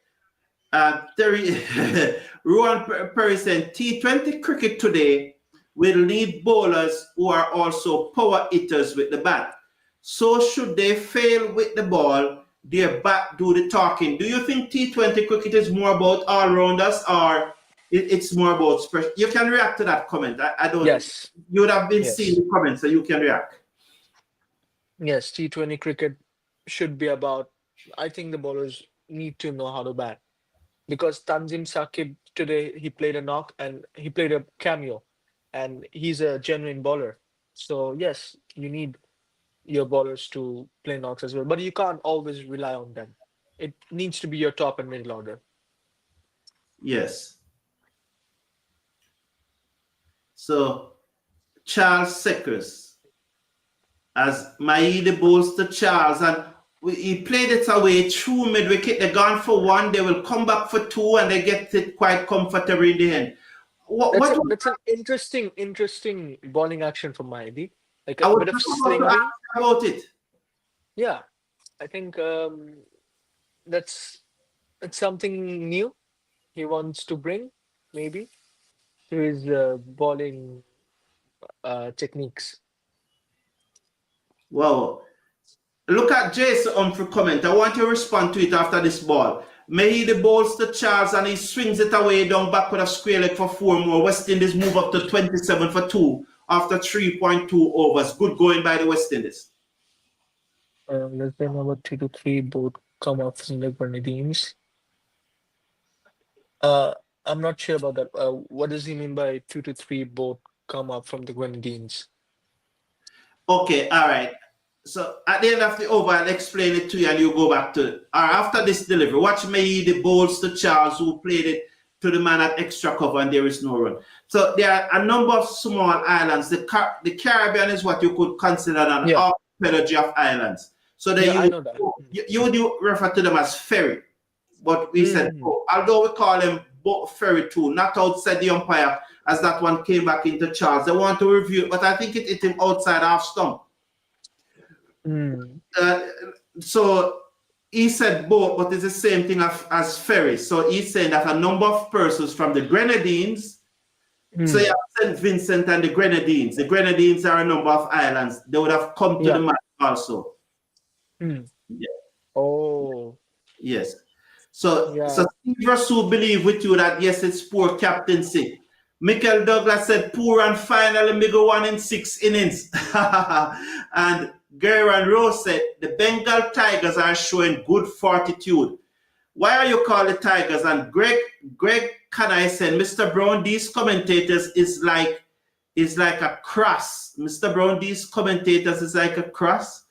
Rowan Perry said, T20 cricket today will need bowlers who are also power hitters with the bat. So should they fail with the ball, their bat do the talking. Do you think T20 cricket is more about all-rounders or it's more about special? You can react to that comment. I don't. Yes. You would have been Yes. seeing the comments, so you can react. Yes, T20 cricket should be about, I think the bowlers need to know how to bat. Because Tanzim Sakib today, he played a knock and he played a cameo, and he's a genuine bowler. So, yes, you need your bowlers to play knocks as well, but you can't always rely on them. It needs to be your top and middle order. Yes. So, Charles Seckers, as Maide bowls to Charles, and he played it away through mid-wicket. They're gone for one, they will come back for two, and they get it quite comfortably in the end. That's an interesting bowling action from Maidi. Like I a was bit of just about to slinging. ask about it. Yeah, I think that's something new he wants to bring, maybe, to his bowling techniques. Wow. Look at Jason Humphrey comment. I want you to respond to it after this ball. Mahidi bowls to Charles and he swings it away down back with a square leg for 4 more. West Indies move up to 27 for 2 after 3.2 overs. Good going by the West Indies. Let's say number 2 to 3 both come off from the Grenadines. I'm not sure about that. What does he mean by 2 to 3 both come up from the Grenadines? Okay, all right. So at the end of the over, I'll explain it to you and you go back to it. After this delivery, watch Mahidi bowls to Charles, who played it to the man at extra cover, and there is no run. So there are a number of small islands. The Caribbean is what you could consider an archipelago of islands. So I know that. You would refer to them as ferry. But we said, although we call them ferry too, not outside the umpire, as that one came back into Charles. They want to review it, but I think it hit him outside half stump. So he said both, but it's the same thing as ferry. So he's saying that a number of persons from the Grenadines, so you have St. Vincent and the Grenadines. The Grenadines are a number of islands. They would have come to the match also. Yeah. Oh. Yes. So Steve Russell believe with you that yes, it's poor captaincy. Michael Douglas said poor and finally Migo 1 in 6 innings. And Gary Rose said the Bengal Tigers are showing good fortitude. Why are you called the Tigers? And Greg Kanai said, Mr. Brown, these commentators is like a cross. Mr. Brown, these commentators is like a cross.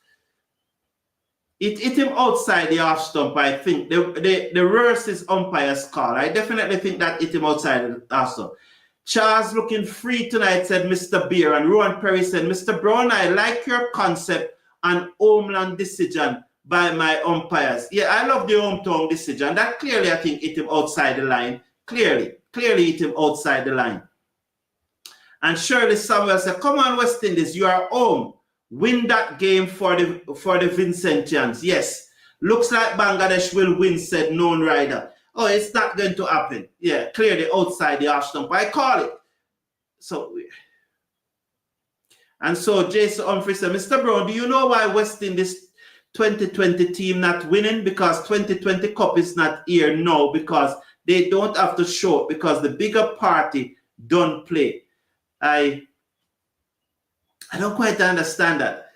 It hit him outside the off stump, I think. The reverse is umpire's call. I definitely think that hit him outside the off stump. Charles looking free tonight, said Mr. Beer. And Rowan Perry said, Mr. Brown, I like your concept and homeland decision by my umpires. Yeah, I love the hometown decision. That clearly, I think, hit him outside the line. Clearly hit him outside the line. And Shirley Samuel said, come on, West Indies, you are home. Win that game for the Vincentians. Yes. Looks like Bangladesh will win, said known rider. Oh, it's not going to happen. Yeah, clearly outside the off stump. I call it. So Jason Humphrey said, Mr. Brown, do you know why West Indies 2020 team not winning? Because 2020 Cup is not here now because they don't have to show it because the bigger party don't play. I don't quite understand that.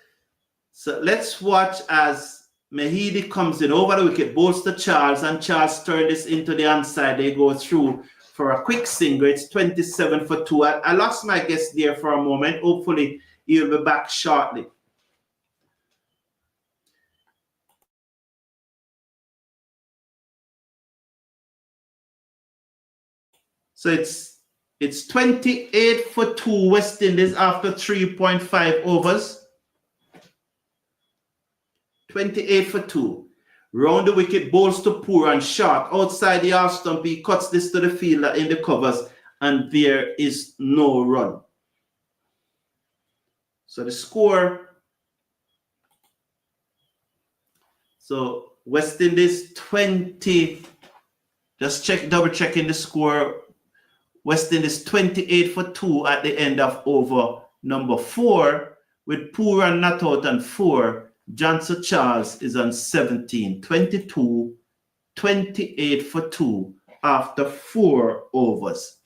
So let's watch as Mahidi comes in over the wicket, bowls to Charles, and Charles turned this into the onside. They go through for a quick single. It's 27 for 2. I lost my guest there for a moment. Hopefully, he'll be back shortly. So it's 28 for 2 West Indies after 3.5 overs. 28 for 2. Round the wicket, bowls to Poor and short. Outside the half stump, he cuts this to the fielder in the covers, and there is no run. So the score. So West Indies 20. Just double checking the score. West Indies 28 for 2 at the end of over number 4, with Poor and not out and 4. Johnson Charles is on 17, 22, 28 for 2 after 4 overs.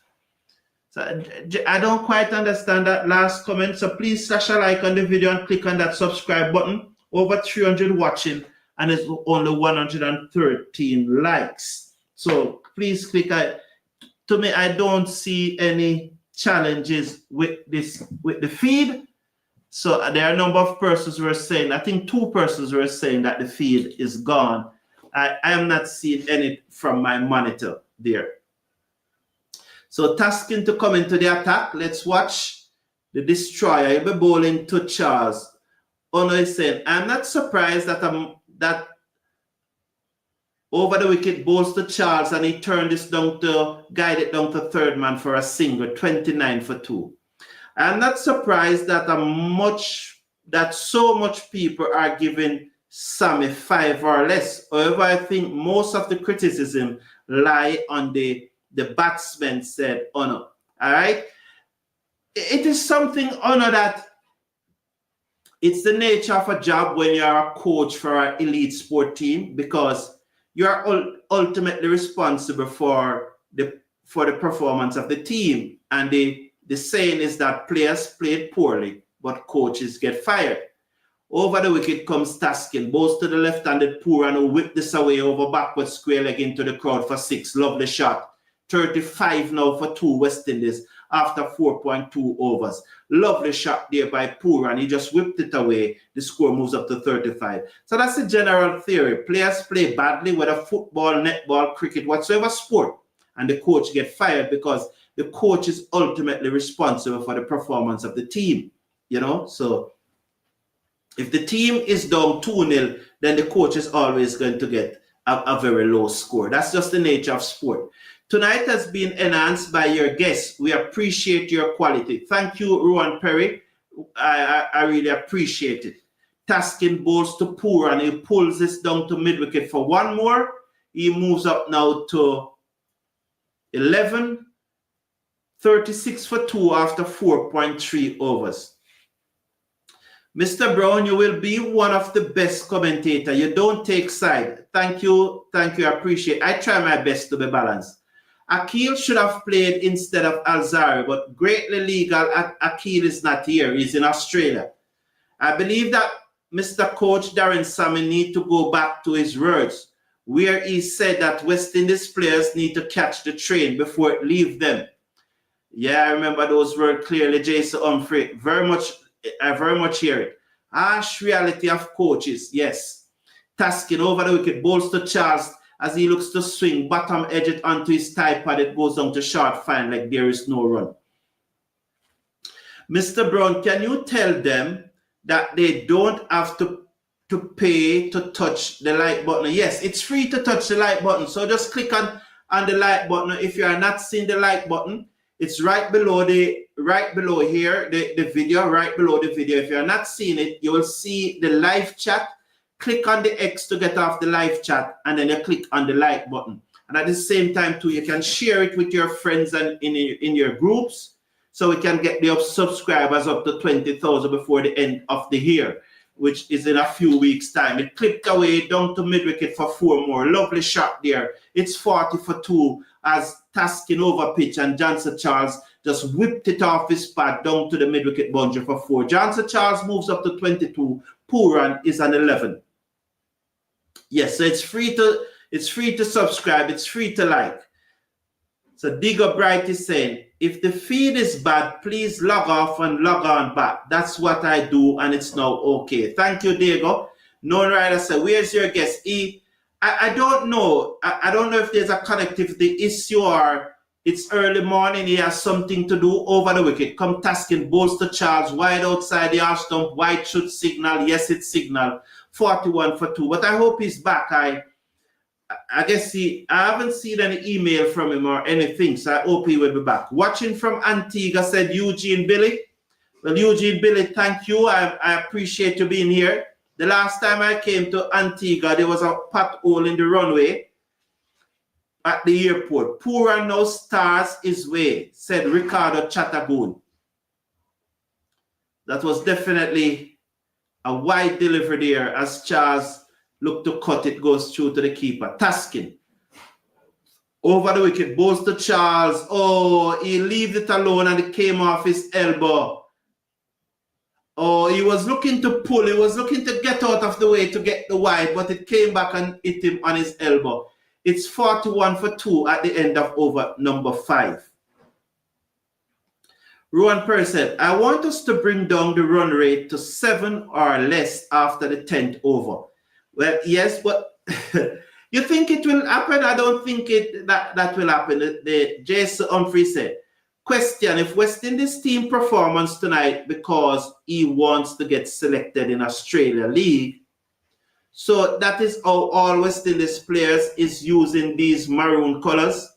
So I don't quite understand that last comment. So please slash a like on the video and click on that subscribe button. Over 300 watching and it's only 113 likes. So please click. To me, I don't see any challenges with the feed. So there are a number of persons who are saying, I think 2 persons were saying that the feed is gone. I am not seeing any from my monitor there. So tasking to come into the attack. Let's watch the destroyer. He'll be bowling to Charles. Ono is saying, I'm not surprised that over the wicket bowls to Charles and he turned this down to guide it down to third man for a single, 29 for 2. I'm not surprised that so much people are giving Sammy 5 or less. However, I think most of the criticism lie on the batsman, said Ono. All right. It is something, Ono, that it's the nature of a job when you're a coach for an elite sport team, because you are ultimately responsible for the performance of the team. And the saying is that players played poorly, but coaches get fired. Over the wicket comes Taskin, bowls to the left-handed Pooran, who whipped this away over backward square leg into the crowd for 6. Lovely shot. 35 now for 2 West Indies after 4.2 overs. Lovely shot there by Pooran. He just whipped it away. The score moves up to 35. So that's the general theory. Players play badly, whether football, netball, cricket, whatsoever sport, and the coach gets fired because the coach is ultimately responsible for the performance of the team. You know, so if the team is down 2-0, then the coach is always going to get a very low score. That's just the nature of sport. Tonight has been enhanced by your guests. We appreciate your quality. Thank you, Rowan Perry. I really appreciate it. Taskin bowls to Pooran. He pulls this down to mid-wicket for 1 more. He moves up now to 11. 36 for 2 after 4.3 overs. Mr. Brown, you will be one of the best commentators. You don't take side. Thank you. Thank you. I appreciate it. I try my best to be balanced. Akil should have played instead of Alzari, but greatly legal. Akil is not here. He's in Australia. I believe that Mr. Coach Darren Sammy need to go back to his words, where he said that West Indies players need to catch the train before it leave them. Yeah, I remember those words clearly, Jason Humphrey. I very much hear it. Harsh reality of coaches, yes. Tasking over the wicket, bowls to Charles as he looks to swing, bottom edge it onto his tie pad. It goes down to short fine like there is no run. Mr. Brown, can you tell them that they don't have to pay to touch the like button? Yes, it's free to touch the like button. So just click on the like button. If you are not seeing the like button, it's right below here, the video, right below the video. If you're not seeing it, you will see the live chat. Click on the X to get off the live chat, and then you click on the like button. And at the same time, too, you can share it with your friends and in your groups, so we can get the subscribers up to 20,000 before the end of the year, which is in a few weeks' time. It clipped away down to mid-wicket for 4 more. Lovely shot there. It's 40 for 2 as Taskin over pitch, and Johnson Charles just whipped it off his pad down to the mid-wicket boundary for 4. Johnson Charles moves up to 22. Pooran is an 11. Yes, so it's free to subscribe. It's free to like. So Digger Bright is saying, if the feed is bad, please log off and log on back. That's what I do, and it's now okay. Thank you, Diego. No Rider said, where's your guest? I don't know. I don't know if there's a connectivity issue or it's early morning. He has something to do over the wicket. Come Taskin, bowls to Charles, wide outside the arse stump, wide should signal. Yes, it's signal. 41 for 2. But I hope he's back. I guess I haven't seen any email from him or anything, so I hope he will be back. Watching from Antigua, said Eugene Billy. Well, Eugene Billy, thank you. I appreciate you being here. The last time I came to Antigua, there was a pothole in the runway at the airport. Pooran now stars his way, said Ricardo Chattagoon. That was definitely A wide delivery there as Charles looked to cut it, goes through to the keeper. Taskin. Over the wicket, bowls to Charles. Oh, he leaves it alone and it came off his elbow. Oh, he was looking to pull. He was looking to get out of the way to get the wide, but it came back and hit him on his elbow. It's 41 for 2 at the end of over number 5. Rowan Perry said, I want us to bring down the run rate to 7 or less after the 10th over. Well, yes, but you think it will happen? I don't think that will happen. The Jason Humphrey said, question, if West Indies team performance tonight because he wants to get selected in Australia League. So that is how all West Indies players is using these maroon colors.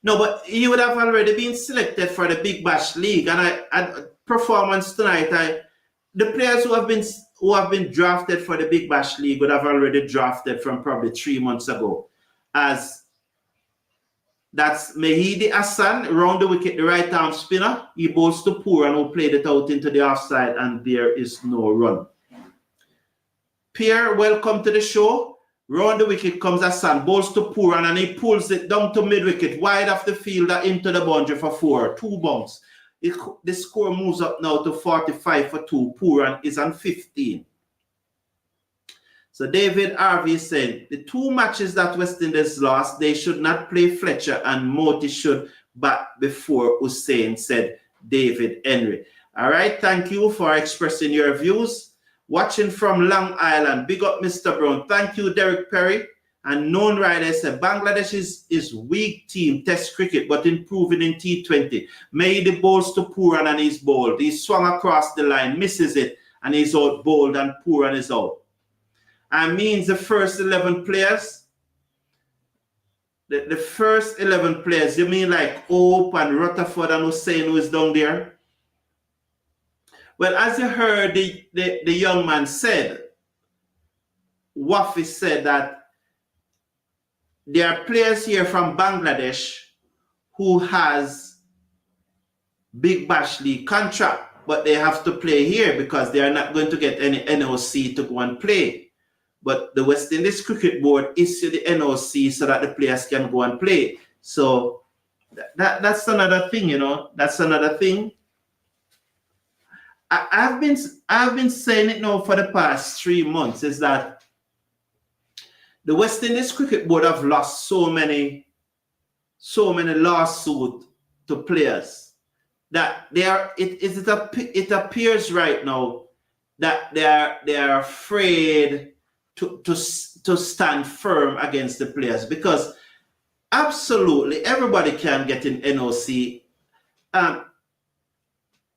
No, but he would have already been selected for the Big Bash League, and performance tonight. The players who have been drafted for the Big Bash League would have already drafted from probably 3 months ago. As that's Mehidi Hassan round the wicket, the right arm spinner. He bowls to Pooran, who played it out into the offside, and there is no run. Pierre, welcome to the show. Round the wicket comes Hassan, bowls to Pooran, and he pulls it down to mid-wicket, wide off the fielder into the boundary for 4. 2 bounce. The score moves up now to 45 for 2. Pooran is on 15. So David Harvey said, the 2 matches that West Indies lost, they should not play Fletcher and Moti should bat before Hussain, said David Henry. All right, thank you for expressing your views. Watching from Long Island, big up Mr. Brown. Thank you, Derek Perry. And known rider said, Bangladesh is weak team test cricket, but improving in T20. Made the balls to Pooran and he's bowled. He swung across the line, misses it, and he's out bowled and Pooran is out. And means the first 11 players, the first 11 players, you mean like Hope and Rutherford and Hussain who is down there? Well, as you heard the young man said, Wafi said that there are players here from Bangladesh who has Big Bash League contract, but they have to play here because they are not going to get any NOC to go and play. But the West Indies Cricket Board issued the NOC so that the players can go and play. So that's another thing, you know. That's another thing. I've been saying it now for the past 3 months, is that the West Indies Cricket Board have lost so many lawsuits to players that it appears right now that they are afraid to stand firm against the players, because absolutely everybody can get an NOC.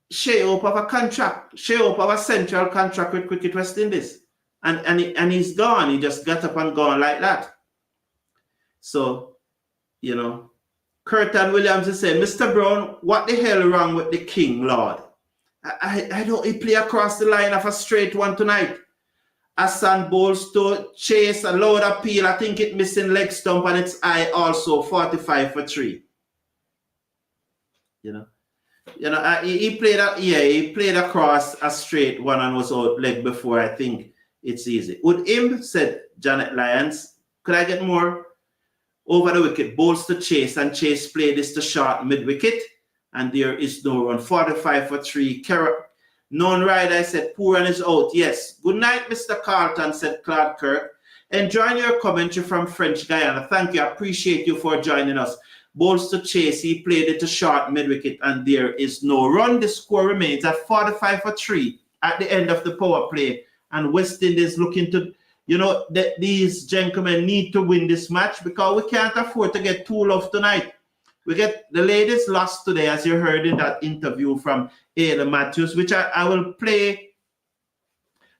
Shea Hope have a contract. Shea Hope have a central contract with Cricket West Indies. And he's gone. He just got up and gone like that. So, you know, Curtin Williams is saying, Mr. Brown, what the hell wrong with the King, Lord? I don't, he play across the line of a straight one tonight. Hassan bowls to Chase, a loud appeal. I think it missing leg stump and it's high also, 45 for 3. You know, he played across a straight one and was out leg before. I think it's easy. Would him, said Janet Lyons, could I get more? Over the wicket, bowls to Chase, and Chase played this to short mid-wicket, and there is no run. 45 for 3. Non-rider said, Pooran is out. Yes. Good night, Mr. Carlton, said Claude Kirk. Enjoying your commentary from French Guyana. Thank you. I appreciate you for joining us. Bowls to Chase, he played it to short mid-wicket, and there is no run. The score remains at 45 for 3 at the end of the power play. And West Indies looking to, you know, these gentlemen need to win this match, because we can't afford to get too love tonight. We get the ladies lost today, as you heard in that interview from Ada Matthews, which I will play.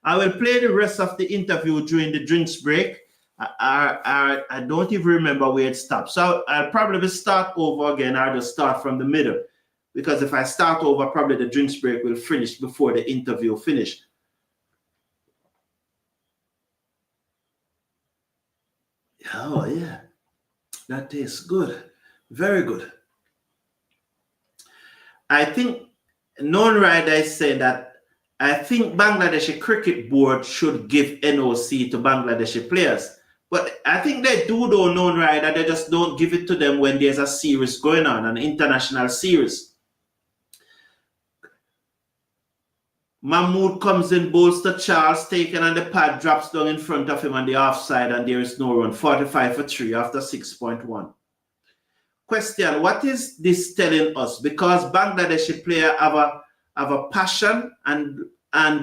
I will play the rest of the interview during the drinks break. I don't even remember where it stopped. So I'll probably start over again. I'll just start from the middle, because if I start over, probably the drinks break will finish before the interview finish. Oh yeah, that tastes good. Very good. I think non-rider is saying that I think Bangladeshi Cricket Board should give NOC to Bangladeshi players. But I think they don't know, right, that they just don't give it to them when there's a series going on, an international series. Mahmood comes in, bowls to Charles, taken and the pad drops down in front of him on the offside, and there is no run. 45 for 3 after 6.1. Question, what is this telling us? Because Bangladeshi players have a passion and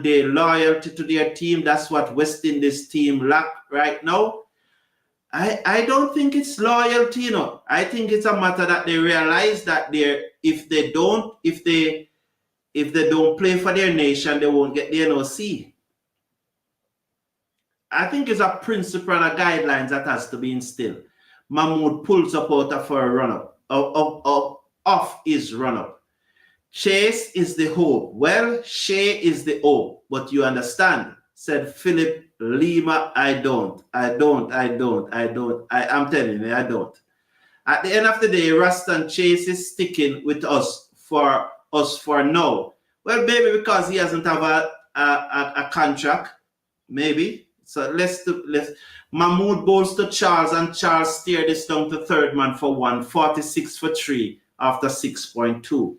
their loyalty to their team. That's what West Indies team lack right now. I don't think it's loyalty, you know. I think it's a matter that they realize that if they don't play for their nation, they won't get the NOC. I think it's a principle and a guidelines that has to be instilled. Mahmood pulls up out for a run-up, off his run-up. Chase is the hope. Well, Shea is the hope, but you understand, said Philip Lima. I'm telling you, I don't. At the end of the day, Raston Chase is sticking with us for now. Well, maybe because he doesn't have a contract, maybe. So let's Mahmood bowls to Charles, and Charles steered this down to third man for 146 for 3 after 6.2.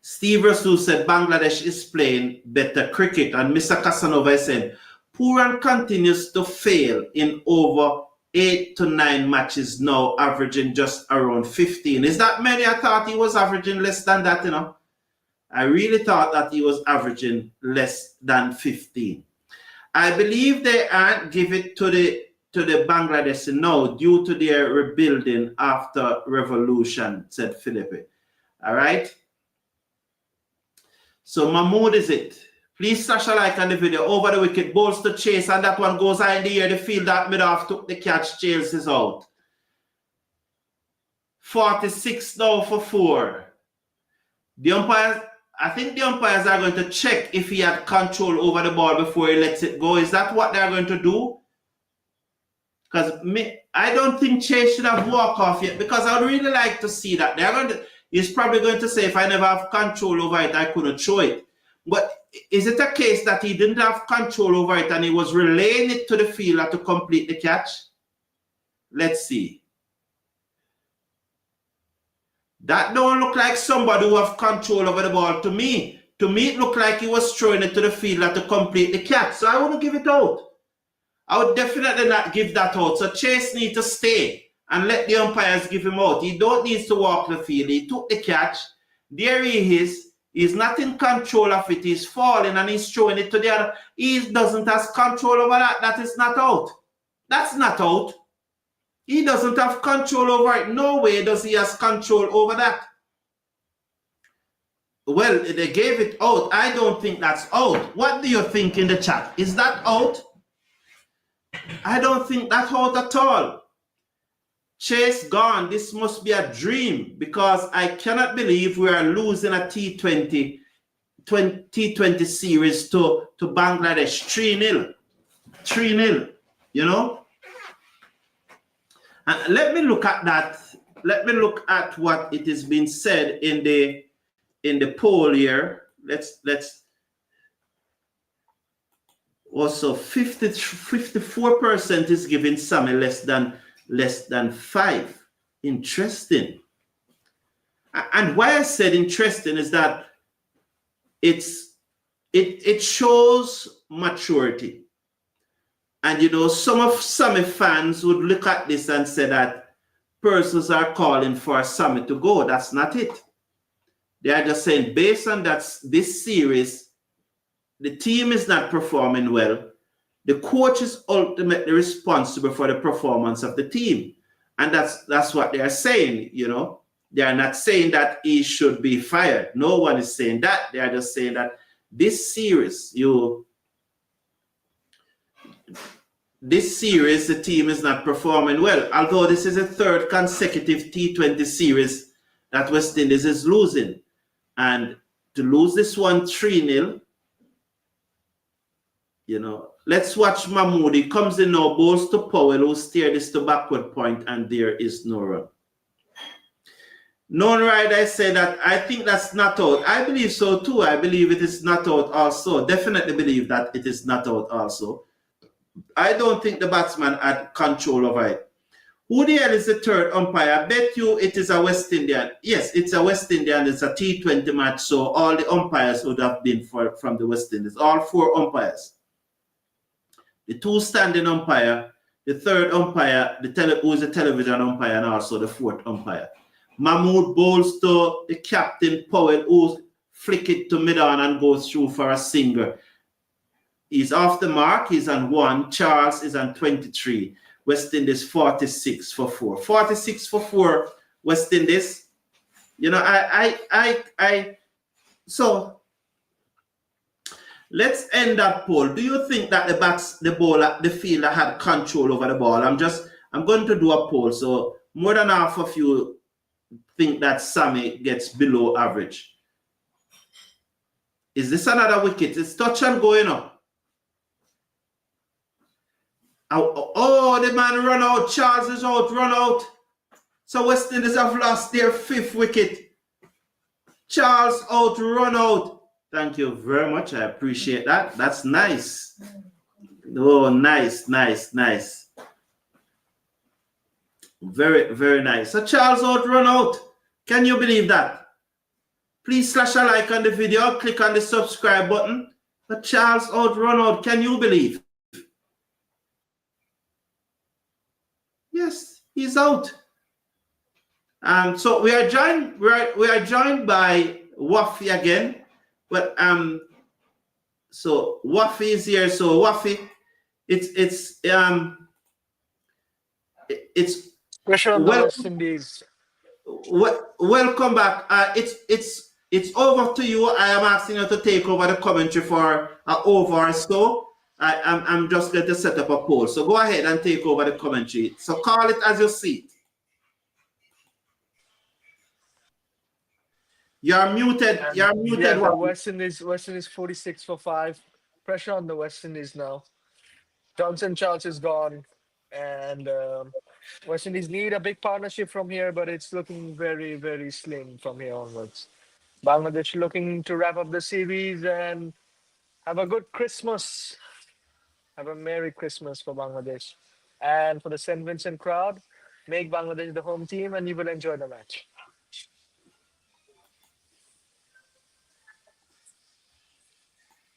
Steve Rasul said Bangladesh is playing better cricket, and Mr. Casanova said Pooran continues to fail in over 8 to 9 matches now, averaging just around 15. Is that many? I thought he was averaging less than that, you know. I really thought that he was averaging less than 15. I believe they aren't give it to the Bangladesh now due to their rebuilding after revolution, said Philippe. All right. So Mahmood is it. Please slash a like on the video. Over the wicket, bowls to Chase, and that one goes high in the air. The field that mid-off took the catch. Chase is out. 46 now for 4. The umpires, I think the umpires are going to check if he had control over the ball before he lets it go. Is that what they're going to do? Because I don't think Chase should have walked off yet, because I would really like to see that. He's probably going to say, if I never have control over it, I couldn't throw it. But is it a case that he didn't have control over it and he was relaying it to the fielder to complete the catch? Let's see. That don't look like somebody who have control over the ball to me. To me, it looked like he was throwing it to the fielder to complete the catch. So I wouldn't give it out. I would definitely not give that out. So Chase needs to stay and let the umpires give him out. He don't need to walk the field. He took the catch. There he is. He's not in control of it. He's falling and he's throwing it to the other. He doesn't have control over that. That is not out. That's not out. He doesn't have control over it. No way does he have control over that. Well, they gave it out. I don't think that's out. What do you think in the chat? Is that out? I don't think that's out at all. Chase gone. This must be a dream, because I cannot believe we are losing a T20 series to Bangladesh 3-0. 3-0, you know? And let me look at that. Let me look at what it is being said in the poll here. Let's also 54% is giving Sammy less than 5. Interesting. And why I said interesting is that it shows maturity. And you know, some of Sammy fans would look at this and say that persons are calling for Sammy to go. That's not it. They are just saying, based on this series, the team is not performing well. The coach is ultimately responsible for the performance of the team. And that's what they are saying, you know. They are not saying that he should be fired. No one is saying that. They are just saying that this series, the team is not performing well. Although this is a third consecutive T20 series that West Indies is losing. And to lose this one 3-0, you know, let's watch Mahmood. He comes in now, bowls to Powell, who steered this to backward point, and there is no run. Non rider say that I think that's not out. I believe so too. I believe it is not out also. Definitely believe that it is not out also. I don't think the batsman had control over it. Who the hell is the third umpire? I bet you it is a West Indian. Yes, it's a West Indian. It's a T20 match, so all the umpires would have been from the West Indies. All 4 umpires. The 2 standing umpire, the third umpire, who is the television umpire, and also the 4th umpire. Mahmood bowls to the captain Powell, who flick it to mid-on and goes through for a single. He's off the mark. He's on 1. Charles is on 23. West Indies 46 for 4. 46 for 4. West Indies. You know, so let's end that poll. Do you think that the fielder had control over the ball? I'm going to do a poll. So more than half of you think that Sammy gets below average. Is this another wicket? It's touch and go, you know. Oh, the man run out. Charles is out, run out. So West Indies have lost their 5th wicket. Charles out, run out. Thank you very much. I appreciate that. That's nice. Oh, nice. Very, very nice. So Charles out, run out. Can you believe that? Please slash a like on the video. Click on the subscribe button. But Charles out, run out. Can you believe? Yes, he's out. So we are joined. We are joined by Wafi again. But so Wafi is here. So Wafi, it's pressure on the West Indies. Welcome back. It's over to you. I am asking you to take over the commentary for an over or so. I'm just going to set up a poll. So go ahead and take over the commentary. So call it as you see it. You're muted. You're muted. Yeah, West Indies 46 for 5. Pressure on the West Indies now. Johnson Charles is gone. And West Indies need a big partnership from here, but it's looking very, very slim from here onwards. Bangladesh looking to wrap up the series and have a good Christmas. Have a Merry Christmas for Bangladesh. And for the St. Vincent crowd, make Bangladesh the home team and you will enjoy the match.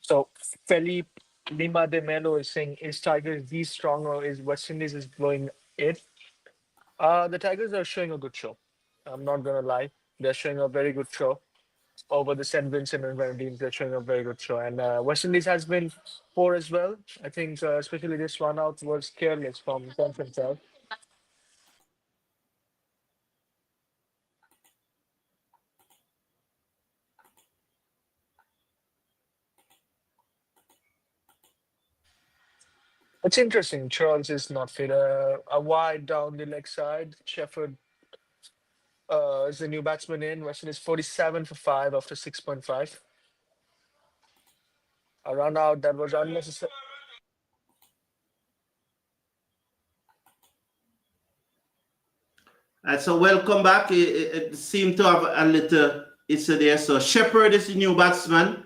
So Felipe Lima de Melo is saying, is Tigers the strong or is West Indies is blowing it? The Tigers are showing a good show. I'm not going to lie. They're showing a very good show. Over the St. Vincent and Grenadines, they're showing a very good show. And West Indies has been poor as well. I think especially this one out was careless from Johnson. It's interesting. Charles is not fit. A wide down the leg side. Shefford is the new batsman in. West Indies 47 for 5 after 6.5. A run out that was unnecessary. So welcome back. It seemed to have a little issue there. So Shepard is the new batsman.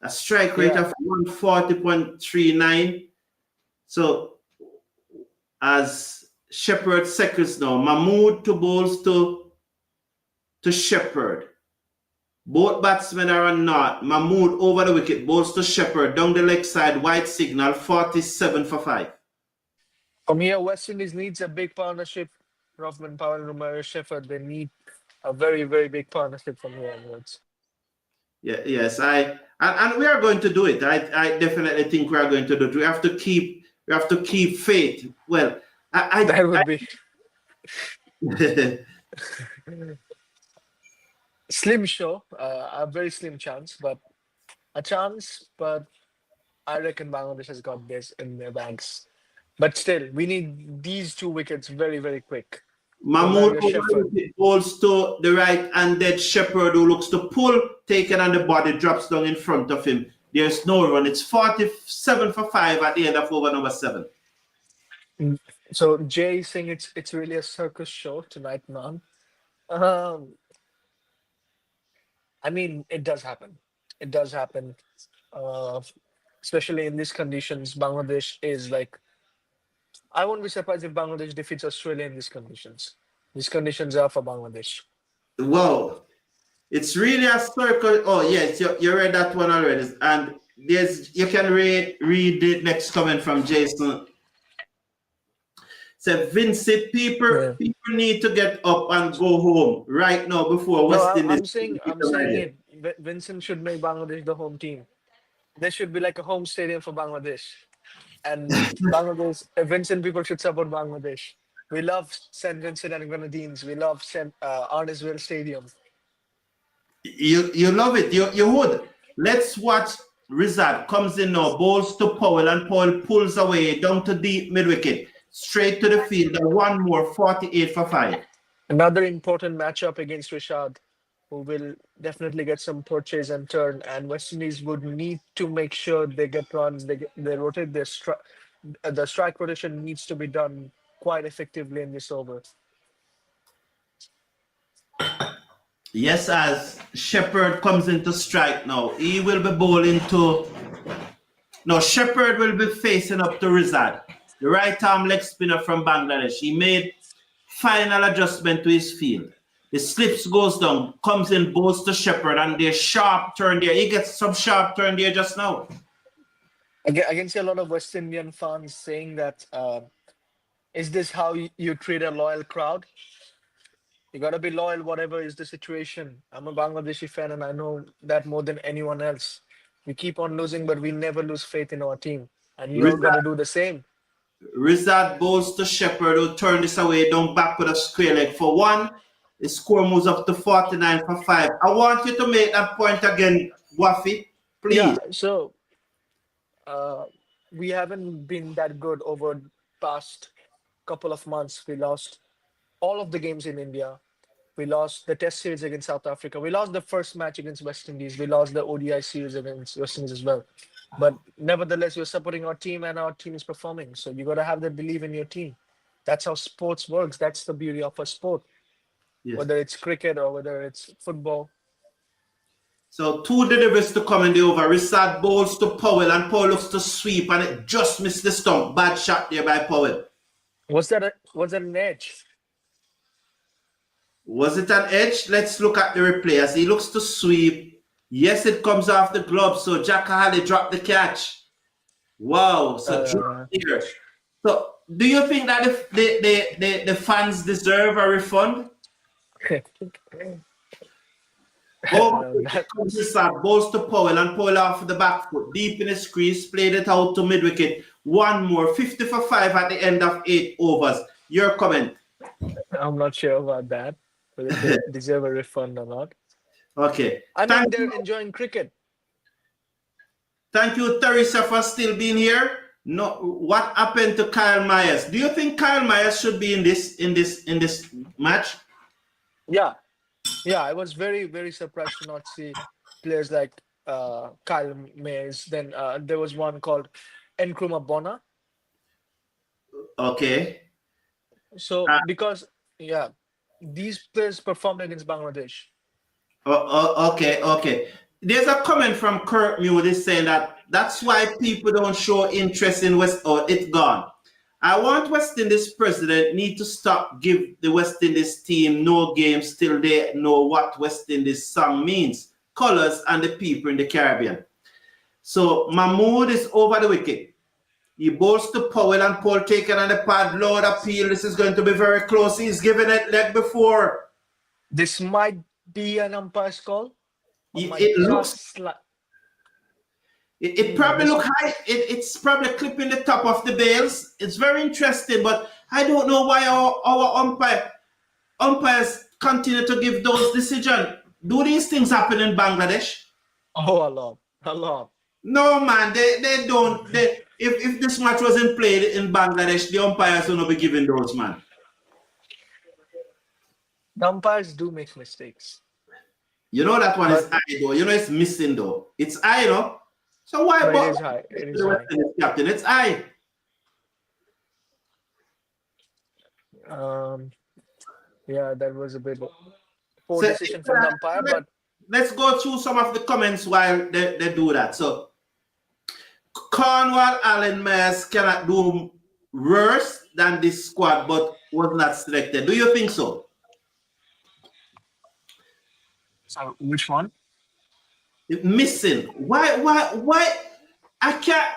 A strike rate of 140.39. So as Shepard seconds now, Mahmood to bowls to Shepard. Both batsmen are on naught. Mahmood over the wicket, bowls to Shepard, down the leg side, white signal, 47 for 5. From here, West Indies needs a big partnership. Rothman, Powell, Romero, Shepard, they need a very, very big partnership from here onwards. Yeah, yes, and we are going to do it. I definitely think we are going to do it. We have to keep faith. Well, that would be slim show, a very slim chance, but a chance. But I reckon Bangladesh has got this in their bags. But still, we need these 2 wickets very, very quick. Mahmood bowls to the right and dead Shepard, who looks to pull, taken on the body, drops down in front of him. There's no run. It's 47 for 5 at the end of over number 7. So Jay is saying it's really a circus show tonight, man. I mean, it does happen. It does happen. Uh, Especially in these conditions, Bangladesh is like, I won't be surprised if Bangladesh defeats Australia in these conditions. These conditions are for Bangladesh. Wow. It's really a circle. Oh, yes, you read that one already. And you can read the next comment from Jason. Say, Vincent, Yeah. people need to get up and go home right now before No, West Indies. I'm saying it. Vincent should make Bangladesh the home team. There should be like a home stadium for Bangladesh, and Bangladesh. Vincent people should support Bangladesh. We love St. Vincent and Grenadines. We love Arnisville Stadium. You love it. You would. Let's watch. Rizad comes in now, bowls to Powell, and Powell pulls away down to deep mid wicket, straight to the field. And one more, 48 for 5. Another important matchup against Rishad, who will definitely get some purchase and turn. And West Indies would need to make sure they get runs. They rotate their strike. The strike rotation needs to be done quite effectively in this over. Yes, as Shepherd comes into strike now, he will be bowling to. No, Shepherd will be facing up to Rizad, the right arm leg spinner from Bangladesh. He made final adjustment to his field. The slips goes down, comes in, bowls to Shepherd, and there's sharp turn there. He gets some sharp turn there just now. I can see a lot of West Indian fans saying that, is this how you treat a loyal crowd? You got to be loyal, whatever is the situation. I'm a Bangladeshi fan, and I know that more than anyone else. We keep on losing, but we never lose faith in our team. And you're going to do the same. Rizad bowls to Shepherd, who turned this away down back with a square leg for 1. The score moves up to 49 for 5. I want you to make that point again, Wafi, please. Yeah, so we haven't been that good over past couple of months. We lost all of the games in India. We lost the Test series against South Africa. We lost the first match against West Indies. We lost the ODI series against West Indies as well. But nevertheless, we're supporting our team, and our team is performing. So you got to have that belief in your team. That's how sports works. That's the beauty of a sport, Yes. whether it's cricket or whether it's football. So 2 deliveries to come in the over. Rizad bowls to Powell, and Powell looks to sweep, and it just missed the stump. Bad shot there by Powell. Was that an edge? Was it an edge? Let's look at the replay as he looks to sweep. Yes, it comes off the glove. So Jack Halley dropped the catch. Wow. So drop here. So do you think that if the fans deserve a refund? Balls to Powell, and Powell off the back foot, deep in his crease, played it out to mid wicket. One more, 50 for 5 at the end of 8 overs. Your comment? I'm not sure about that, whether they deserve a refund or not. Okay. I mean, they're enjoying cricket. Thank you, Teresa, for still being here. No, what happened to Kyle Myers? Do you think Kyle Myers should be in this match? Yeah, I was very, very surprised to not see players like Kyle Myers. Then there was one called Nkrumah Bonner. Okay. So because these players performed against Bangladesh. Okay. There's a comment from Kurt Muir saying that's why people don't show interest in West. Oh, it's gone. I want West Indies president need to stop give the West Indies team no games till they know what West Indies song means, colors, and the people in the Caribbean. So Mahmood is over the wicket. He bowls to Powell, and Powell taken on the pad. Lord appeal. This is going to be very close. He's given it leg before. This might be an umpire's call. It looks. It probably look high. It's probably clipping the top of the bails. It's very interesting, but I don't know why our umpires continue to give those decisions. Do these things happen in Bangladesh? Oh, a lot. No, man, they don't. If this match wasn't played in Bangladesh, the umpires will not be giving those, man. The umpires do make mistakes. You know that one is high, though. You know it's missing, though. It's high, you know? So why? No, it is high. It is high. Captain, it's high. Yeah, that was a bit poor decision from the umpire, but let's go through some of the comments while they do that. So, Cornwall Allen Myers cannot do worse than this squad, but was not selected. Do you think so? So which one? Missing. Why? I can't.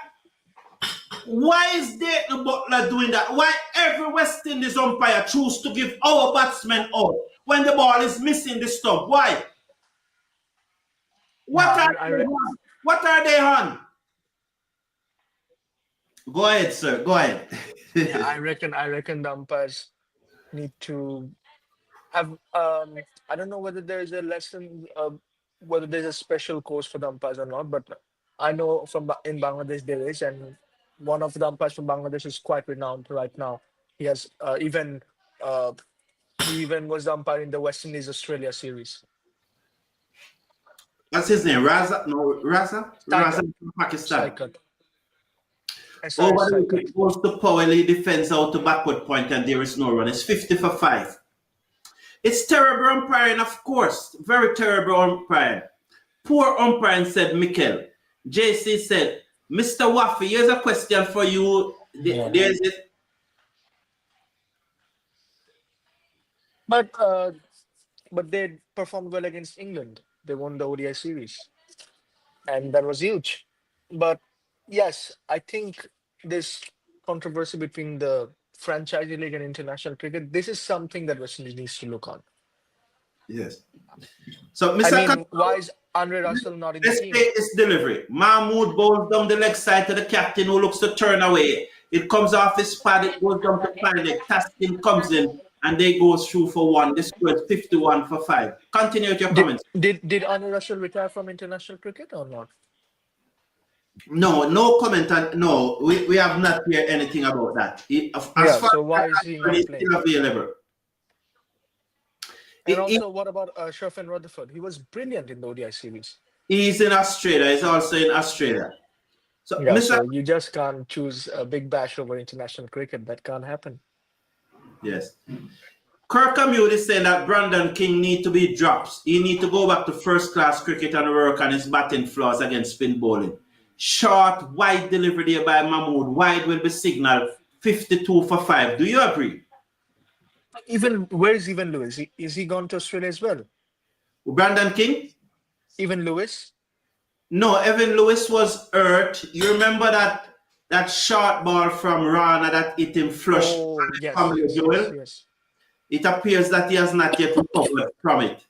Why is Dayton Butler doing that? Why every West Indies umpire choose to give our batsmen out when the ball is missing the stump? Why? What are they on? Go ahead, sir. Go ahead. Yeah, I reckon the umpires need to have. I don't know whether there is a lesson, whether there's a special course for the umpires or not, but I know in Bangladesh there is, and one of the umpires from Bangladesh is quite renowned right now. He has even was the umpire in the West Indies Australia series. What's his name? Raza? No, Raza? Raza from Pakistan. Over the wicket goes to Powell, he defends out to backward point, and there is no run. It's 50 for 5. It's terrible umpiring, of course. Very terrible umpiring. Poor umpiring, said Mikkel. JC said, Mr. Waffy, here's a question for you. There's it. But they performed well against England. They won the ODI series, and that was huge. But yes, I think this controversy between the franchise league and international cricket, this is something that West Indies needs to look on. Yes. So, Mr. I mean, why is Andre Russell not in the team? Let's take this delivery. Mahmood bowls down the leg side to the captain who looks to turn away. It comes off his pad, it goes down to Pandek. Taskin comes in, and they go through for 1. This score is 51 for 5. Continue with your comments. Did Andre Russell retire from international cricket or not? No comment on. No, we have not heard anything about that. So why is he not playing? Still available? And also, what about Sherfin Rutherford? He was brilliant in the ODI series. He's in Australia. He's also in Australia. So, Yeah, Mr. so you just can't choose a big bash over international cricket. That can't happen. Yes. Kirk Amute is saying that Brandon King need to be dropped. He need to go back to first-class cricket and work on his batting flaws against spin bowling. Short, wide delivery there by Mahmood. Wide will be signaled 52 for 5. Do you agree? Where is Evan Lewis? Is he gone to Australia as well? Brandon King? Evan Lewis? No, Evan Lewis was hurt. You remember that short ball from Rana that hit him flush? Oh, yes. It appears that he has not yet recovered from it.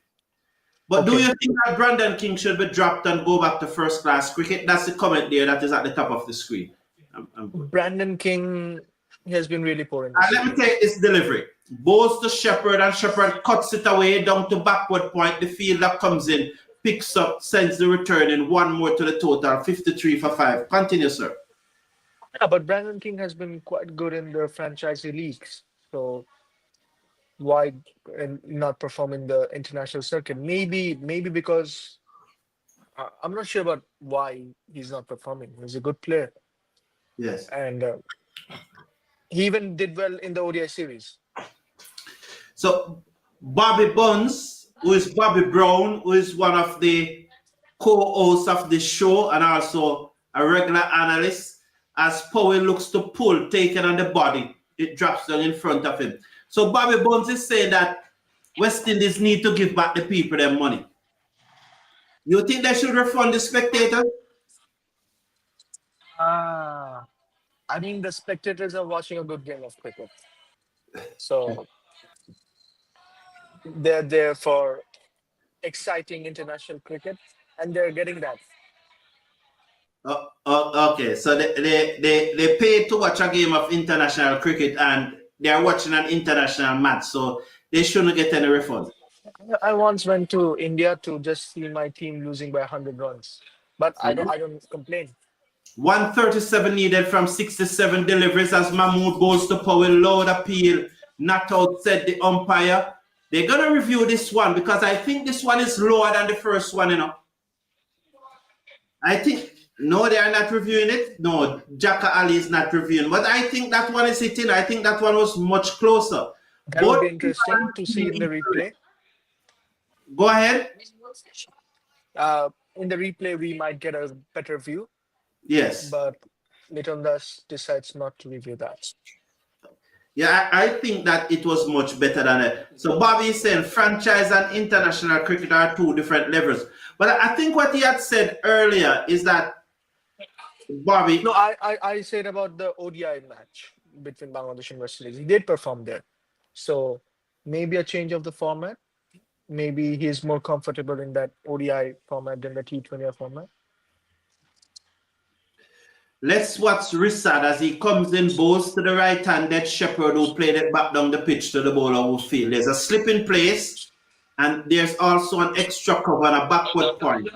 But do you think that Brandon King should be dropped and go back to first-class cricket? That's the comment there that is at the top of the screen. Brandon King has been really poor in this. Let me take this delivery. Bowls to Shepherd, and Shepherd cuts it away down to backward point. The fielder comes in, picks up, sends the return in. 1 more to the total, 53 for 5. Continue, sir. Yeah, but Brandon King has been quite good in the franchise leagues. So why not perform in the international circuit? Maybe because I'm not sure about why he's not performing. He's a good player. Yes. And he even did well in the ODI series. So Bobby Buns, who is Bobby Brown, who is one of the co-hosts of the show and also a regular analyst, as Powell looks to pull, taken on the body, it drops down in front of him. So Bobby Buns is saying that West Indies need to give back the people their money. You think they should refund the spectators? I mean, the spectators are watching a good game of cricket. So they're there for exciting international cricket, and they're getting that. Okay, so they pay to watch a game of international cricket and they're watching an international match, so they shouldn't get any refund. I once went to India to just see my team losing by 100 runs, but I don't complain. 137 needed from 67 deliveries as Mahmood goes to Powell, loud appeal, not out, said the umpire. They're going to review this one because I think this one is lower than the first one, you know. I think, no, they are not reviewing it. No, Jaka Ali is not reviewing, but I think that one is hitting. I think that one was much closer. That would be interesting to see in the replay. Go ahead. In the replay, we might get a better view, Yes. but Little Dust decides not to review that. Yeah, I think that it was much better than it. So Bobby is saying franchise and international cricket are two different levels. But I think what he had said earlier is that Bobby. No, I said about the ODI match between Bangladesh and West Indies. He did perform there. So maybe a change of the format. Maybe he's more comfortable in that ODI format than the T20 format. Let's watch Rissad as he comes in, bowls to the right-handed Shepherd who played it back down the pitch to the bowler who field. There's a slip in place, and there's also an extra cover and a backward point.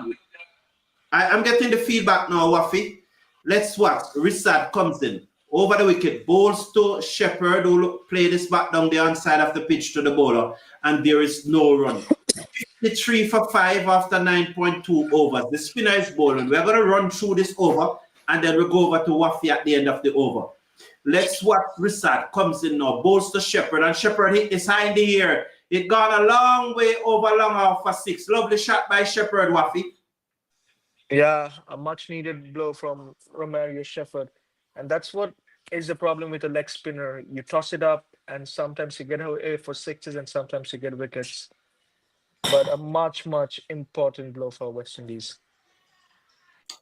I'm getting the feedback now, Wafi. Let's watch. Rissad comes in. Over the wicket, bowls to Shepherd who play this back down the inside of the pitch to the bowler, and there is no run. 53 for 5 after 9.2 overs. The spinner is bowling. We're going to run through this over, and then we'll go over to Wafi at the end of the over. Let's watch Rissad comes in now, bowls to Shepherd, and Shepherd hit this high in the air. It gone a long way over long off for 6. Lovely shot by Shepherd, Wafi. Yeah, a much needed blow from Romario Shepherd. And that's what is the problem with a leg spinner. You toss it up, and sometimes you get away for 6s, and sometimes you get wickets. But a much important blow for West Indies.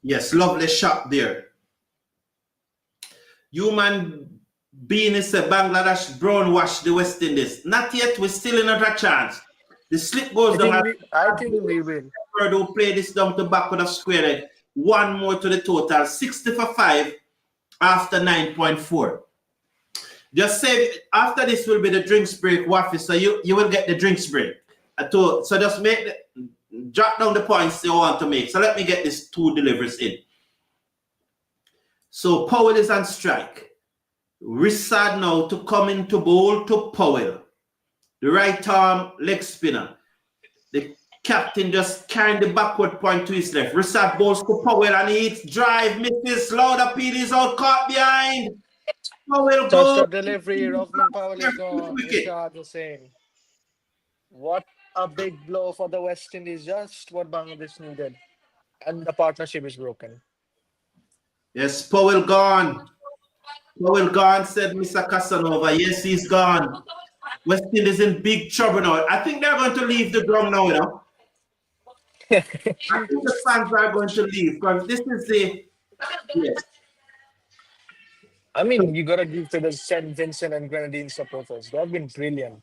Yes, lovely shot there. Human being is a Bangladesh brown wash the West Indies. Not yet, we're still in another chance. The slip goes down. I think we will. Who play this down to back with a square leg. One more to the total. 60 for 5 after 9.4. Just say after this will be the drinks break, Wafi. So you will get the drinks break. So just jot down the points you want to make. So let me get these 2 deliveries in. So Powell is on strike. Rissad now to come into bowl to Powell. The right arm leg spinner. The captain just carrying the backward point to his left. Rissad bowls to Powell and he hits drive, misses, loud appeal is out, caught behind. Powell goes. Touch delivery, Rothman Powell is gone. Rishad Hussain. What a big blow for the West Indies, just what Bangladesh needed. And the partnership is broken. Yes, Powell gone. Powell gone, said Mr. Casanova. Yes, he's gone. West Indies in big trouble now. I think they're going to leave the ground now, you know. I think the fans are going to leave because this is the... Yes. I mean, you got to give to the St. Vincent and Grenadine supporters. They have been brilliant.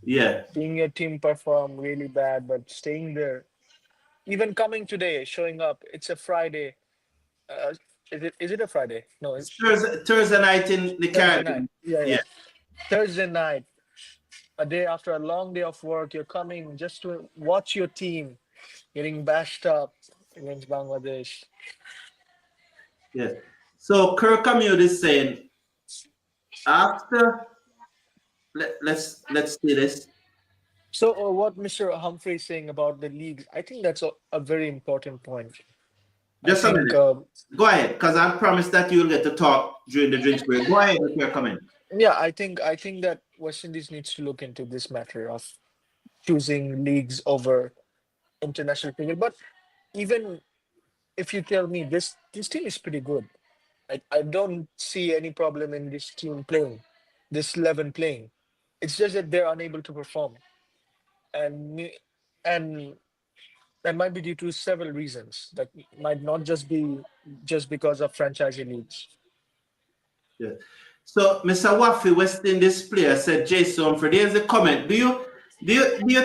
Yeah. Seeing your team perform really bad, but staying there. Even coming today, showing up. It's a Friday. Is it a Friday? No, it's Thursday night in the Caribbean. Yeah. Thursday night. A day after a long day of work, you're coming just to watch your team getting bashed up against Bangladesh. Yes. So Kirk Amute is saying, after let's see this. So what Mr. Humphrey is saying about the leagues, I think that's a very important point. Just a minute. Go ahead, because I promised that you'll get to talk during the drinks break. Go ahead with your comment. Yeah, I think that West Indies needs to look into this matter of choosing leagues over international cricket. But even if you tell me this team is pretty good, I don't see any problem in this team playing, this 11 playing. It's just that they're unable to perform, and that might be due to several reasons. That might not just be because of franchisee leagues. Yeah. So, Mr. Wafi, West Indies player, said Jason Humphrey. There's a comment. Do you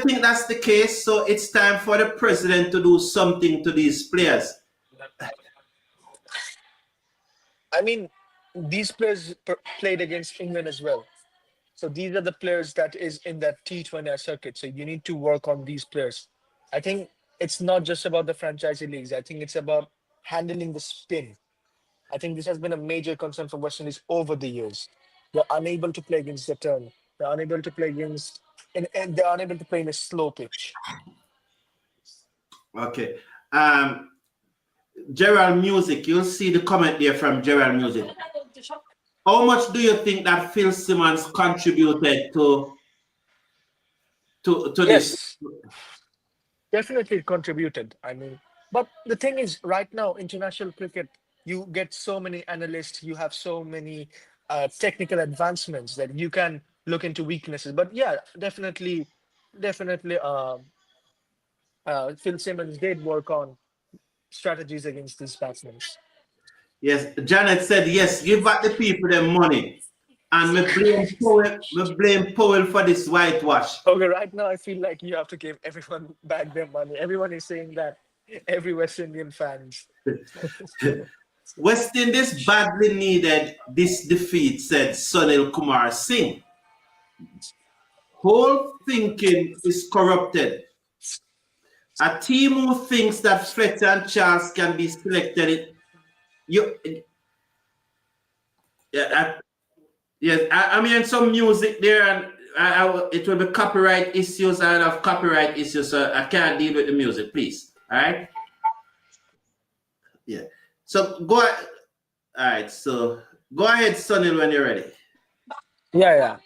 think that's the case? So it's time for the president to do something to these players. I mean, these players played against England as well. So these are the players that is in that T20 circuit. So you need to work on these players. I think it's not just about the franchisee leagues. I think it's about handling the spin. I think this has been a major concern for West Indies over the years. They're unable to play against the turn. They're unable to play against, and they're unable to play in a slow pitch. Okay. Gerald Music, you'll see the comment there from Gerald Music. How much do you think that Phil Simmons contributed to Yes, this? definitely contributed. I mean, But the thing is, right now, international cricket, you get so many analysts, you have so many technical advancements that you can look into weaknesses. But yeah, definitely, Phil Simmons did work on strategies against these batsmen. Yes, Janet said, yes, give back the people their money. And me blame Powell for this whitewash. Okay, right now I feel like you have to give everyone back their money. Everyone is saying that. Every West Indian fans. West Indies badly needed this defeat, said Sunil Kumar Singh. Whole thinking is corrupted. A team who thinks that Fletcher and Charles can be selected, I'm hearing some music there, and it will be copyright issues. I have copyright issues, so I can't deal with the music, please. All right? Yeah. So go ahead. All right. So go ahead, Sunil, when you're ready. Yeah.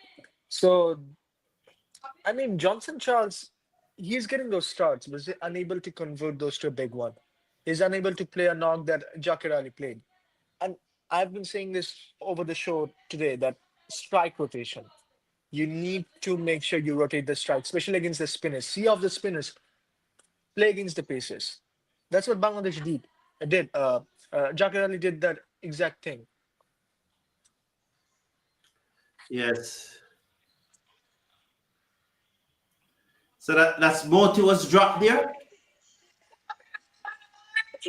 So, I mean, Johnson Charles, he's getting those starts, but he's unable to convert those to a big one. He's unable to play a knock that Jakir Ali played. And I've been saying this over the show today that strike rotation. You need to make sure you rotate the strike, especially against the spinners. See off the spinners, play against the pacers. That's what Bangladesh did. Jakir Ali did that exact thing. Yes. So that's Moti was dropped there.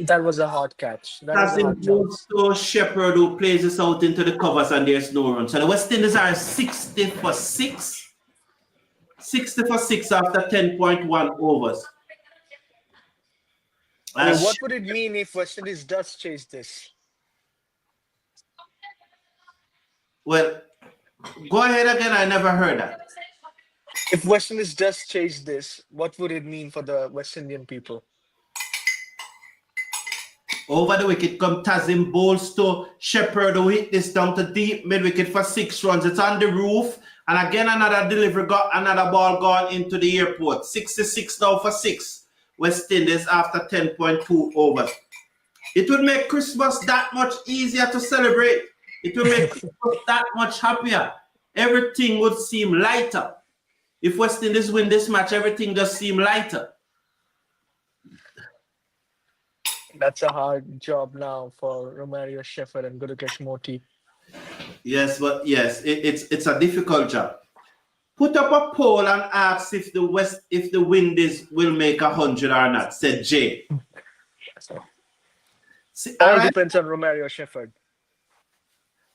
That was a hard catch. That was a hard chance. So Shepherd who plays this out into the covers and there's no run. So the West Indies are 60 for 6. 60 for 6 after 10.1 overs. What would it mean if West Indies does chase this? Well, go ahead again. I never heard that. If West Indies does chase this, what would it mean for the West Indian people? Over the wicket come Tazim bowls to Shepherd who hit this down to deep mid wicket for 6 runs. It's on the roof. And again, another delivery got another ball gone into the airport. 66 now for 6. West Indies after 10.2 overs. It would make Christmas that much easier to celebrate. It would make Christmas that much happier. Everything would seem lighter. If West Indies win this match, everything just seem lighter. That's a hard job now for Romario Shepherd and Gurukesh Moti. Yes, but yes, it's a difficult job. Put up a poll and ask if the Windies will make 100 or not, said Jay. All depends on Romario Shepherd.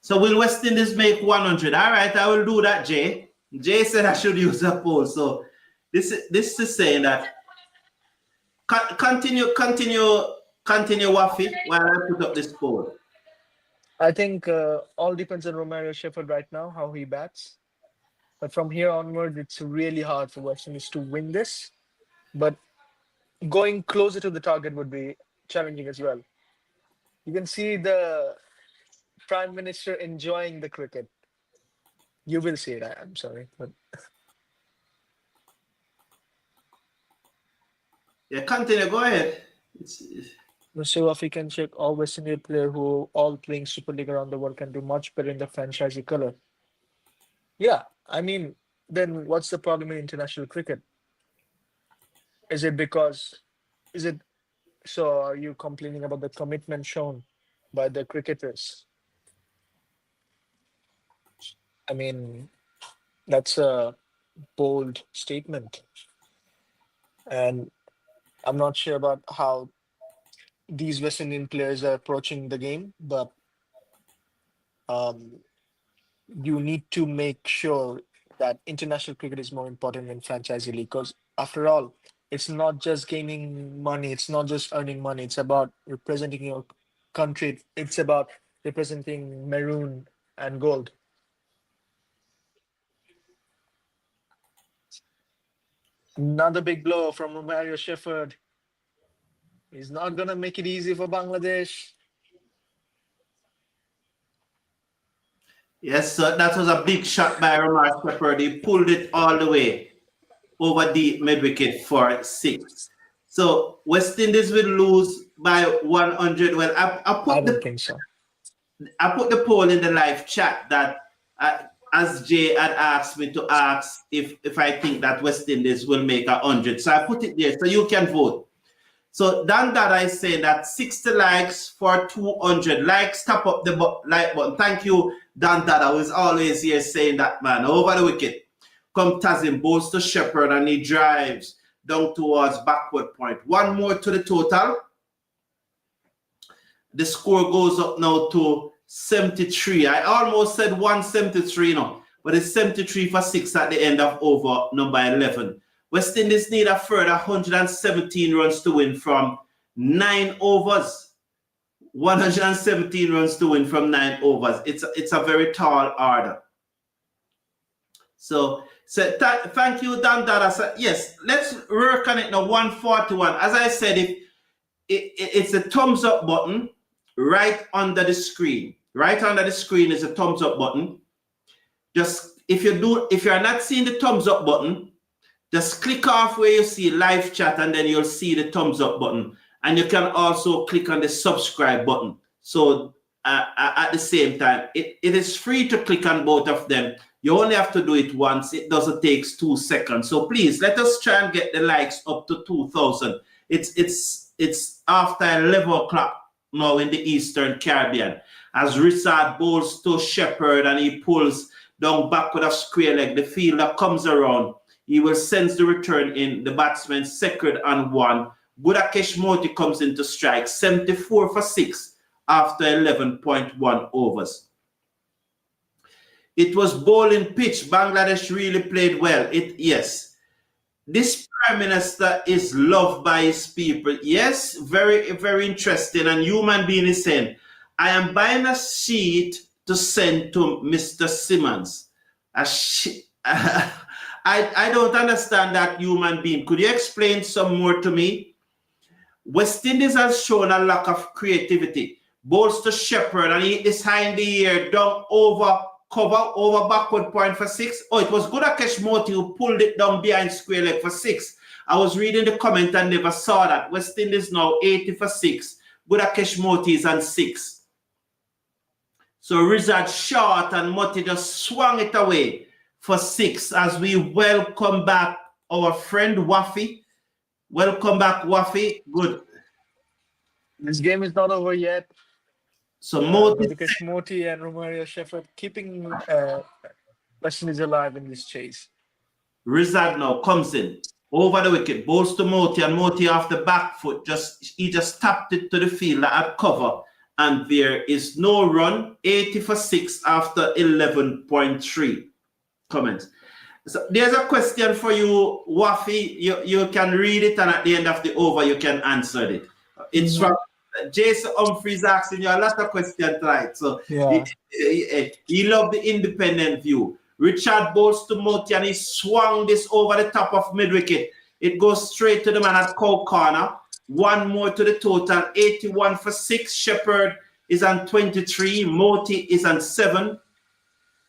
So will West Indies make 100? All right, I will do that, Jay. Jay said I should use a poll. So this is saying that continue, Wafi, while I put up this poll. I think all depends on Romario Shepherd right now, how he bats. But from here onward, it's really hard for West Indies to win this. But going closer to the target would be challenging as well. You can see the Prime Minister enjoying the cricket. You will see it. I'm sorry. But yeah, continue. Go ahead. Mr. Wafi can check all West Indian players who all playing Super League around the world can do much better in the franchisee color. Yeah, I mean, then what's the problem in international cricket? Is it so are you complaining about the commitment shown by the cricketers? I mean, that's a bold statement. And I'm not sure about how these West Indian players are approaching the game, but you need to make sure that international cricket is more important than franchisee league, because after all, it's not just gaining money, it's not just earning money, it's about representing your country, it's about representing maroon and gold. Another big blow from Romario Shepherd. He's not going to make it easy for Bangladesh. Yes, so that was a big shot by Romario Shepherd. He pulled it all the way over deep mid wicket for 6. So West Indies will lose by 100. Well, I don't think so. I put the poll in the live chat that as Jay had asked me to ask if I think that West Indies will make 100. So I put it there so you can vote. So Dan Dada is saying that 60 likes for 200 likes. Tap up the like button. Thank you, Dan Dada, who is always here saying that, man. Over the wicket. Come Tazim, bowls to Shepherd, and he drives down towards backward point. One more to the total. The score goes up now to 73. I almost said 173 now, but it's 73 for 6 at the end of over number 11. West Indies need a further 117 runs to win from 9 overs. 117 runs to win from 9 overs. It's a very tall order. So thank you, Dan Dada. So, yes, let's work on it now. 141. As I said, if it's a thumbs up button right under the screen. Right under the screen is a thumbs up button. Just if you're not seeing the thumbs up button, just click off where you see live chat and then you'll see the thumbs up button. And you can also click on the subscribe button. So at the same time, it is free to click on both of them. You only have to do it once. It doesn't take 2 seconds. So please let us try and get the likes up to 2,000. It's after 11 o'clock now in the Eastern Caribbean. As Richard bowls to Shepherd and he pulls down back with a square leg, the fielder comes around. He will sense the return in the batsman second and 1. Gudakesh Moti comes into strike, 74 for 6 after 11.1 overs. It was bowling pitch. Bangladesh really played well. Yes. This Prime Minister is loved by his people. Yes, very, very interesting. And human being is saying, I am buying a sheet to send to Mr. Simmons. I don't understand that human being. Could you explain some more to me? West Indies has shown a lack of creativity. Bowls to Shepherd and he is high in the air, down over backward point for 6. Oh, it was Gudakesh Moti who pulled it down behind square leg for 6. I was reading the comment and never saw that. West Indies now 80 for 6. Gudakesh Moti is on 6. So Rizad short and Moti just swung it away for 6 as we welcome back our friend Wafi. Welcome back, Wafi. Good. This game is not over yet. So Moti and Romario Shepherd keeping West Indies alive in this chase. Rizad now comes in over the wicket, bowls to Moti, and Moti off the back foot. He just tapped it to the fielder at cover, and there is no run. 80 for 6 after 11.3 comments. So there's a question for you, Wafi. You can read it, and at the end of the over, you can answer it. It's from Jason Humphreys asking you a lot of questions tonight. So yeah. he loved the independent view. Richard bowls to Moti and he swung this over the top of mid-wicket. It goes straight to the man at Cow corner. One more to the total, 81 for 6. Shepherd is on 23. Moti is on 7.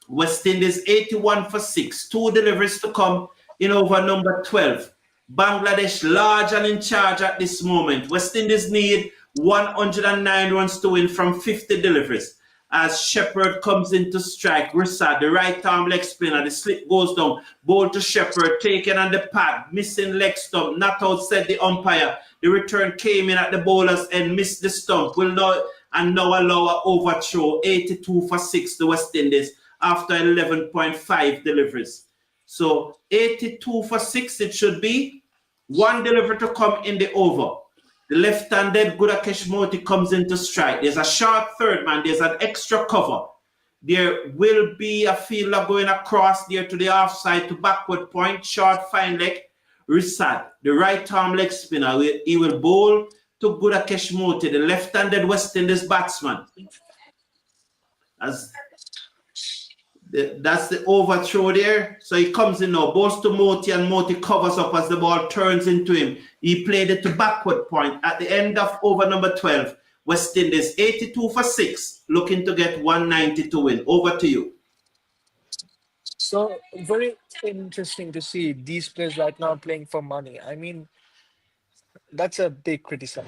West Indies 81 for 6. 2 deliveries to come in over number 12. Bangladesh large and in charge at this moment. West Indies need 109 runs to win from 50 deliveries. As Shepherd comes into strike, Rissa, the right arm leg spinner, the slip goes down, ball to Shepherd, taken on the pad, missing leg stump, not out, said the umpire. The return came in at the bowler's end, missed the stump, will now allow an overthrow, 82 for 6, the West Indies, after 11.5 deliveries. So 82 for 6 it should be. 1 delivery to come in the over. The left-handed Gudakesh Moti comes into strike. There's a short third man. There's an extra cover. There will be a fielder going across there to the offside to backward point. Short fine leg. Risad, the right arm leg spinner. He will bowl to Gudakesh Moti, the left-handed West Indies batsman. That's the overthrow there. So he comes in now, bowls to Moti, and Moti covers up as the ball turns into him. He played it to backward point at the end of over number 12. West Indies 82 for 6, looking to get 190 to win. Over to you. So very interesting to see these players right now playing for money. I mean, that's a big criticism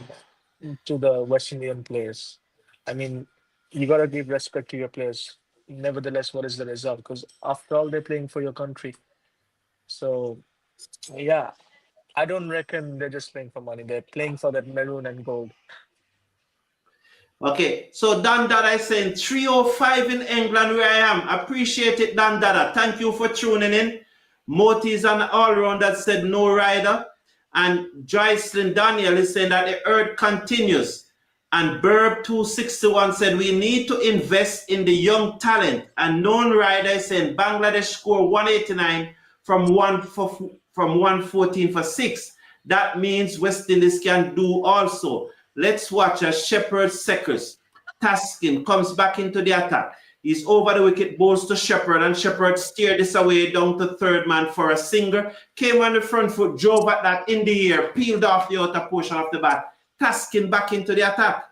to the West Indian players. I mean, you gotta give respect to your players. Nevertheless, what is the result? Because after all, they're playing for your country. So yeah, I don't reckon they're just playing for money. They're playing for that maroon and gold. Okay, so Dan Dada is saying 305 in England where I am. Appreciate it, Dan Dada. Thank you for tuning in. Moti is an all-round that said no rider. And Joycelyn Daniel is saying that the earth continues. And Burb 261 said we need to invest in the young talent. And known rider is saying Bangladesh score 189 from 114 for 6. That means West Indies can do also. Let's watch as Shepherd Seckers. Taskin comes back into the attack. He's over the wicket, bowls to Shepherd, and Shepherd steered this away down to third man for a single. Came on the front foot, drove at that in the air, peeled off the outer portion of the bat. Taskin back into the attack.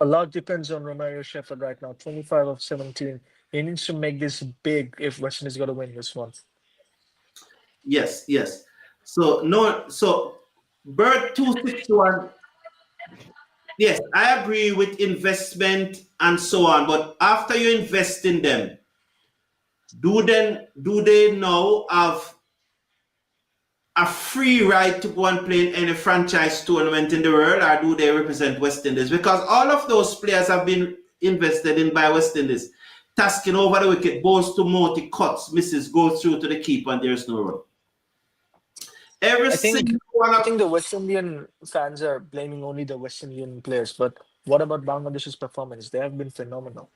A lot depends on Romario Shepherd right now. 25 of 17. He needs to make this big if West Indies got to win this one. Yes. So Bird 261. Yes, I agree with investment and so on, but after you invest in them, do they now have a free right to go and play in any franchise tournament in the world, or do they represent West Indies? Because all of those players have been invested in by West Indies. Tasking over the wicket, balls to Moti, cuts, misses, goes through to the keeper, and there's no run. I think the West Indian fans are blaming only the West Indian players, but what about Bangladesh's performance? They have been phenomenal.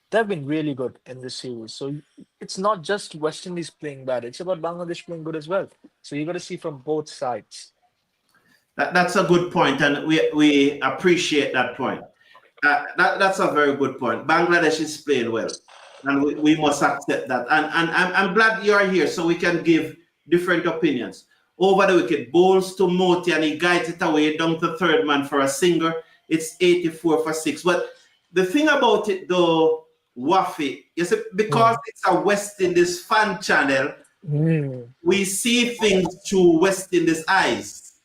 They have been really good in this series. So it's not just West Indies playing bad, it's about Bangladesh playing good as well. So you got to see from both sides. That's a good point, and we appreciate that point. That's a very good point. Bangladesh is playing well, and we must accept that. And I'm glad you are here so we can give different opinions. Over the wicket, bowls to Moti, and he guides it away down to third man for a single. It's 84 for 6. But the thing about it, though, Wafi, is because it's a West Indies fan channel, we see things through West Indies eyes.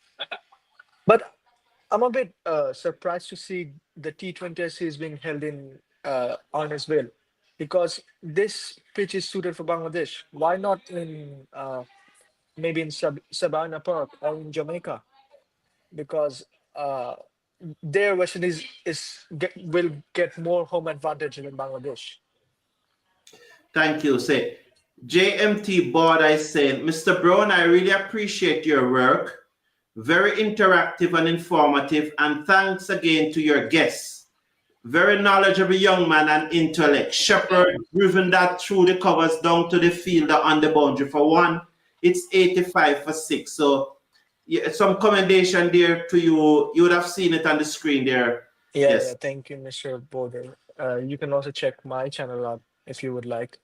But I'm a bit surprised to see the T20 series being held in Arnesville, because this pitch is suited for Bangladesh. Why not in maybe in Sabina Park or in Jamaica? Because their West Indies will get more home advantage than Bangladesh. Thank you. Say, JMT Board, I say, Mr. Brown, I really appreciate your work. Very interactive and informative, and thanks again to your guests. Very knowledgeable young man and intellect. Shepherd driven that through the covers down to the fielder on the boundary for 1. It's 85 for 6. So yeah, some commendation there to you. You would have seen it on the screen there. Yeah, thank you, Mr. Border. You can also check my channel out if you would like.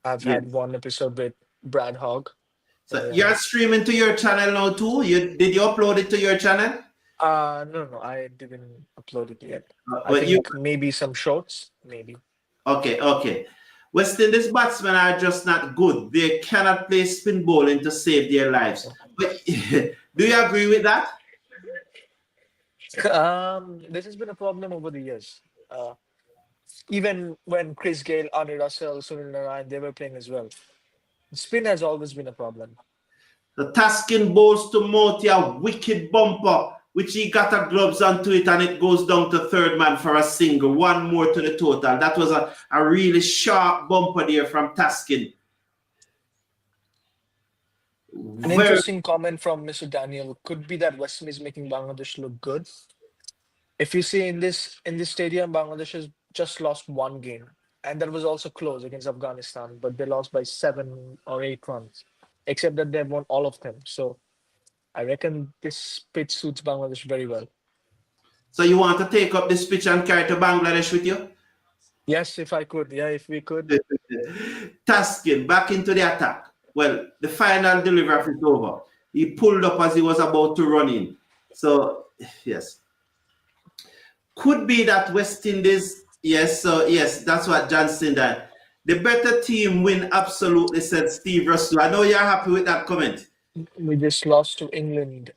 I've had one episode with Brad Hogg. So you're streaming to your channel now too? Did you upload it to your channel? No, I didn't upload it yet. I think maybe some shorts, maybe. Okay. West Indies batsmen are just not good. They cannot play spin bowling to save their lives. But do you agree with that? This has been a problem over the years. Even when Chris Gale, Andre Russell, Sunil Narayan, they were playing as well. Spin has always been a problem. The Taskin bowls to Moti, a wicked bumper, which he got a gloves onto it, and it goes down to third man for a single. 1 more to the total. That was a really sharp bumper there from Taskin. An interesting comment from Mr. Daniel. Could be that West Indies making Bangladesh look good. If you see in this stadium, Bangladesh has just lost 1 game, and that was also close against Afghanistan, but they lost by 7 or 8 runs, except that they won all of them. So I reckon this pitch suits Bangladesh very well. So you want to take up this pitch and carry to Bangladesh with you? Yes, if I could. Yeah, if we could. Taskin back into the attack. Well, the final delivery of it over. He pulled up as he was about to run in. So, yes. Could be that West Indies, yes, that's what John said. That the better team win, absolutely, said Steve Russell. I know you're happy with that comment. We just lost to England.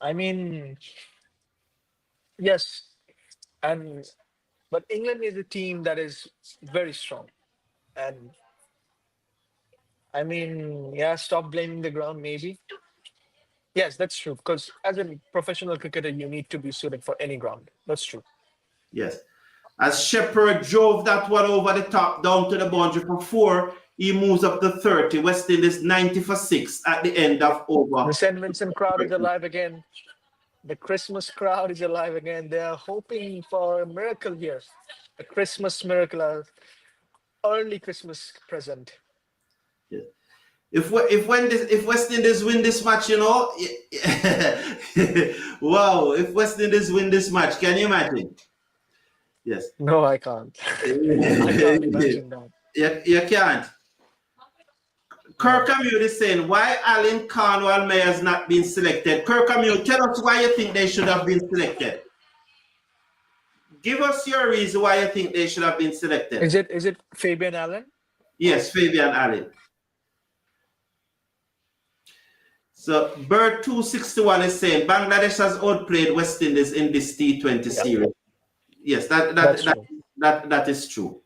I mean, yes, and but England is a team that is very strong, and I mean, yeah, stop blaming the ground, maybe. Yes, that's true. Because as a professional cricketer, you need to be suited for any ground. That's true. Yes. As Shepherd drove that one over the top down to the boundary for 4, he moves up to 30. West Indies 90 for 6 at the end of over. The St. Vincent crowd is alive again. The Christmas crowd is alive again. They are hoping for a miracle here. A Christmas miracle, early Christmas present. Yeah. If West Indies win this match, wow, if West Indies win this match, can you imagine? Yes. No, I can't. I can't imagine that. You can't. Kirkham is saying, why Alan Cornwall May has not been selected? Kirkham, tell us why you think they should have been selected. Give us your reason why you think they should have been selected. Is it Fabian Allen? Yes, Fabian Allen. So Bird 261 is saying Bangladesh has outplayed West Indies in this T20 series. Yes, that is true.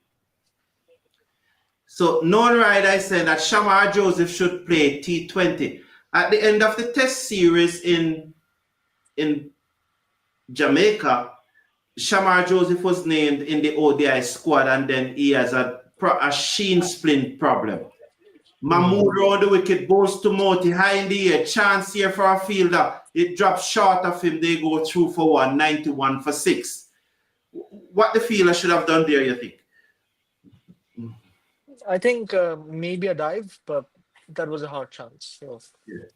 So known rider is saying that Shamar Joseph should play T20. At the end of the test series in Jamaica, Shamar Joseph was named in the ODI squad, and then he has a shin splint problem. Mahmood round the wicket, balls to Moti, high in the air, chance here for a fielder. It drops short of him, they go through for 1, 91 for 6. What the fielder should have done there, you think? I think maybe a dive, but that was a hard chance. So. Yeah.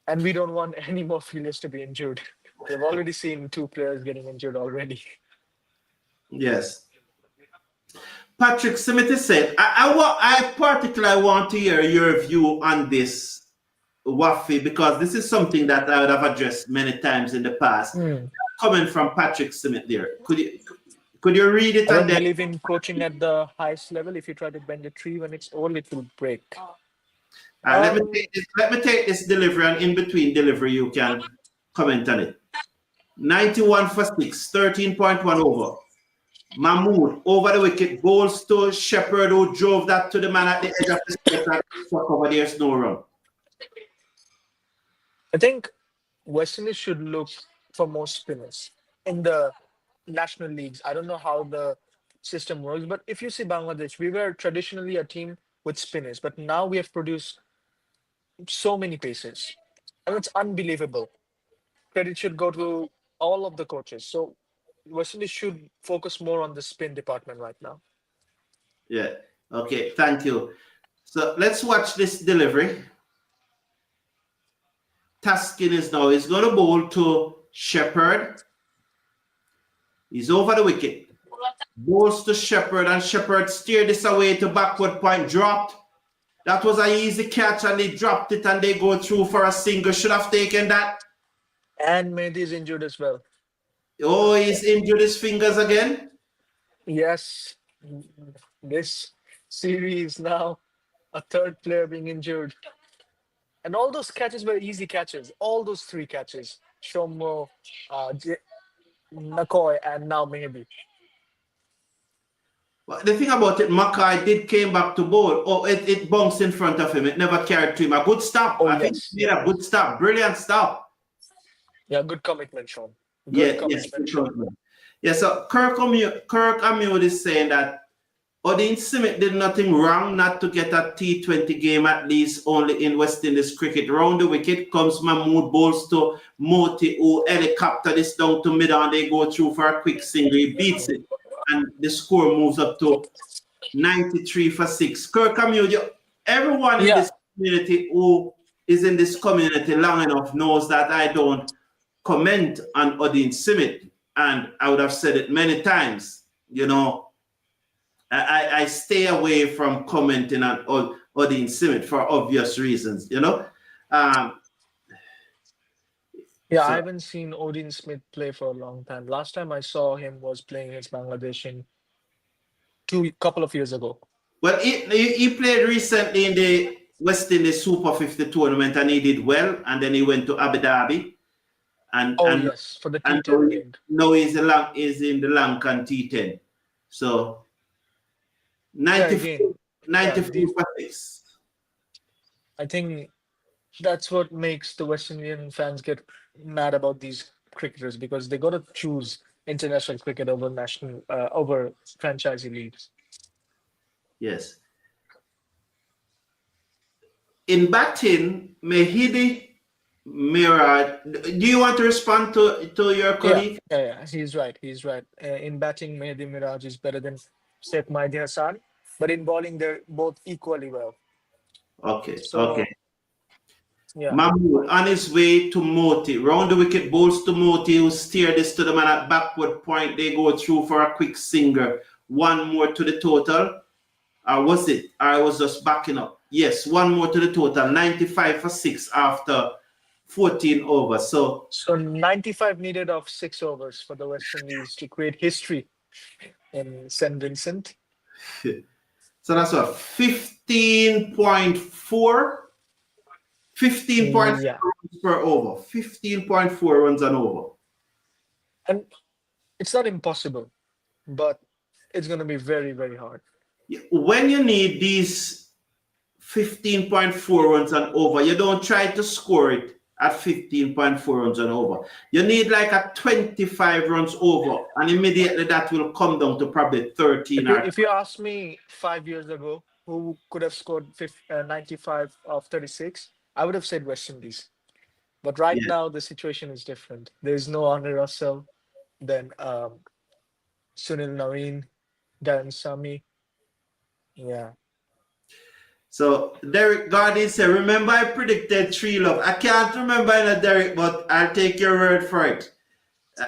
And we don't want any more fielders to be injured. We've already seen 2 players getting injured already. Yes. Patrick Smith said, I particularly want to hear your view on this, Wafi, because this is something that I would have addressed many times in the past. Coming from Patrick Smith there. Could you read it? I don't believe in coaching at the highest level. If you try to bend a tree when it's old, it will break. Let me take this delivery, and in between delivery, you can comment on it. 91 for 6, 13.1 over. Mahmood over the wicket, balls to Shepherd, who drove that to the man at the edge of the square and cover. There's no run. I think West Indies should look for more spinners in the national leagues. I don't know how the system works, but if you see Bangladesh, we were traditionally a team with spinners, but now we have produced so many pacers, and it's unbelievable. Credit should go to all of the coaches. So West Indies should focus more on the spin department right now. Yeah. Okay. Thank you. So let's watch this delivery. Taskin is now. He's going to bowl to Shepherd. He's over the wicket. Bowls to Shepherd, and Shepherd steered this away to backward point. Dropped. That was an easy catch, and they dropped it, and they go through for a single. Should have taken that. And Mehdi is injured as well. Oh, he's injured his fingers again? Yes. This series now, a 3rd player being injured. And all those catches were easy catches. All those 3 catches. Shomo, Nakoy, and now Mehdi. Well, the thing about it, Mackay did came back to bowl. Oh, it bounced in front of him. It never carried to him. A good stop. Oh, I think he did a good stop. Brilliant stop. Yeah, good commitment, Sean. Good commitment, Sean. Yeah, so Kirk Amute is saying that Odin Smith did nothing wrong not to get a T20 game, at least only in West Indies cricket. Round the wicket comes Mahmood, bowls to Moti, who helicopter this down to mid, and they go through for a quick single. He beats it, and the score moves up to 93 for 6. Kirk Amute, everyone in this community who is in this community long enough knows that I don't comment on Odin Smith, and I would have said it many times. I stay away from commenting on Odin Smith for obvious reasons. I haven't seen Odin Smith play for a long time. Last time I saw him was playing against Bangladesh in couple of years ago. Well, he played recently in the West Indies Super 50 tournament, and he did well, and then he went to Abu Dhabi. and Oh and yes, for the and T10 game. now he's in the Lankan T10. So Yeah, 94, again, yeah, 94 for 6. I think that's what makes the West Indian fans get mad about these cricketers because they got to choose international cricket over national over franchisee leagues. Yes. In batting, Mehidi Miraj. Do you want to respond to your Yeah, colleague? yeah, he's right. He's right. In batting, Mehdi Miraj is better than Sheikh Mahdi Hassan, but in bowling, they're both equally well. Okay, okay. So yeah, Mahmood on his way to Moti. Round the wicket, bowls to Moti, who steer this to the man at backward point. They go through for a quick singer. One more to the total. Or was it? I was just backing up. Yes, one more to the total. 95 for 6 after 14 overs. So 95 needed of 6 overs for the West Indies to create history in St. Vincent. that's what 15.4 Yeah, runs per over. 15.4 runs an over. and it's not impossible, but it's going to be very, very hard. When you need these 15.4 runs and over, you don't try to score it at 15.4 runs and over. You need like a 25 runs over, and immediately that will come down to probably 13 or If you asked me 5 years ago who could have scored 95 of 36, I would have said West Indies. But right yeah. now, the situation is different. There's no Andre Russell, then Sunil Naveen, Darren Sammy. Yeah. So Derek Gardy said, remember I predicted 3 love. I can't remember it, Derek, but I'll take your word for it.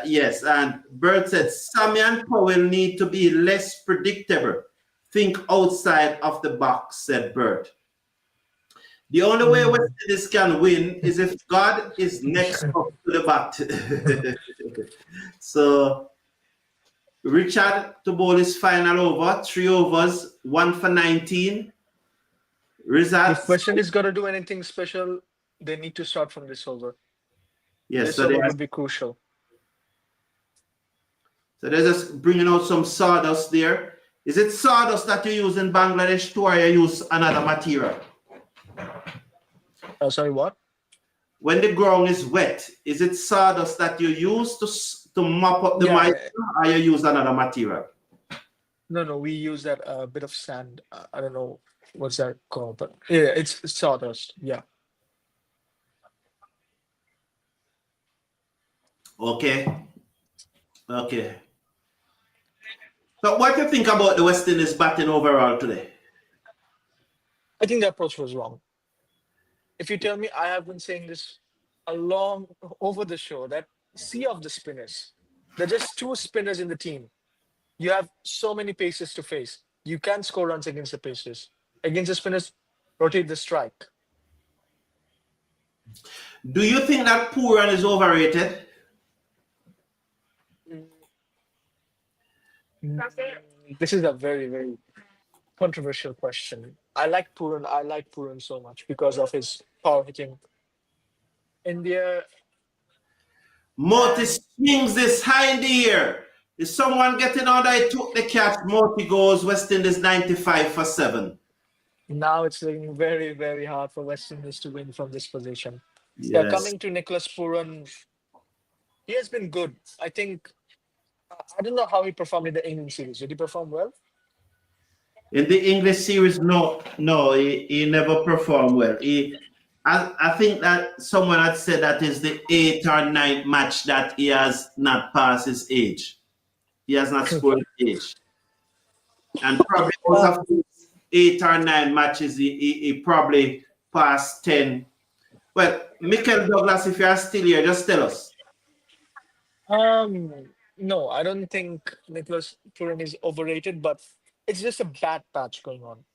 Yes, and Bert said, Sammy and Powell need to be less predictable. Think outside of the box, said Bert. The only way West Indies can win is if God is next up to the bat. So Richard to bowl his final over, 3 overs, 1 for 19. If West Indies got to do anything special, they need to start from this over. Yes, This so over would be crucial. So they're just bringing out some sawdust there. Is it sawdust that you use in Bangladesh too, or you use another material? Sorry, what? When the ground is wet, is it sawdust that you use to mop up the moisture, or you use another material? No, we use that bit of sand. I don't know what's that called, but yeah, it's sawdust. Yeah. Okay. Okay. So what do you think about the West Indies batting overall today? I think the approach was wrong. If you tell me, I have been saying this along over the show, that sea of the spinners. There are just 2 spinners in the team. You have so many paces to face. You can't score runs against the paces. Against the spinners, rotate the strike. Do you think that Pooran is overrated? This is a very, very controversial question. I like Pooran so much because of his power hitting. India. Moti swings this high in the air. Is someone getting on that? He took the catch. Moti goes West Indies 95 for 7. Now it's looking very, very hard for West Indies to win from this position. Yes. Yeah, coming to Nicholas Pooran, he has been good. I think, I don't know how he performed in the England series. Did he perform well? In the English series, no, he never performed well. I think that someone had said that is the 8th or 9th match that he has not passed his age. He has not scored his age. And probably out of these 8 or 9 matches, he probably passed 10. Well, Michael Douglas, if you are still here, just tell us. No, I don't think Nicholas Pooran is overrated, but it's just a bad patch going on.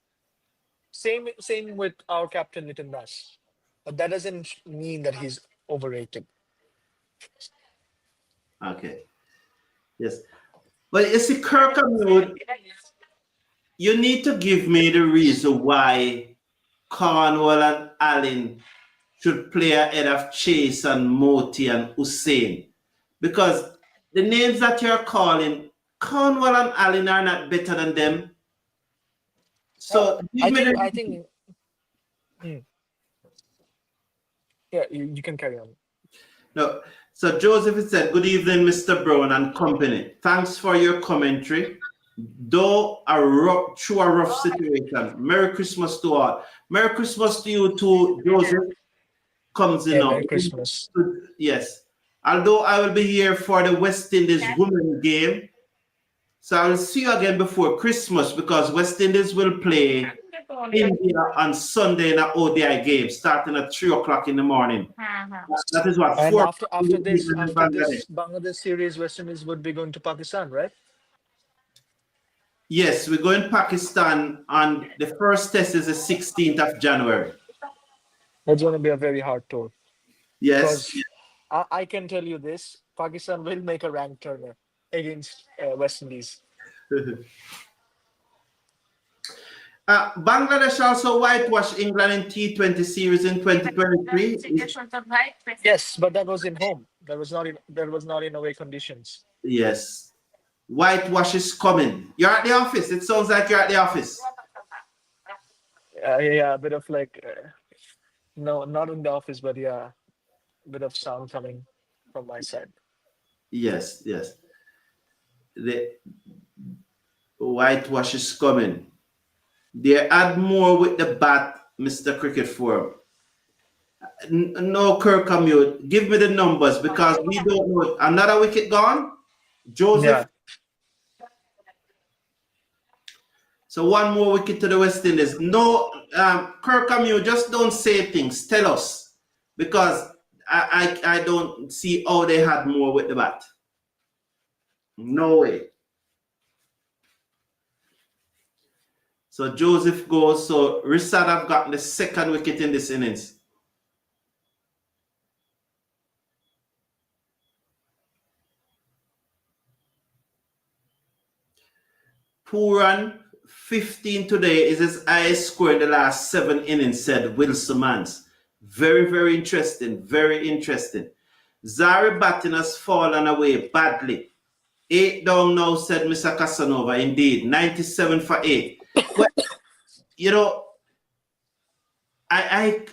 Same with our captain Nitin Das. But that doesn't mean that he's overrated. Okay. Yes. But you see, Kirkhamwood, you need to give me the reason why Cornwall and Allen should play ahead of Chase and Moti and Hussein. Because the names that you're calling, Cornwall and Allen are not better than them. So I think yeah, you can carry on. no. So Joseph said, good evening, Mr. Brown and company. Thanks for your commentary. Though through a rough situation. Merry Christmas to all. Merry Christmas to you too, Joseph. Comes in. Merry Christmas. Yes. Although I will be here for the West Indies women game. So I will see you again before Christmas because West Indies will play India on Sunday in an ODI game starting at 3 o'clock in the morning. That is what. And after this Bangladesh series, West Indies would be going to Pakistan, right? Yes, we're going to Pakistan on the first test is the 16th of January. That's going to be a very hard tour. Yes. Because I can tell you this, Pakistan will make a rank turner against West Indies. Bangladesh also whitewashed England in T20 series in 2023. Yes, but that was in home. That was not in away conditions. Yes. Whitewash is coming. You're at the office. It sounds like you're at the office. Yeah, a bit of like, no, not in the office, but yeah, a bit of sound coming from my side. Yes. The whitewash is coming. They add more with the bat, Mr. Cricket Forum. No, Kirkamute, give me the numbers because we don't know. Another wicket gone? Joseph? Yeah. So one more wicket to the West Indies. No, Kirkamute, just don't say things. Tell us. Because I don't see how they had more with the bat. No way. So Joseph goes. So Rissad have gotten the second wicket in this innings. Pooran 15 today is his highest score in the last 7 innings, said Wilson Mans. Very, very interesting. Very interesting. Zari batting has fallen away badly. 8 down now, said Mr. Casanova. Indeed, 97 for 8. Well, you know, I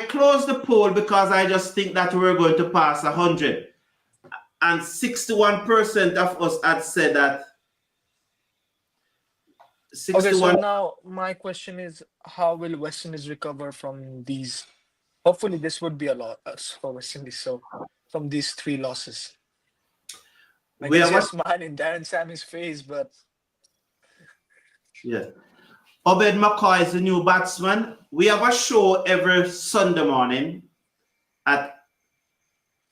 closed the poll because I just think that we're going to pass 100. And 61% of us had said that. 61. Okay, so now my question is, how will West Indies recover from these? Hopefully, this would be a loss for West Indies. So, from these 3 losses, like We it's are just mine in Darren Sammy's face, but yeah. Obed McCoy is the new batsman. We have a show every Sunday morning at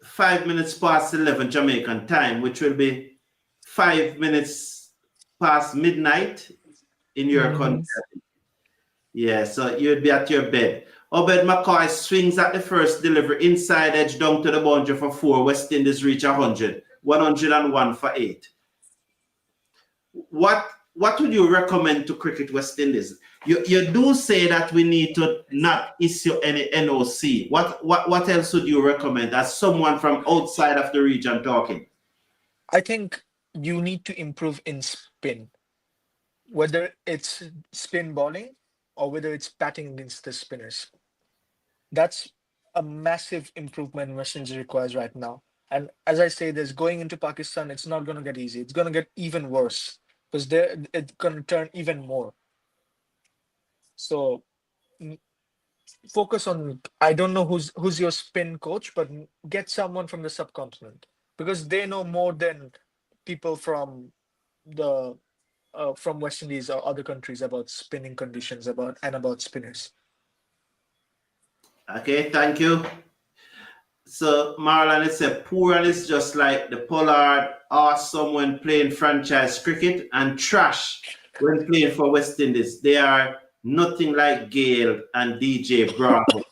5 minutes past 11 Jamaican time, which will be 5 minutes past midnight in your country. Yeah, so you'd be at your bed. Obed McCoy swings at the first delivery, inside edge down to the boundary for 4. West Indies reach 100. 101 for 8. What would you recommend to Cricket West Indies? You do say that we need to not issue any NOC. What else would you recommend as someone from outside of the region talking? I think you need to improve in spin, whether it's spin bowling or whether it's batting against the spinners. That's a massive improvement West Indies requires right now. And as I say this, going into Pakistan, it's not going to get easy. It's going to get even worse because it's going to turn even more. So focus on, I don't know who's your spin coach, but get someone from the subcontinent because they know more than people from the from West Indies or other countries about spinning conditions about spinners. Okay, thank you. So Marlon, it said Pooran is just like the Pollard, awesome when playing franchise cricket and trash when playing for West Indies. They are nothing like Gale and DJ Bravo.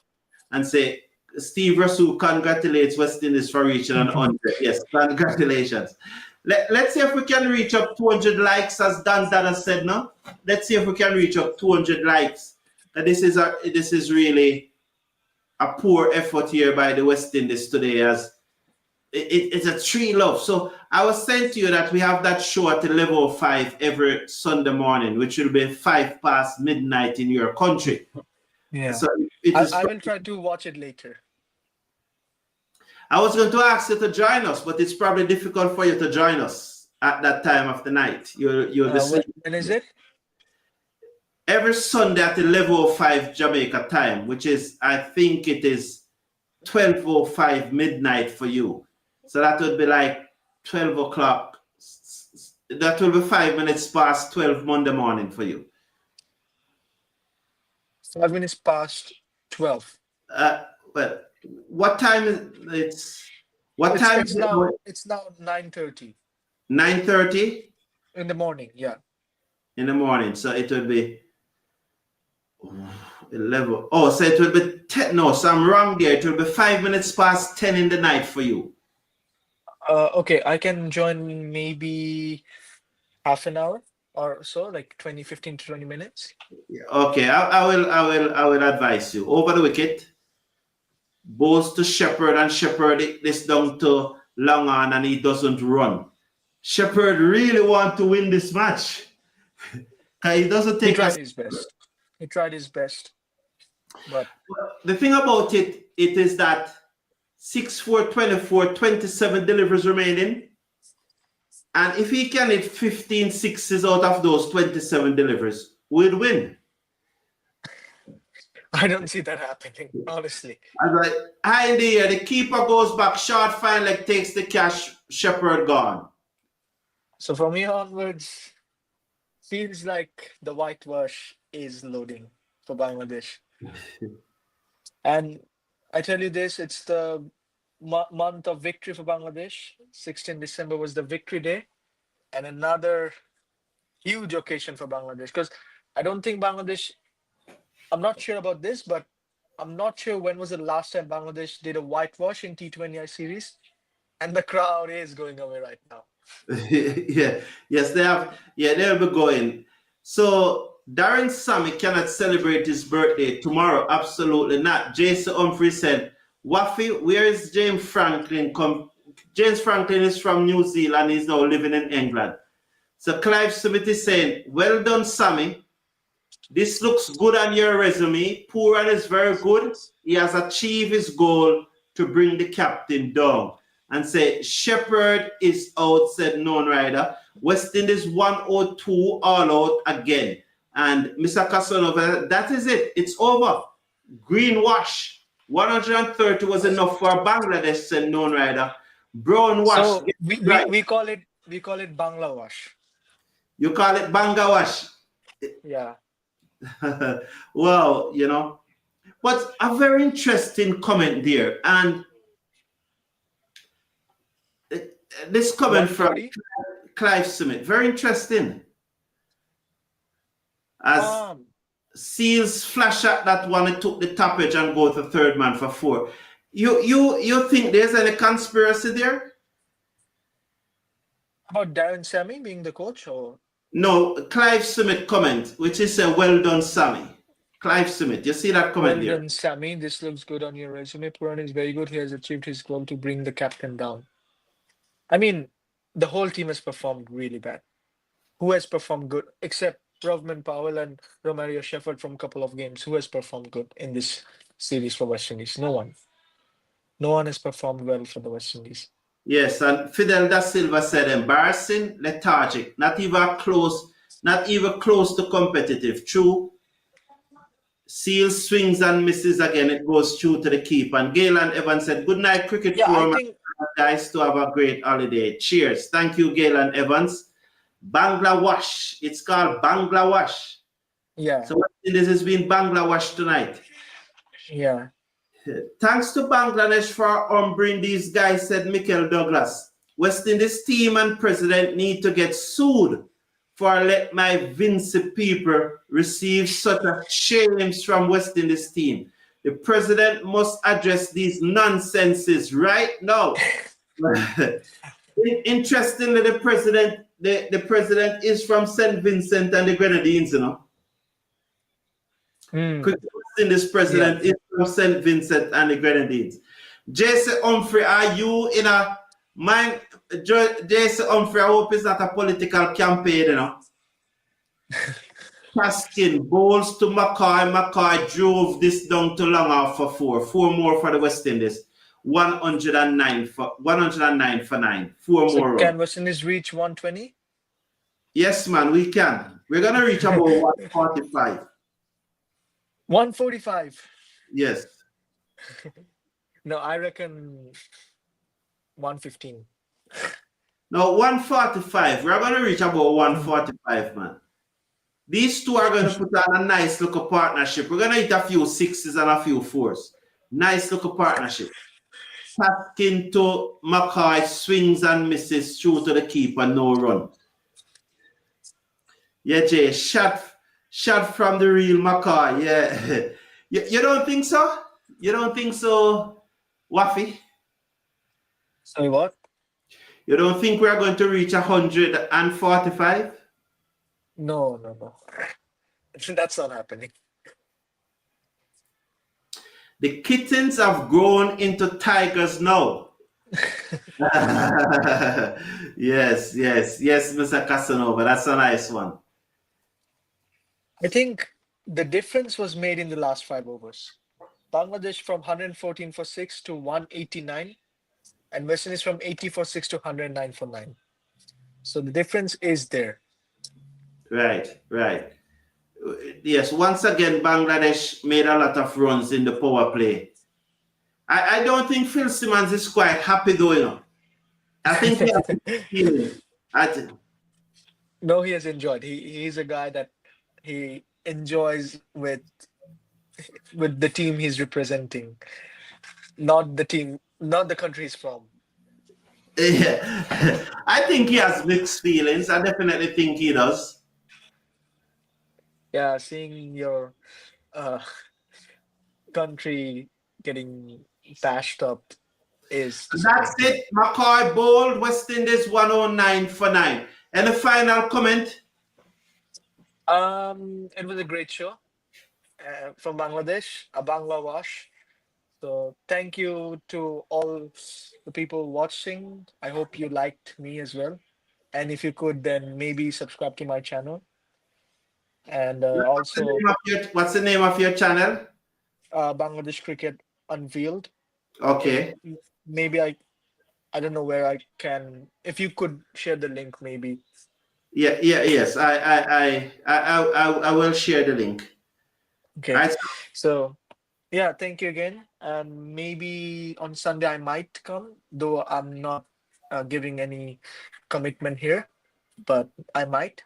And say Steve Russell congratulates West Indies for reaching 100. Yes, congratulations. Let's see if we can reach up 200 likes, as Dan Dada said. No, let's see if we can reach up 200 likes. This is really a poor effort here by the West Indies today, as it's a 3-love. So I was saying to you that we have that show at 11:05 every Sunday morning, which will be 5 past midnight in your country. Yeah. So it is. I will try to watch it later. I was going to ask you to join us, but it's probably difficult for you to join us at that time of the night. You'll be When is it? every Sunday at 11:05 Jamaica time, which is, I think it is 12:05 midnight for you. So that would be like 12 o'clock. That will be 5 minutes past 12 Monday morning for you. 5 minutes past 12. Well, what time is it's? What time It's is it? now 9:30 9:30 in the morning. Yeah. in the morning. So it would be 11. Oh, so it will be 10. No, so I'm wrong there. It will be 5 minutes past 10 in the night for you. Okay, I can join maybe half an hour or so, like 15 to 20 minutes. Okay, I will advise you. Over the wicket, balls to Shepherd, and Shepherd this down to long on, and he doesn't run. Shepherd really want to win this match. He doesn't He take tried his best. He tried his best. But the thing about it is that 6-4, 24, 27 deliveries remaining. And if he can hit 15 sixes out of those 27 deliveries, we'll win. I don't see that happening, honestly. I'm like, high in the air, the keeper goes back, short fine leg takes the catch, Shepherd gone. So from here onwards, feels like the whitewash is loading for Bangladesh. And I tell you this, it's the month of victory for Bangladesh. 16 December was the victory day, and another huge occasion for Bangladesh. Because I don't think Bangladesh, I'm not sure about this, but I'm not sure when was the last time Bangladesh did a whitewash in T20 series, and the crowd is going away right now. Yeah, yes, they have. Yeah, they'll be going. So Darren Sammy cannot celebrate his birthday tomorrow. Absolutely not. Jason Humphrey said, Waffy, where is James Franklin? James Franklin is from New Zealand. He's now living in England. So Clive Smith is saying, well done, Sammy. This looks good on your resume. Pooran is very good. He has achieved his goal to bring the captain down. And say, Shepherd is out, said known rider. West Indies 102 all out again. And Mr. Casanova, that is it. It's over. Greenwash. 130 was enough for Bangladesh, said known rider. Brown wash. So we call it Bangla wash. You call it Bangawash. Yeah. Well, you know. But a very interesting comment there. And this comment from Clive Smith, very interesting. As Seals flash at that one, it took the top edge and go to third man for 4. You think there's any conspiracy there? About Darren Sammy being the coach, or No, Clive Smith comment, which is a well done, Sammy. Clive Smith, you see that comment there? well done, Sammy. This looks good on your resume. Pooran is very good. He has achieved his goal to bring the captain down. I mean, the whole team has performed really bad. Who has performed good except Rovman Powell and Romario Shepherd from a couple of games? Who has performed good in this series for West Indies? No one. No one has performed well for the West Indies. Yes, and Fidel da Silva said embarrassing, lethargic, not even close to competitive. True. Seal swings and misses again. It goes through to the keeper. And Galen Evans said, good night, cricket forum. Guys, to have a great holiday. Cheers. Thank you, Galen Evans. Bangladesh. It's called Bangladesh. Yeah. So West Indies has been Bangladesh tonight. Yeah. Thanks to Bangladesh for humbling these guys, said Michael Douglas. West Indies team and president need to get sued for let my Vinci people receive such a shames from West Indies team. The president must address these nonsenses right now. Interestingly, the president is from St. Vincent and the Grenadines, you know. West Indies president is from St. Vincent and the Grenadines. Jason Humphrey, are you in a mind? Jason Humphrey, I hope it's not a political campaign, you know. Paskin bowls to Mackay. Mackay drove this down to long off for 4. 4 more for the West Indies. 109 for 9. 4 So more. can West Indies reach 120? Yes, man, we can. We're gonna reach about 145. 145. Yes. No, I reckon 115. Now 145. We're gonna reach about 145, man. These two are gonna put on a nice little partnership. We're gonna hit a few 6s and a few 4s. Nice little partnership. Paskin to Mackay, swings and misses through to the keeper, no run. Yeah, Jay, shot from the real Mackay. Yeah. You don't think so? You don't think so, Wafi? Sorry, what? You don't think we're going to reach 145? No. That's not happening. The kittens have grown into tigers now. Yes, Mr. Casanova. That's a nice one. I think the difference was made in the last 5 overs. Bangladesh from 114 for 6 to 189, and West Indies from 80 for 6 to 109 for 9. So the difference is there. Right. Yes, once again, Bangladesh made a lot of runs in the power play. I don't think Phil Simmons is quite happy though, you know. I think he has feeling. No, he has enjoyed. He's a guy that he enjoys with the team he's representing, not the country he's from. Yeah. I think he has mixed feelings. I definitely think he does. Yeah, seeing your country getting bashed up is That's it. Mackay bowled, West Indies 109 for 9. And the final comment? It was a great show from Bangladesh, a Bangla wash. So thank you to all the people watching. I hope you liked me as well. And if you could, then maybe subscribe to my channel. And also, What's the name of your channel? Bangladesh Cricket Unveiled. Okay. Maybe I don't know where I can. If you could share the link, maybe. Yes. I will share the link. Okay. Right. So, yeah, thank you again. And maybe on Sunday I might come, though I'm not giving any commitment here, but I might.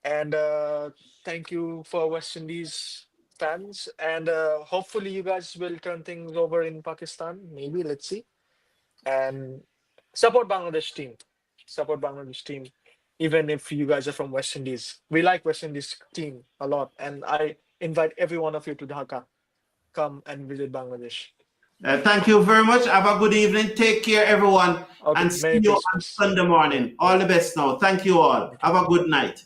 And thank you for West Indies fans. And hopefully you guys will turn things over in Pakistan. Maybe, let's see. And support Bangladesh team. Support Bangladesh team. Even if you guys are from West Indies. We like West Indies team a lot. And I invite every one of you to Dhaka. Come and visit Bangladesh. Thank you very much. Have a good evening. Take care, everyone. Okay, and see Merry you on Christmas. Sunday morning. All the best now. Thank you all. Have a good night.